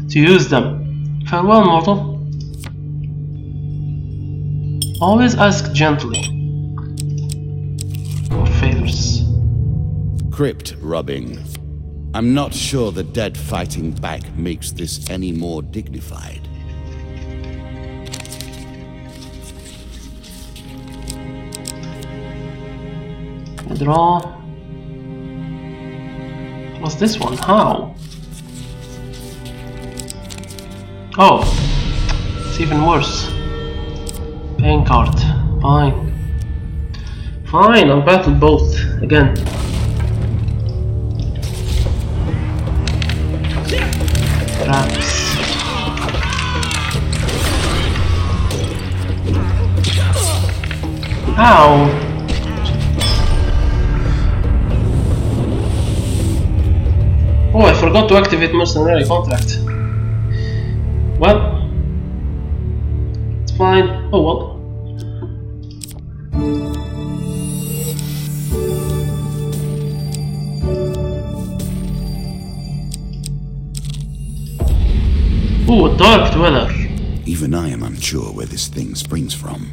to use them. Farewell, mortal. Always ask gently for favors.
Crypt rubbing. I'm not sure the dead fighting back makes this any more dignified.
Draw. What's this one? How? Oh, it's even worse. Paying card. Fine. Fine, I'll battle both again. Traps. Ow! Oh, I forgot to activate mercenary contract. Well, it's fine. Oh well. Ooh, a dark dweller.
Even I am unsure where this thing springs from.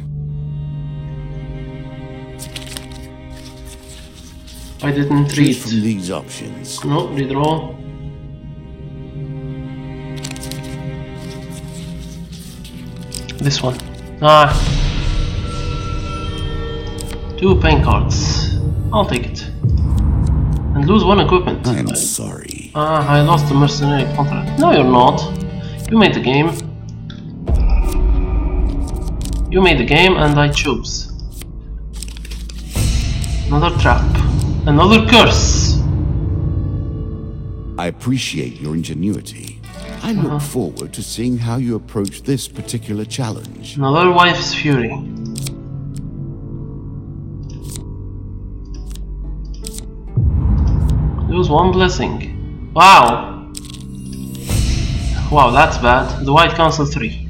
I didn't read.
Choose from these options.
No, redraw. This one. Ah. 2 paying cards. I'll take it. And lose 1 equipment.
I am sorry.
Ah, I lost the mercenary contract. No, you're not. You made the game. You made the game and I chose. Another trap. Another curse.
I appreciate your ingenuity. I look forward to seeing how you approach this particular challenge.
Another wife's fury. Lose 1 blessing. Wow. Wow, that's bad. The White Council 3.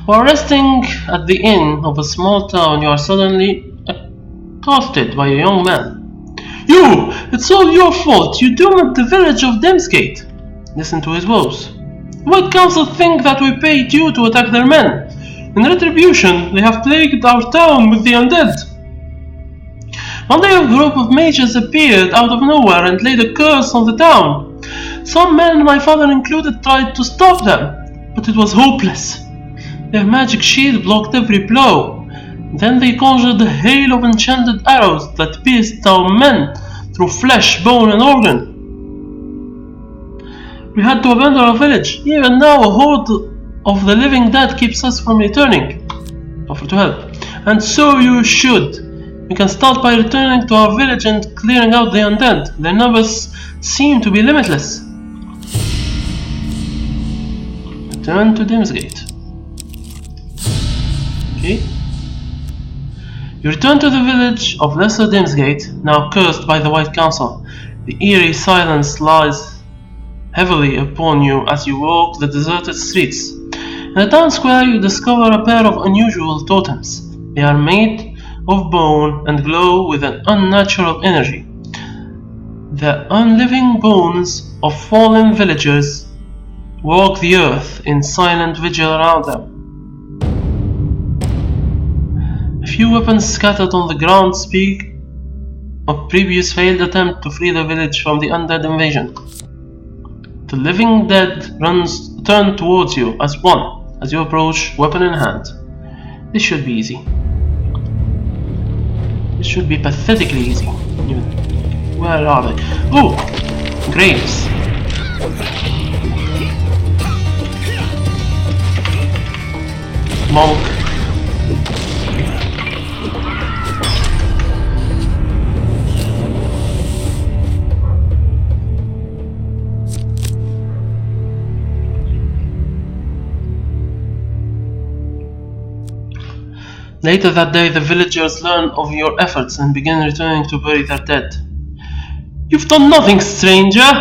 While resting at the inn of a small town, you are suddenly accosted by a young man. You! It's all your fault! You doomed the village of Demsgate! Listen to his woes. The White Council think that we paid you to attack their men. In retribution, they have plagued our town with the undead. One day a group of mages appeared out of nowhere and laid a curse on the town. Some men, my father included, tried to stop them, but it was hopeless. Their magic shield blocked every blow. Then they conjured a hail of enchanted arrows that pierced our men through flesh, bone, and organ. We had to abandon our village. Even now, a horde of the living dead keeps us from returning. Offer to help. And so you should. We can start by returning to our village and clearing out the undead. Their numbers seem to be limitless. Return to Dimsgate. Okay. You return to the village of Lesser Dimsgate, now cursed by the White Council. The eerie silence lies heavily upon you as you walk the deserted streets. In the town square you discover a pair of unusual totems. They are made of bone and glow with an unnatural energy. The unliving bones of fallen villagers walk the earth in silent vigil around them. A few weapons scattered on the ground speak of previous failed attempt to free the village from the undead invasion. The living dead turn towards you as one as you approach, weapon in hand. This should be easy. This should be pathetically easy. Where are they? Oh! Graves. Monk. Later that day, the villagers learn of your efforts and begin returning to bury their dead. "You've done nothing, stranger!"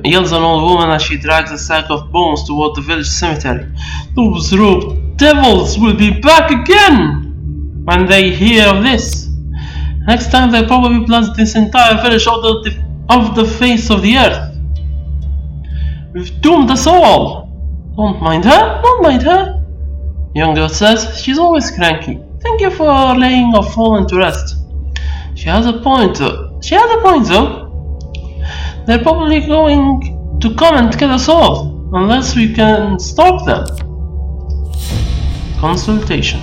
yells an old woman as she drags a sack of bones toward the village cemetery. "Those robed devils will be back again when they hear of this. Next time they'll probably blast this entire village off the face of the earth. We've doomed us all. Don't mind her, don't mind her." The young girl says, "She's always cranky. Thank you for laying our fallen to rest." She has a point though. They're probably going to come and kill us all, unless we can stop them. Consultation.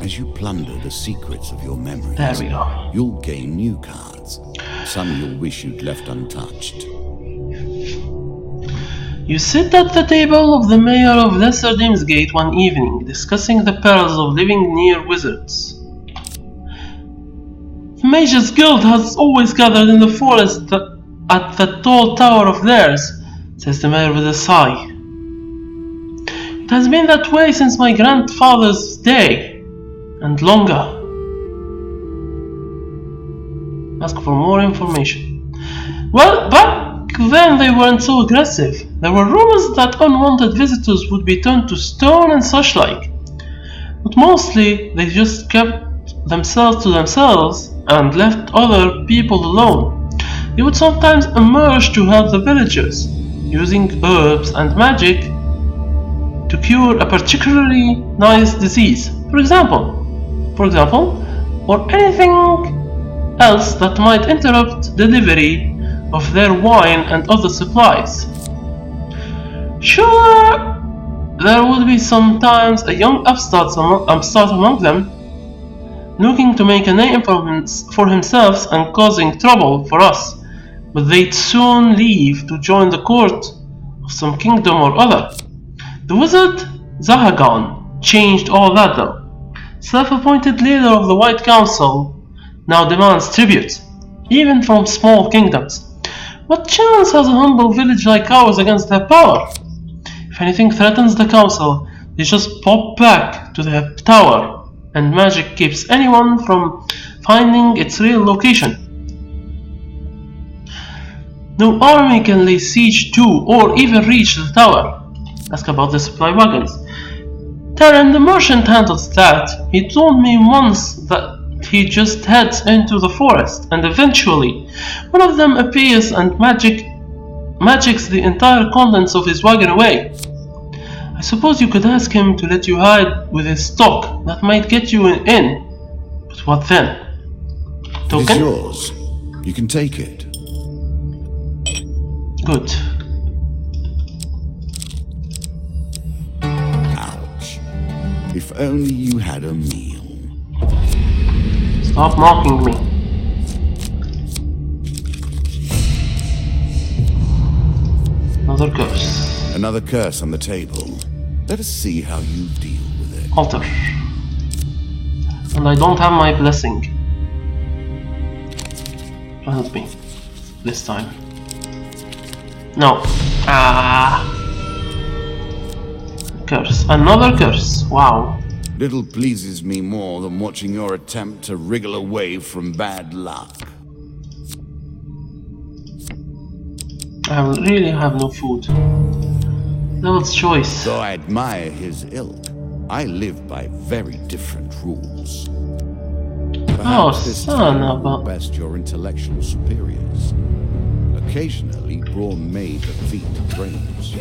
As you plunder the secrets of your memories,
There we go.
you'll gain new cards. Some you'll wish you'd left untouched.
You sit at the table of the mayor of Lesser Dimsgate one evening, discussing the perils of living near wizards. "The Mages Guild has always gathered in the forest at that tall tower of theirs," says the mayor with a sigh. "It has been that way since my grandfather's day, and longer." Ask for more information. "Well, back then they weren't so aggressive. There were rumors that unwanted visitors would be turned to stone and such like. But mostly they just kept themselves to themselves and left other people alone. They would sometimes emerge to help the villagers, using herbs and magic to cure a particularly nice disease, for example, or anything else that might interrupt delivery of their wine and other supplies. Sure, there would be sometimes a young upstart among them, looking to make a name for himself and causing trouble for us, but they'd soon leave to join the court of some kingdom or other. The wizard Zahagon changed all that though. Self-appointed leader of the White Council now demands tribute, even from small kingdoms. What chance has a humble village like ours against their power? If anything threatens the council, they just pop back to their tower, and magic keeps anyone from finding its real location. No army can lay siege to or even reach the tower. Ask about the supply wagons. Terran the merchant handles that. He told me once that he just heads into the forest, and eventually one of them appears and magics the entire contents of his wagon away. I suppose you could ask him to let you hide with his stock. That might get you in. But what then? Token?
It is yours. You can take it.
Good.
Ouch. If only you had a meal.
Stop mocking me. Another curse.
Another curse on the table. Let us see how you deal with it.
Altar. And I don't have my blessing. Help me. This time. No. Curse. Another curse. Wow.
Little pleases me more than watching your attempt to wriggle away from bad luck.
I really have no food. Devil's choice.
Though I admire his ilk, I live by very different rules. Perhaps this
son
time
of a...
will best your intellectual superiors. Occasionally, brawn may defeat brains.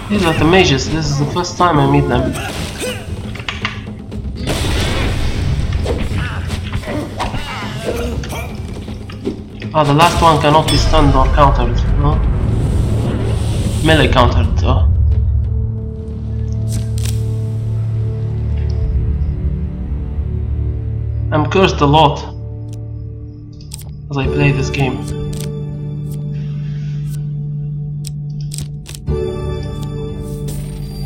These are the mages. This is the first time I meet them. Oh, the last one cannot be stunned or countered, no? Melee countered, oh. I'm cursed a lot as I play this game.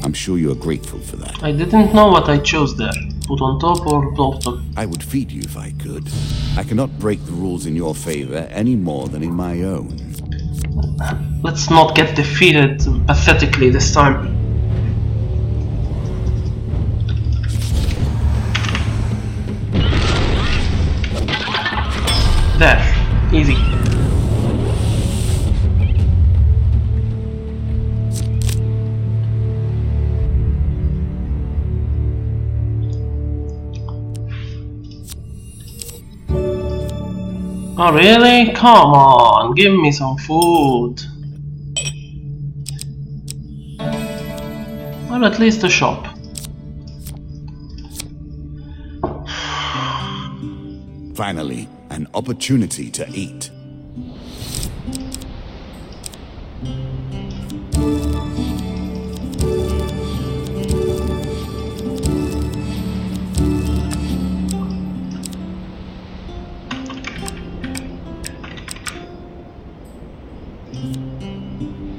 I'm sure you are grateful for that.
I didn't know what I chose there. Put on top or bottom.
I would feed you if I could. I cannot break the rules in your favor any more than in my own.
Let's not get defeated pathetically this time. There. Easy. Oh really? Come on, give me some food. Or at least a shop.
Finally, an opportunity to eat.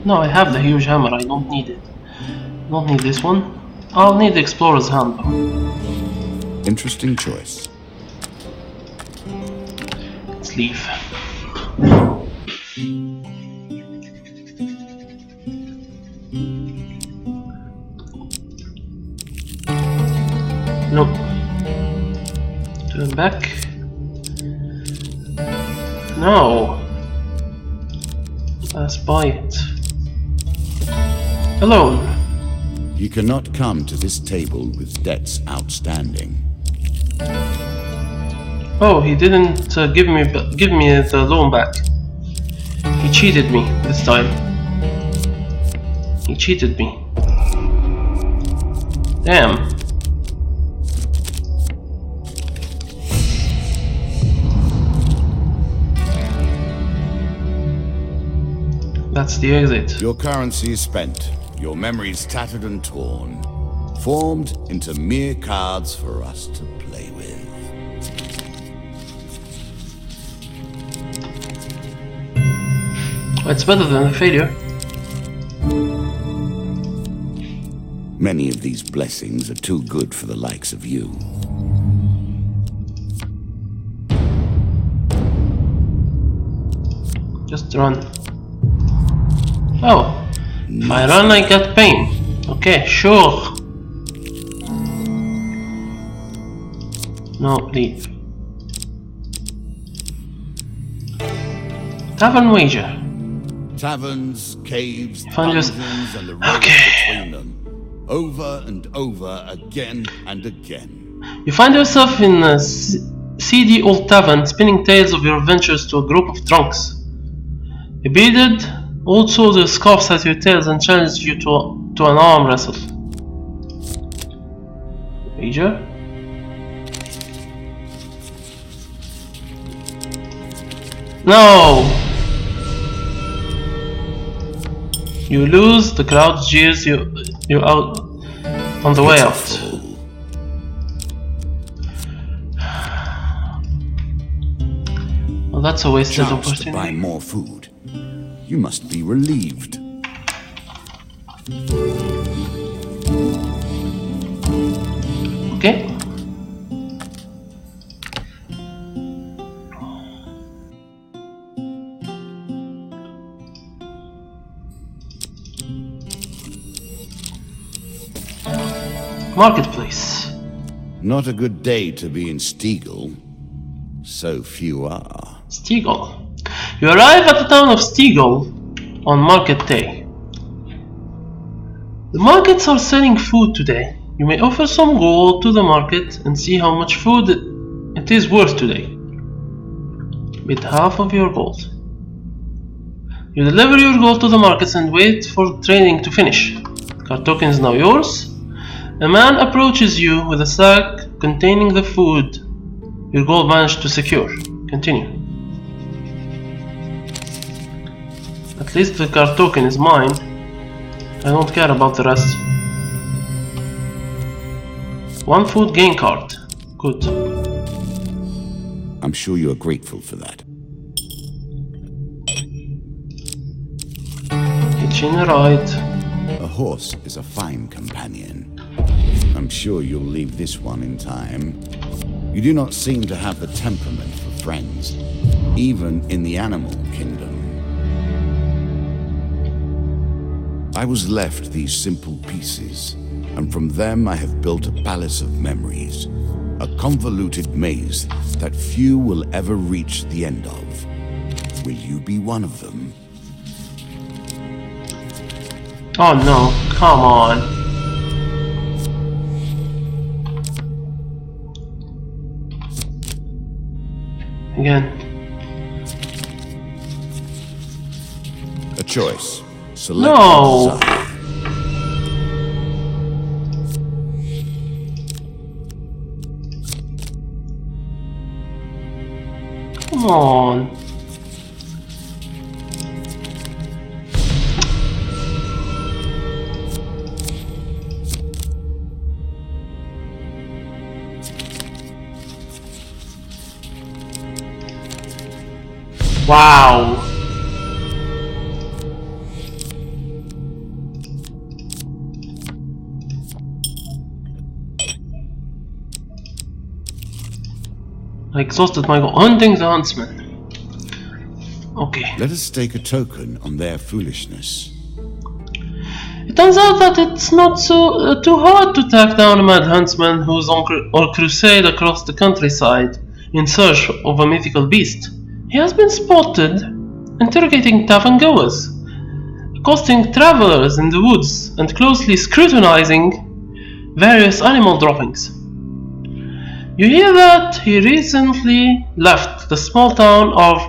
No, I have the huge hammer, I don't need it. Don't need this one. I'll need the explorer's hand though.
Interesting choice.
Let's leave. Nope. Turn back. No. Let's buy it. Alone.
You cannot come to this table with debts outstanding.
Oh, he didn't give me the loan back. He cheated me this time. He cheated me. Damn. That's the exit.
Your currency is spent, your memories tattered and torn, formed into mere cards for us to play with.
It's better than a failure.
Many of these blessings are too good for the likes of you.
Just run. Oh, if I run I get pain. Okay, sure. No, leave. Tavern wager.
Taverns, caves,
Find yours-
dungeons, and the roads between them. Over and over, again and again.
You find yourself in a seedy old tavern, spinning tales of your adventures to a group of drunks. A bearded old soldier scoffs at your tales and challenges you to an arm wrestle. Major? No! You lose, the crowd jeers you out on the way out. Well, that's a wasted
Chance to
opportunity.
buy more food. You must be relieved.
Okay. Marketplace.
Not a good day to be in Stiegel. So few are.
Stiegel. You arrive at the town of Stiegel on market day. The markets are selling food today. You may offer some gold to the market and see how much food it is worth today. With half of your gold. You deliver your gold to the markets and wait for trading to finish. Card token is now yours. A man approaches you with a sack containing the food your gold managed to secure. Continue. At least the card token is mine. I don't care about the rest. One food gain card. Good.
I'm sure you are grateful for that.
Hitching a ride.
A horse is a fine companion. I'm sure you'll leave this one in time. You do not seem to have the temperament for friends, even in the animal kingdom. I was left these simple pieces, and from them I have built a palace of memories, a convoluted maze that few will ever reach the end of. Will you be one of them?
Oh no, come on. Again.
A choice. Select
No.
one side.
Come on. Wow. I exhausted my goal. Hunting the huntsman. Okay.
Let us stake a token on their foolishness.
It turns out that it's not so too hard to track down a mad huntsman who's on crusade across the countryside in search of a mythical beast. He has been spotted interrogating tavern goers, accosting travelers in the woods, and closely scrutinizing various animal droppings. You hear that he recently left the small town of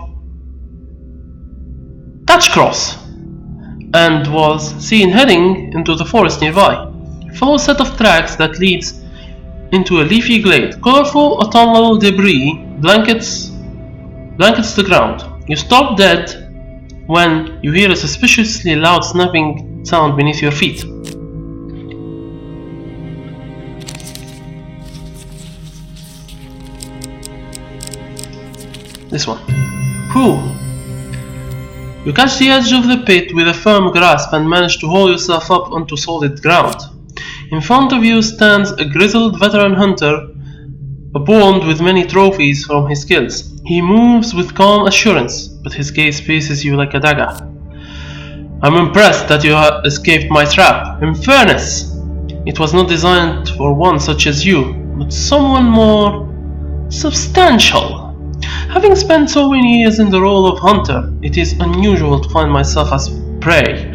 Touchcross and was seen heading into the forest nearby. Follow a set of tracks that leads into a leafy glade. Colorful autumnal debris blankets the ground. You stop dead when you hear a suspiciously loud snapping sound beneath your feet. This one. Whew. You catch the edge of the pit with a firm grasp and manage to haul yourself up onto solid ground. In front of you stands a grizzled veteran hunter, adorned with many trophies from his skills. He moves with calm assurance, but his gaze pierces you like a dagger. I'm impressed that you have escaped my trap. In fairness, it was not designed for one such as you, but someone more substantial. Having spent so many years in the role of hunter, it is unusual to find myself as prey.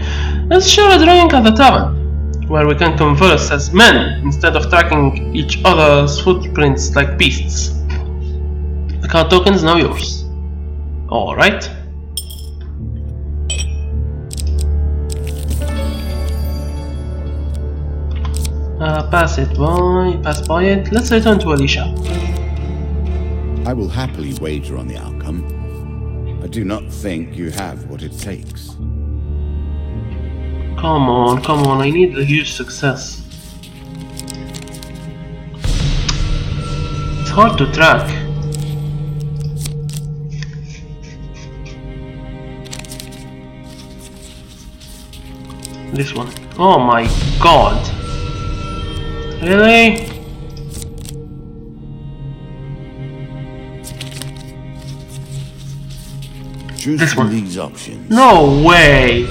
Let's share a drink at the tavern, where we can converse as men instead of tracking each other's footprints like beasts. The card token is now yours. Alright. Pass by it. Let's return to Alicia.
I will happily wager on the outcome. I do not think you have what it takes.
Come on, I need a huge success. It's hard to track. This one. Oh my god. Really?
Choose
This
from
one.
these options.
No way!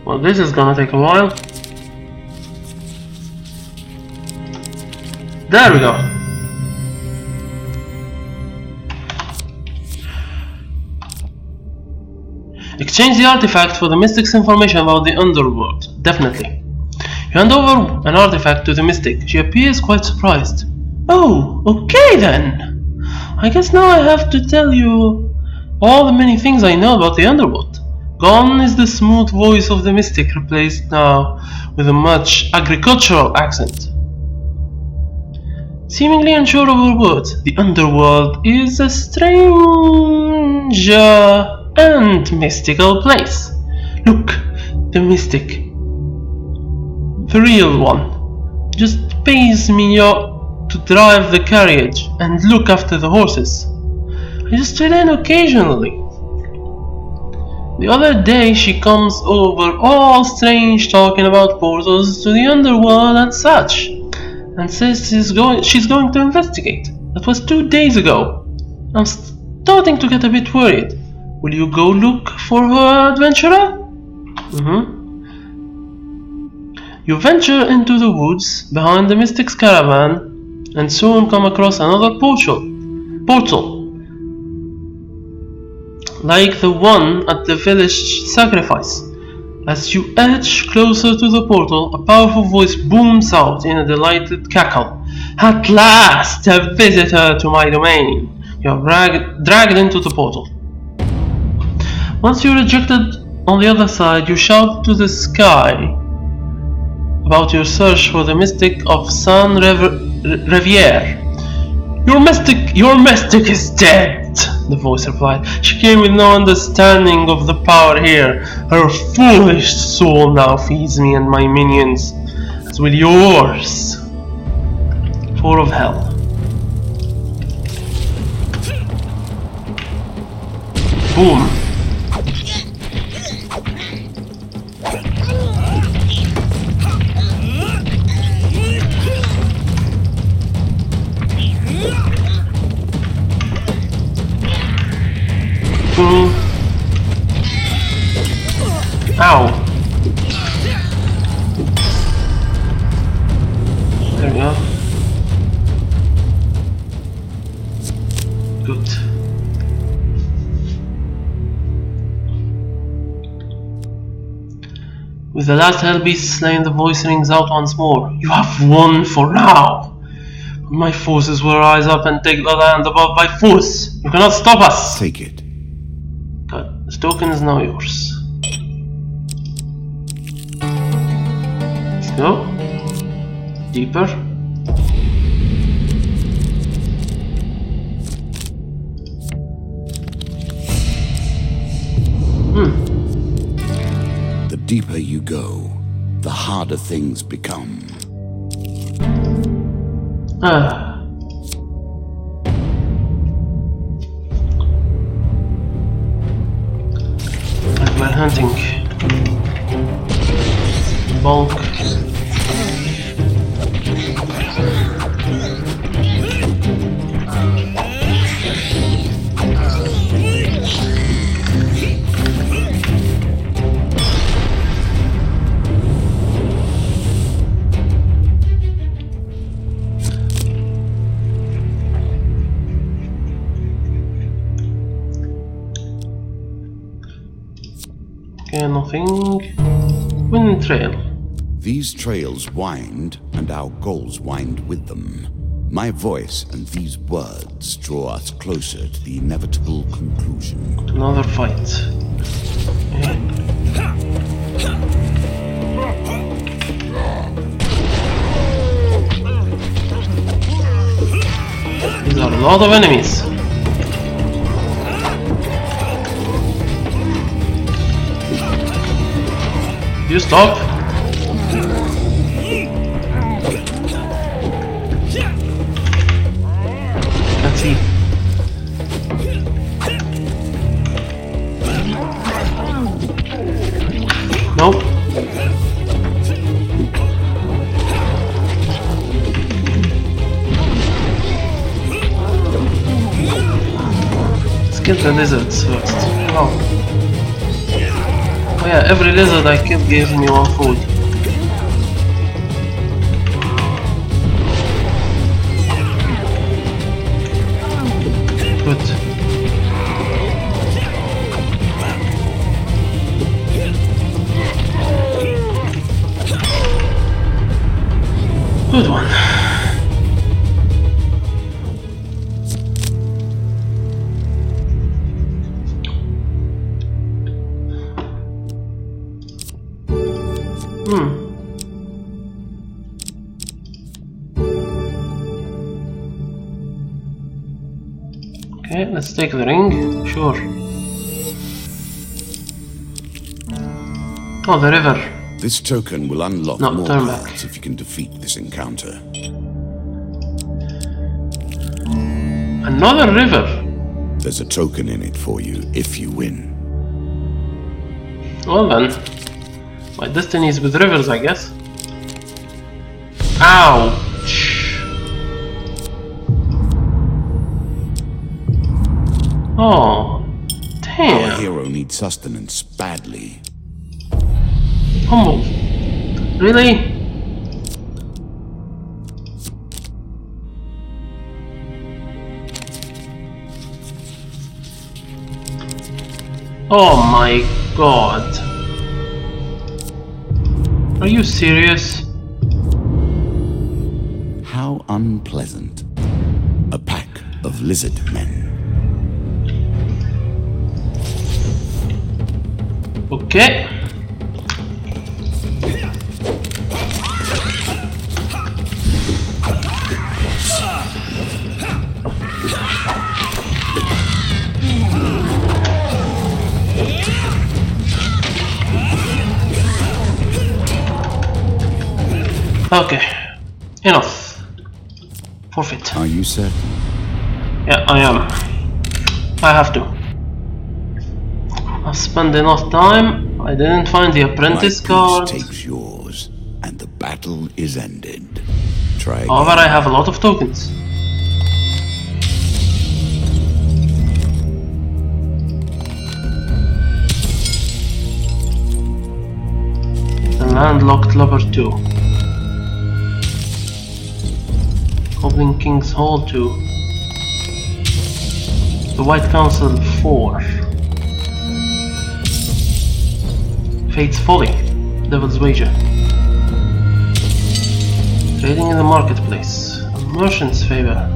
Well, this is gonna take a while. There we go. Exchange the artifact for the mystic's information about the underworld. Definitely. You hand over an artifact to the mystic. She appears quite surprised. Oh, okay then. I guess now I have to tell you all the many things I know about the underworld. Gone is the smooth voice of the mystic, replaced now with a much agricultural accent. Seemingly unsure of her words, the underworld is a strange and mystical place. Look, the mystic, the real one, just pays me to drive the carriage and look after the horses. I just chill in occasionally. The other day she comes over all strange, talking about portals to the underworld and such, and says she's going to investigate. That was 2 days ago. I'm starting to get a bit worried. Will you go look for her, adventurer? You venture into the woods behind the mystic's caravan and soon come across another portal, like the one at the village sacrifice. As you edge closer to the portal, a powerful voice booms out in a delighted cackle. At last, a visitor to my domain. You are dragged into the portal. Once you're ejected on the other side, you shout to the sky about your search for the mystic of San Revier. Your mystic is dead, the voice replied. She came with no understanding of the power here. Her foolish soul now feeds me and my minions, as will yours. 4 of hell. Boom. Ow. There we go. Good. With the last hell beast slain, the voice rings out once more. You have won for now. My forces will rise up and take the land above by force. You cannot stop us.
Take it.
Good. This token is now yours. Let's go. Deeper.
The deeper you go, the harder things become.
Like we're hunting. Bulk. Okay, nothing. Wind trail.
These trails wind, and our goals wind with them. My voice and these words draw us closer to the inevitable conclusion.
Another fight. Okay. These are a lot of enemies. You stop. Can't see. Nope. Let's kill the lizards first. Oh. Oh yeah, every lizard I kill gives me one food. Good. Good one. Okay, let's take the ring. Sure. Oh, the river.
This token will unlock
No,
more
turn back.
cards if you can defeat this encounter.
Another river.
There's a token in it for you if you win.
Well then, my destiny is with rivers, I guess. Ouch! Oh, damn!
Our hero needs sustenance badly.
Humble. Really? Oh my god. Are you serious?
How unpleasant. A pack of lizard men.
Okay. Okay, enough. Forfeit.
Are you certain?
Yeah, I am. I have to. I've spent enough time. I didn't find the apprentice
My
card.
piece takes yours, and the battle is ended. Try again.
However, I have a lot of tokens. The landlocked lover 2. Goblin King's Hall 2. The White Council 4. Fate's Folly. Devil's Wager. Trading in the marketplace. A merchant's favor.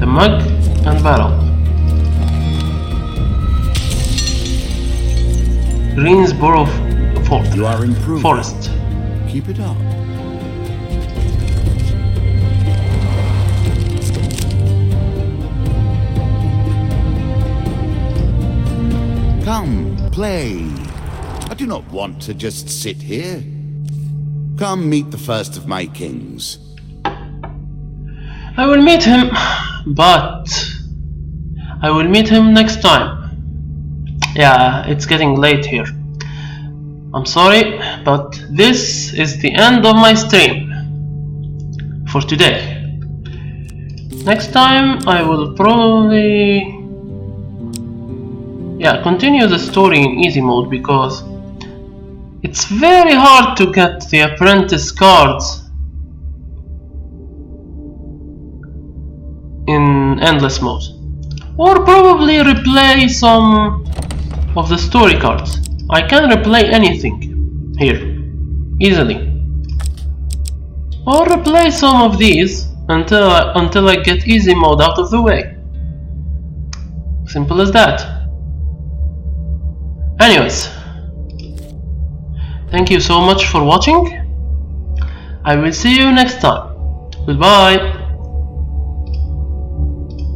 The mug and barrel. Greensboro Fort.
You are improving.
Forest.
Keep it up. Come, play. I do not want to just sit here. Come meet the first of my kings.
I will meet him, but I will meet him next time. Yeah, it's getting late here. I'm sorry, but this is the end of my stream for today. Next time I will probably continue the story in easy mode, because it's very hard to get the apprentice cards in endless mode. or probably replay some of the story cards. I can replay anything here easily, or replay some of these until I get easy mode out of the way. Simple as that. Anyways, thank you so much for watching. I will see you next time. Goodbye.